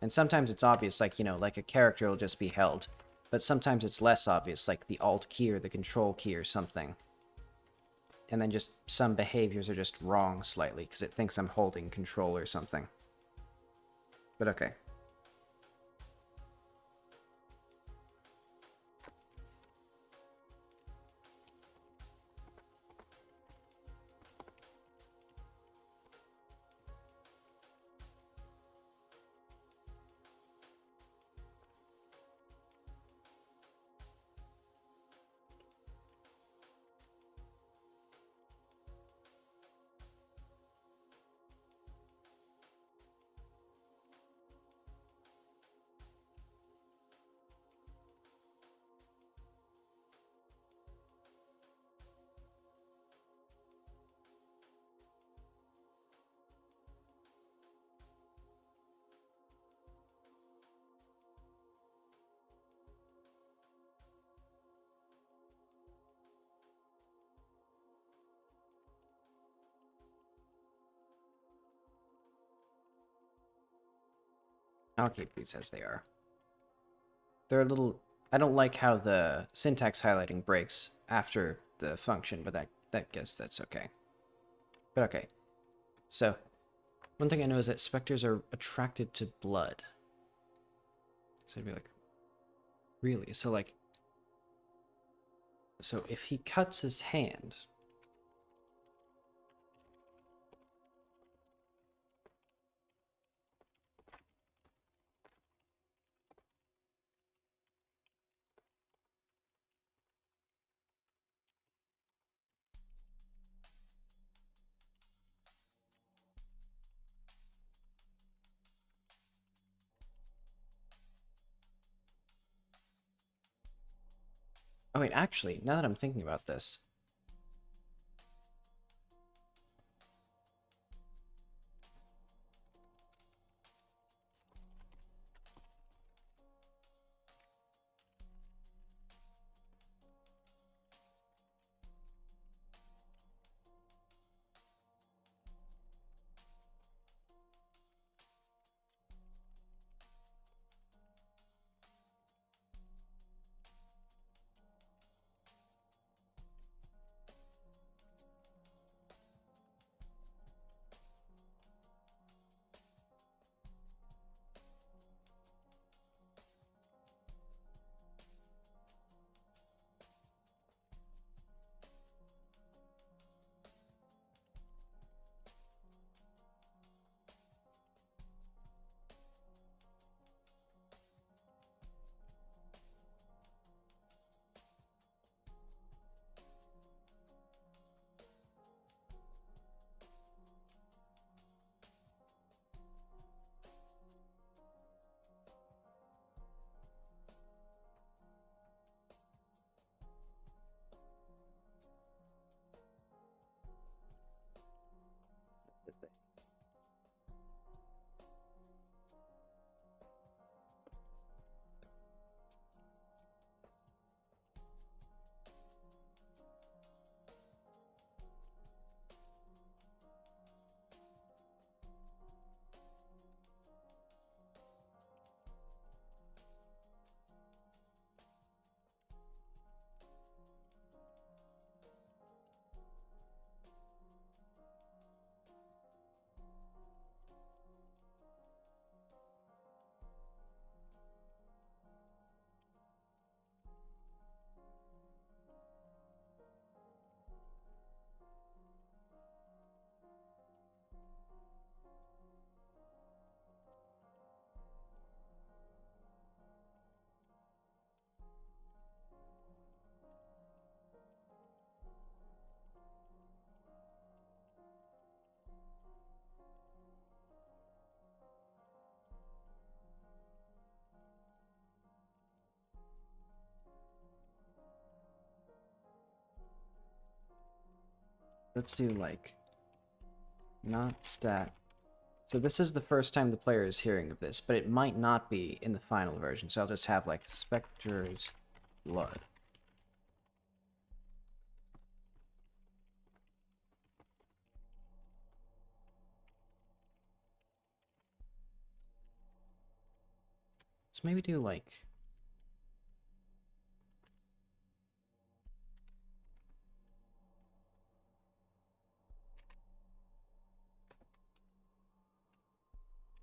And sometimes it's obvious, like, you know, like a character will just be held. But sometimes it's less obvious, like the Alt key or the Control key or something. And then just some behaviors are just wrong slightly, because it thinks I'm holding Control or something. But okay. I'll keep these as they are. They're a little... I don't like how the syntax highlighting breaks after the function, but that guess that's okay. But okay. So, one thing I know is that specters are attracted to blood. So it'd be like... Really? So, like... So, if he cuts his hand... Oh, wait, actually, now that I'm thinking about this... Let's do, like... Not stat. So this is the first time the player is hearing of this, but it might not be in the final version, so I'll just have, like, Spectre's Blood. Let's maybe do, like...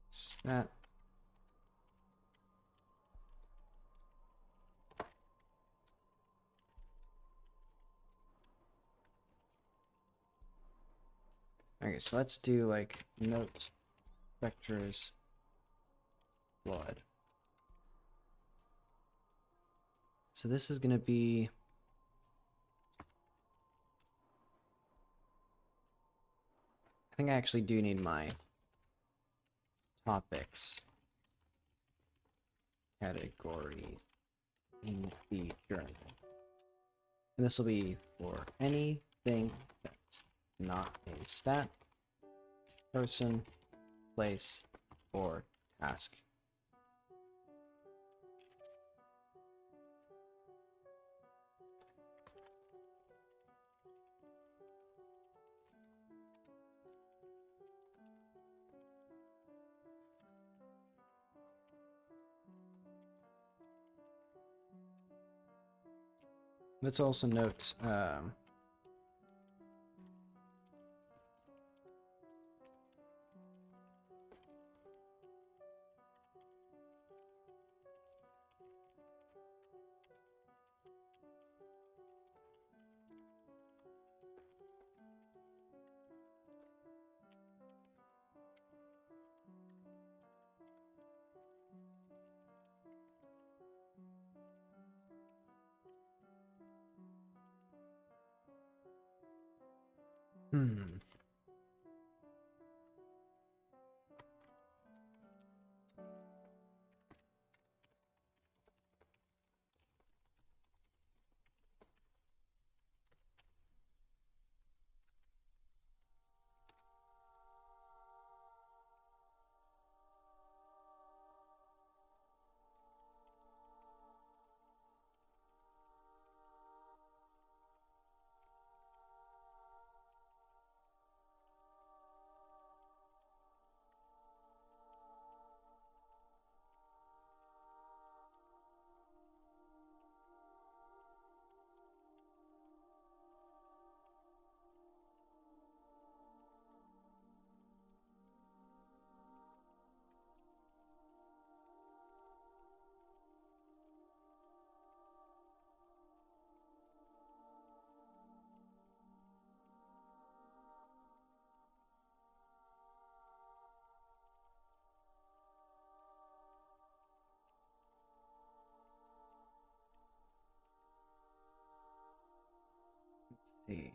Stat. Okay, so let's do, like, note Spectre's Blood. So this is gonna be... I think I actually do need my topics category in the journal. And this will be for anything that's not a stat, person, place, or task. Let's also note Hmm. Let's see.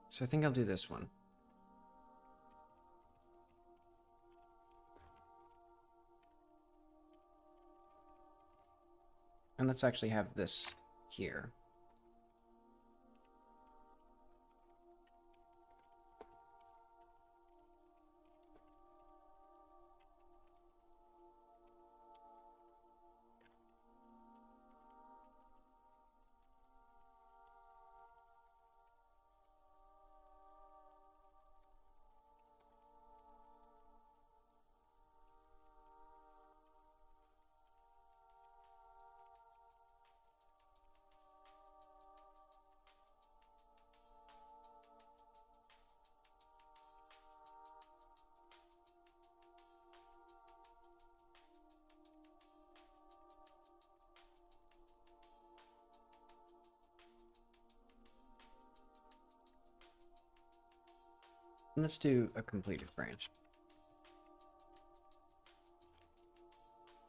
So I think I'll do this one. And let's actually have this here. And let's do a completed branch.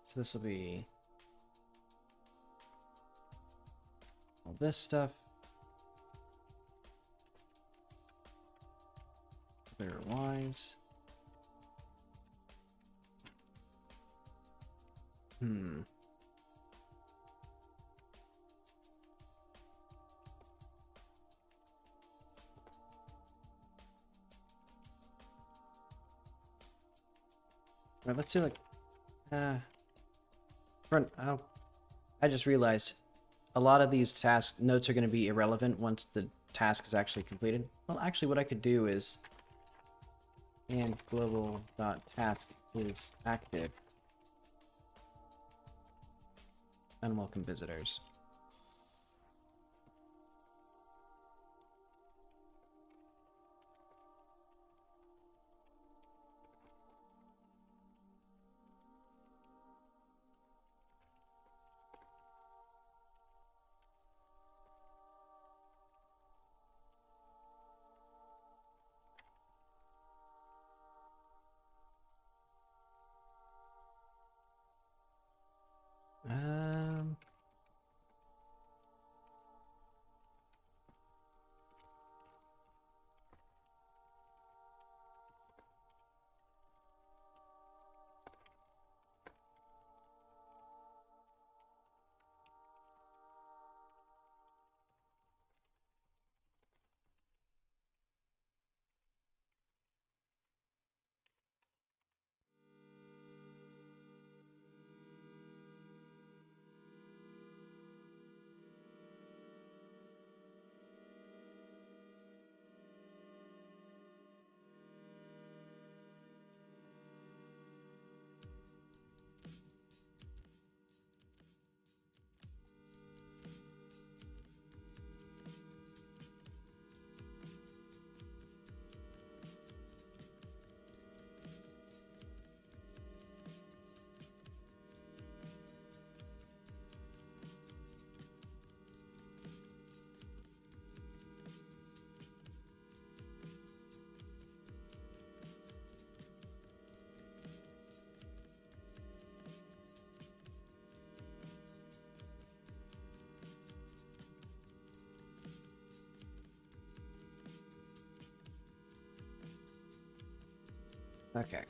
So this will be all this stuff. Clear wise. Hmm. Right, let's do like front. Oh, I just realized a lot of these task notes are going to be irrelevant once the task is actually completed. Well, actually, what I could do is and global.task is active. Unwelcome visitors. Um, Okay.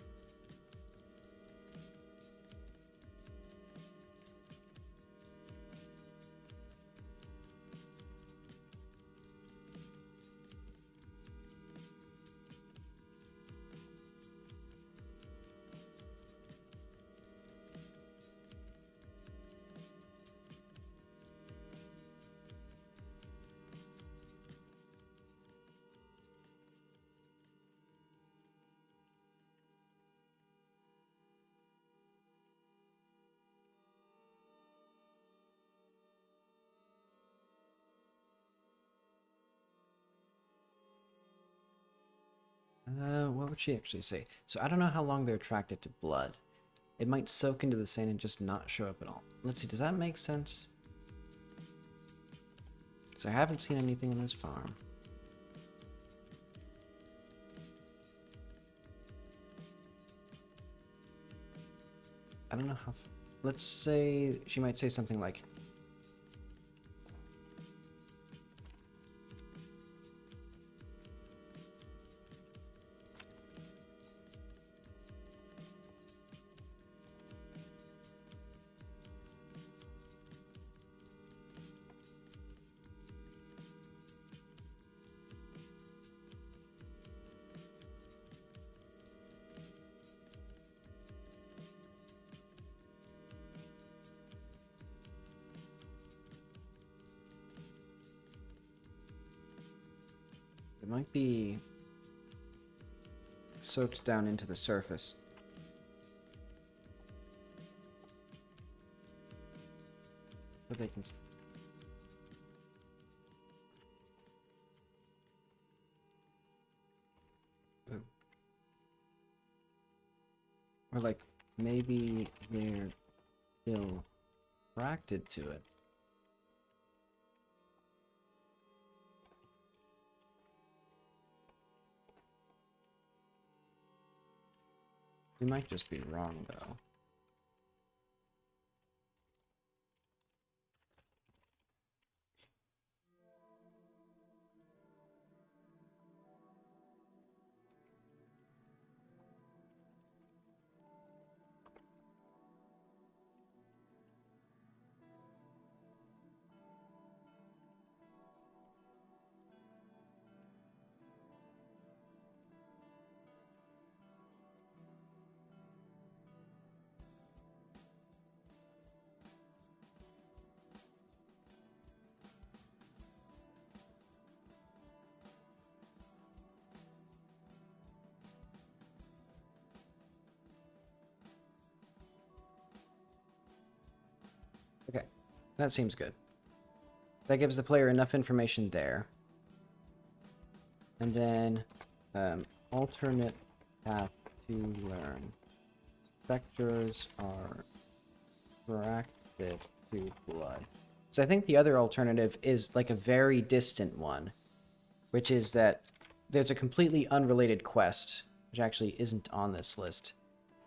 What would she actually say? So I don't know how long they're attracted to blood. It might soak into the sand and just not show up at all. Let's see, does that make sense? Because I haven't seen anything on this farm. I don't know how... Let's say... She might say something like... It might be soaked down into the surface. But they can... Or like, maybe they're still attracted to it. We might just be wrong, though. Okay, that seems good. That gives the player enough information there. And then, alternate path to learn. Spectres are attracted to blood. So I think the other alternative is like a very distant one, which is that there's a completely unrelated quest, which actually isn't on this list.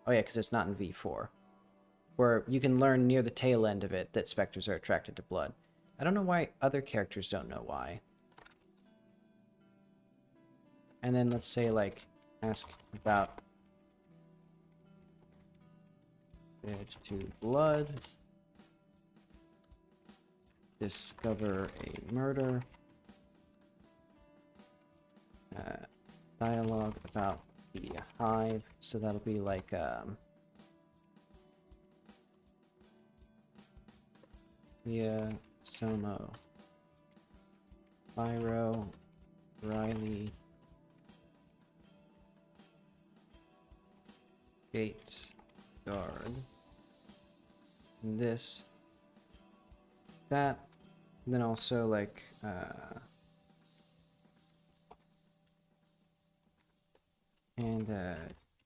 Oh yeah, because it's not in V4. Where you can learn near the tail end of it that specters are attracted to blood. I don't know why other characters don't know why. And then let's say, like, ask about it to blood. Discover a murder. Dialogue about the hive. So that'll be like, Mia, Somo, Pyro, Riley, Gates, Guard, and this, that, and then also like, and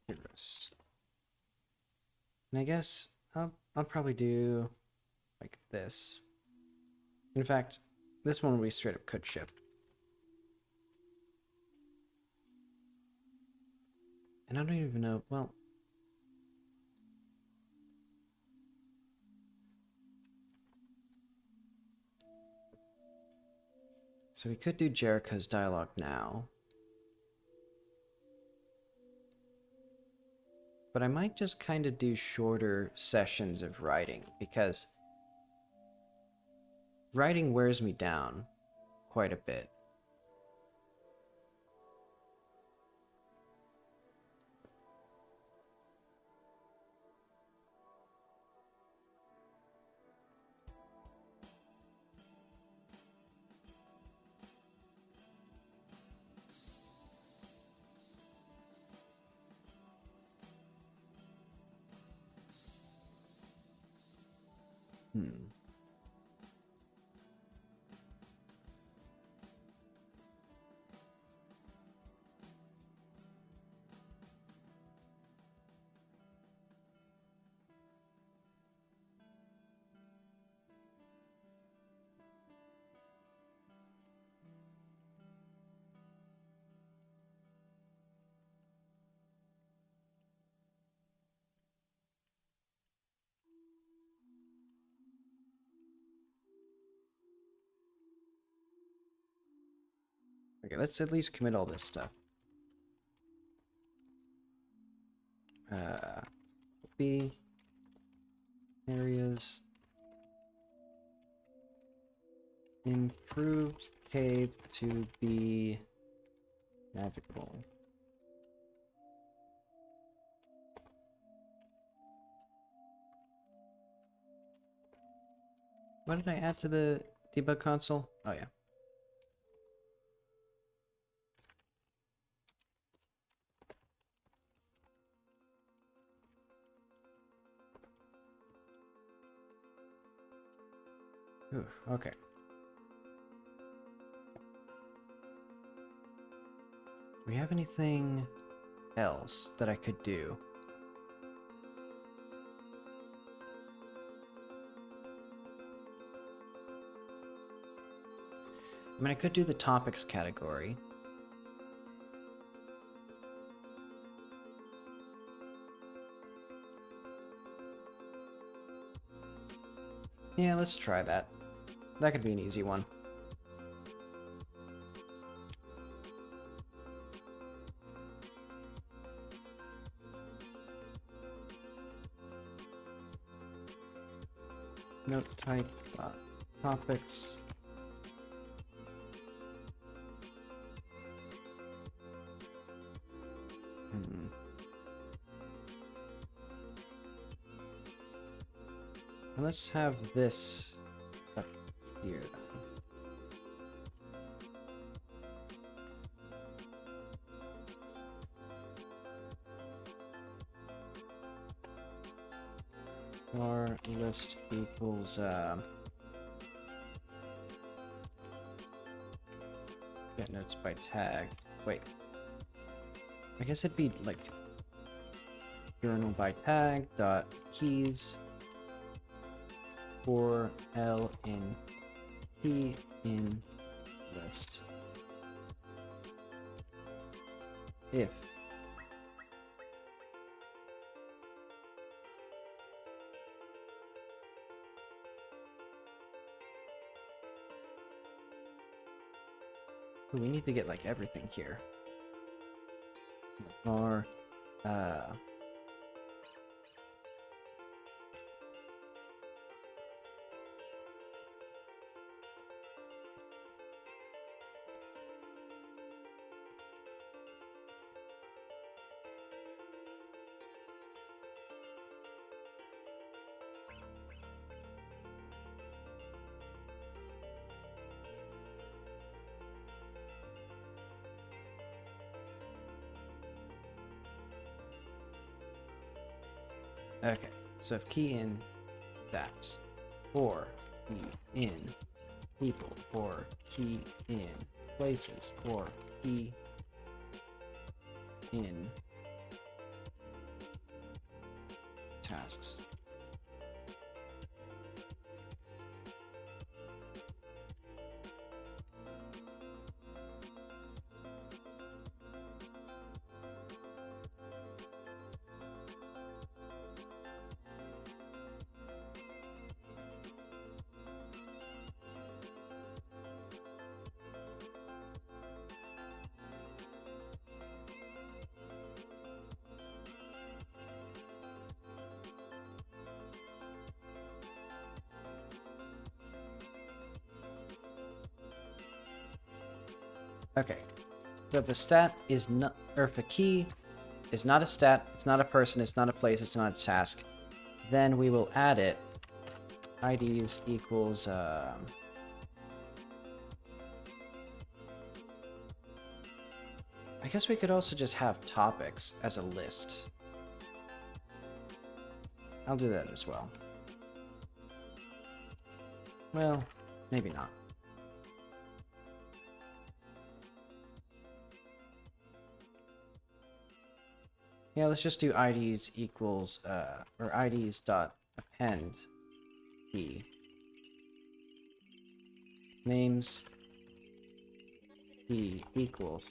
Iris. And I guess I'll probably do like this. In fact, this one we straight up could ship. And I don't even know, well... So we could do Jericho's dialogue now. But I might just kind of do shorter sessions of writing, because writing wears me down quite a bit. Hmm. Okay, let's at least commit all this stuff. B areas. Improved cave to be navigable. What did I add to the debug console? Oh yeah. Ooh, okay. Do we have anything else that I could do? I mean, I could do the topics category. Yeah, let's try that. That could be an easy one. Note type, topics. And let's have this up here then. Var list equals get notes by tag. Wait. I guess it'd be like journal by tag dot keys for L in P in list. If ooh, we need to get like everything here. Var okay, so if key in that, or key in people, or key in places, or key in tasks. Okay. So if a stat is not, or if a key is not a stat, it's not a person, it's not a place, it's not a task, then we will add it. IDs equals, I guess we could also just have topics as a list. I'll do that as well. Well, maybe not. Yeah, let's just do IDs equals, or IDs dot append key. Names key equals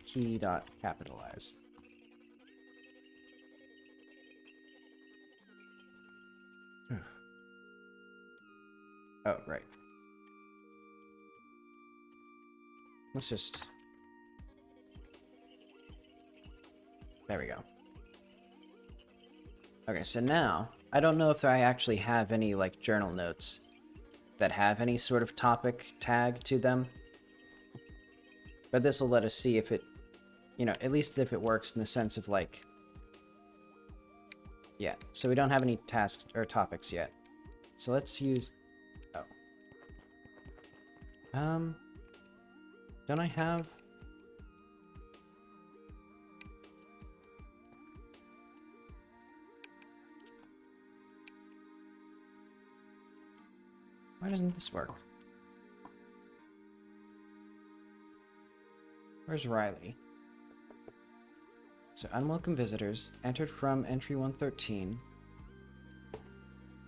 key dot capitalize. Oh, right. Let's just... There we go. Okay, so now, I don't know if I actually have any, like, journal notes that have any sort of topic tag to them. But this will let us see if it, you know, at least if it works in the sense of, like... Yeah, so we don't have any tasks or topics yet. So let's use... Oh. Don't I have... Why doesn't this work? Where's Riley? So, unwelcome visitors, entered from entry 113.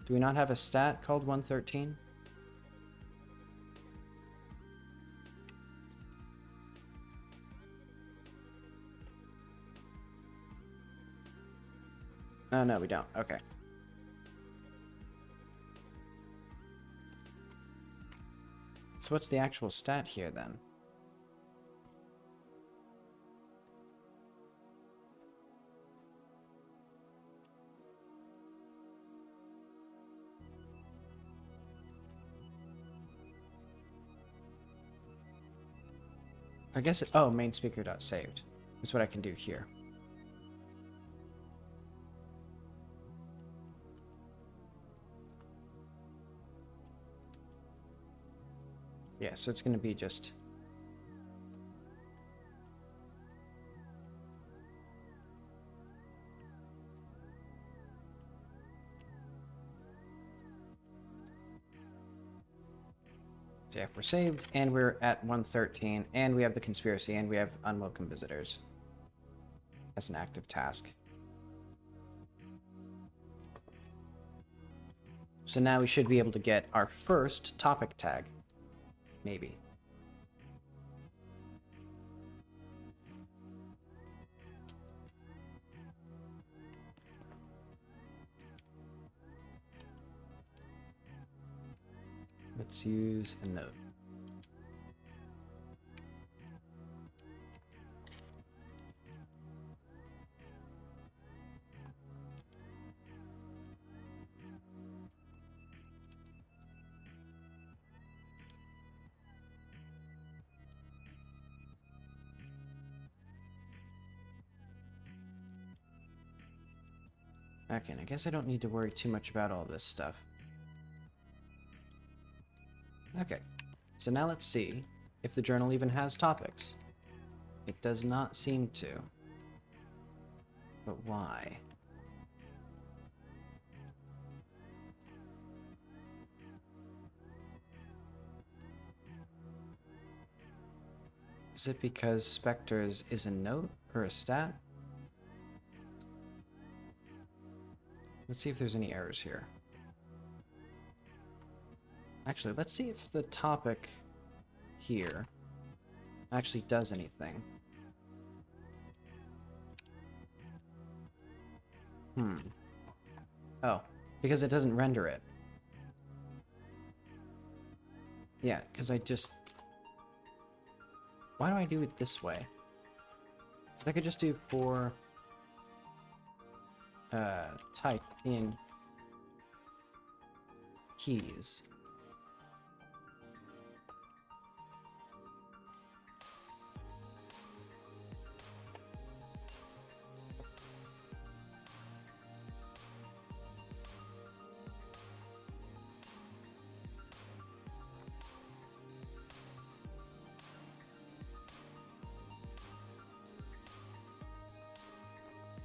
Do we not have a stat called 113? Oh, no, we don't. Okay. So what's the actual stat here, then? I guess it... Oh, main speaker dot saved. That's what I can do here. Yeah, so it's going to be just... So yeah, we're saved, and we're at 113, and we have the conspiracy, and we have unwelcome visitors as an active task. So now we should be able to get our first topic tag. Maybe. Let's use a note. Okay, and I guess I don't need to worry too much about all this stuff. Okay, so now let's see if the journal even has topics. It does not seem to. But why? Is it because Spectres is a note or a stat? Let's see if there's any errors here. Actually, let's see if the topic here actually does anything. Oh, because it doesn't render it. Yeah, because I just... Why do I do it this way? Because I could just do for... type in keys.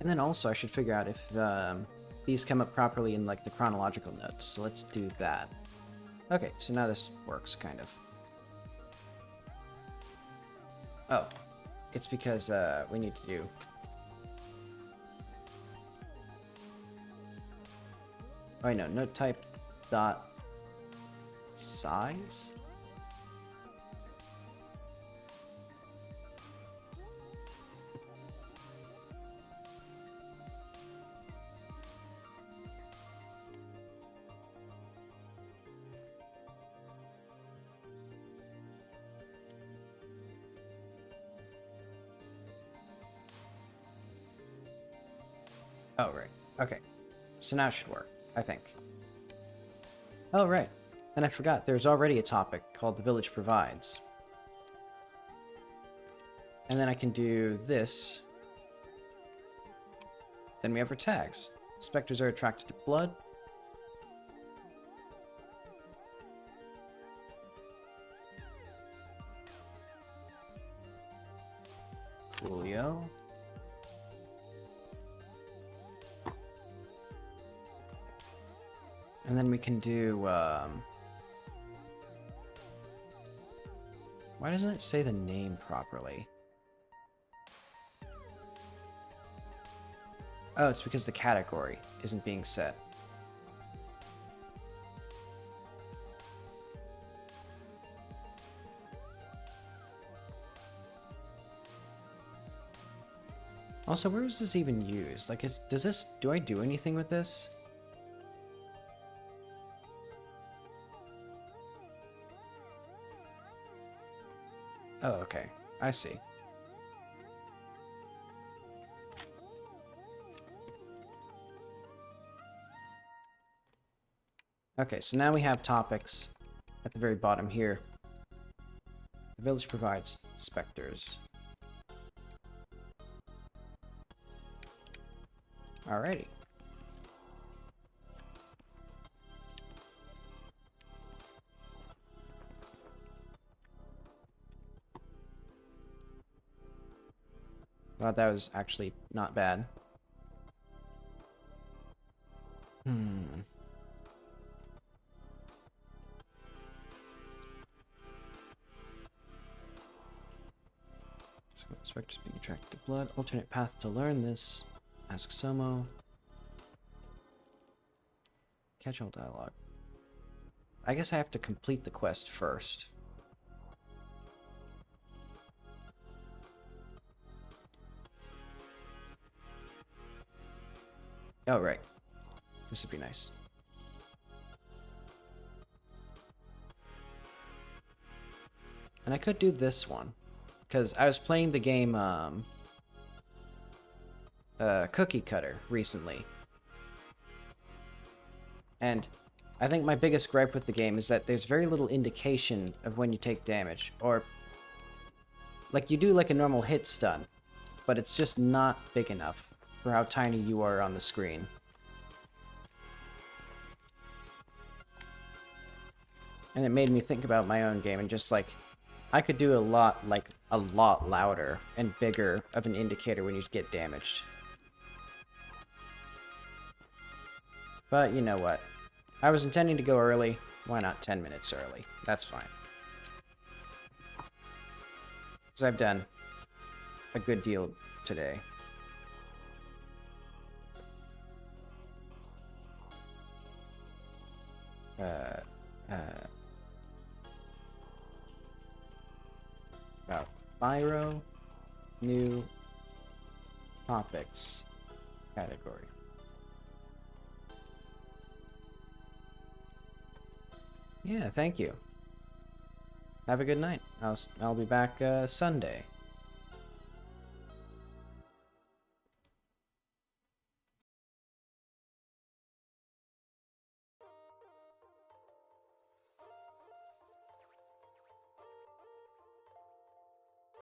And then also I should figure out if these come up properly in like the chronological notes. So let's do that. Okay, so now this works kind of. Oh, it's because we need to do. Oh, I know. Note type dot size. Oh, right. Okay. So now it should work, I think. Oh, right. And I forgot, there's already a topic called The Village Provides. And then I can do this. Then we have our tags. Specters are attracted to blood. Coolio. And then we can do, why doesn't it say the name properly? Oh, it's because the category isn't being set. Also, where is this even used? Like, do I do anything with this? Oh, okay. I see. Okay, so now we have topics at the very bottom here. The village provides specters. Alrighty. Well, that was actually not bad. So specters being attracted to blood. Alternate path to learn this. Ask Somo. Catch all dialogue. I guess I have to complete the quest first. Oh, right. This would be nice. And I could do this one. Because I was playing the game, Cookie Cutter recently. And I think my biggest gripe with the game is that there's very little indication of when you take damage. Or, like, you do like a normal hit stun, but it's just not big enough for how tiny you are on the screen. And it made me think about my own game and just like, I could do a lot louder and bigger of an indicator when you get damaged. But you know what? I was intending to go early. Why not 10 minutes early? That's fine. Because I've done a good deal today. About Pyro, new topics category. Yeah, thank you. Have a good night. I'll be back Sunday.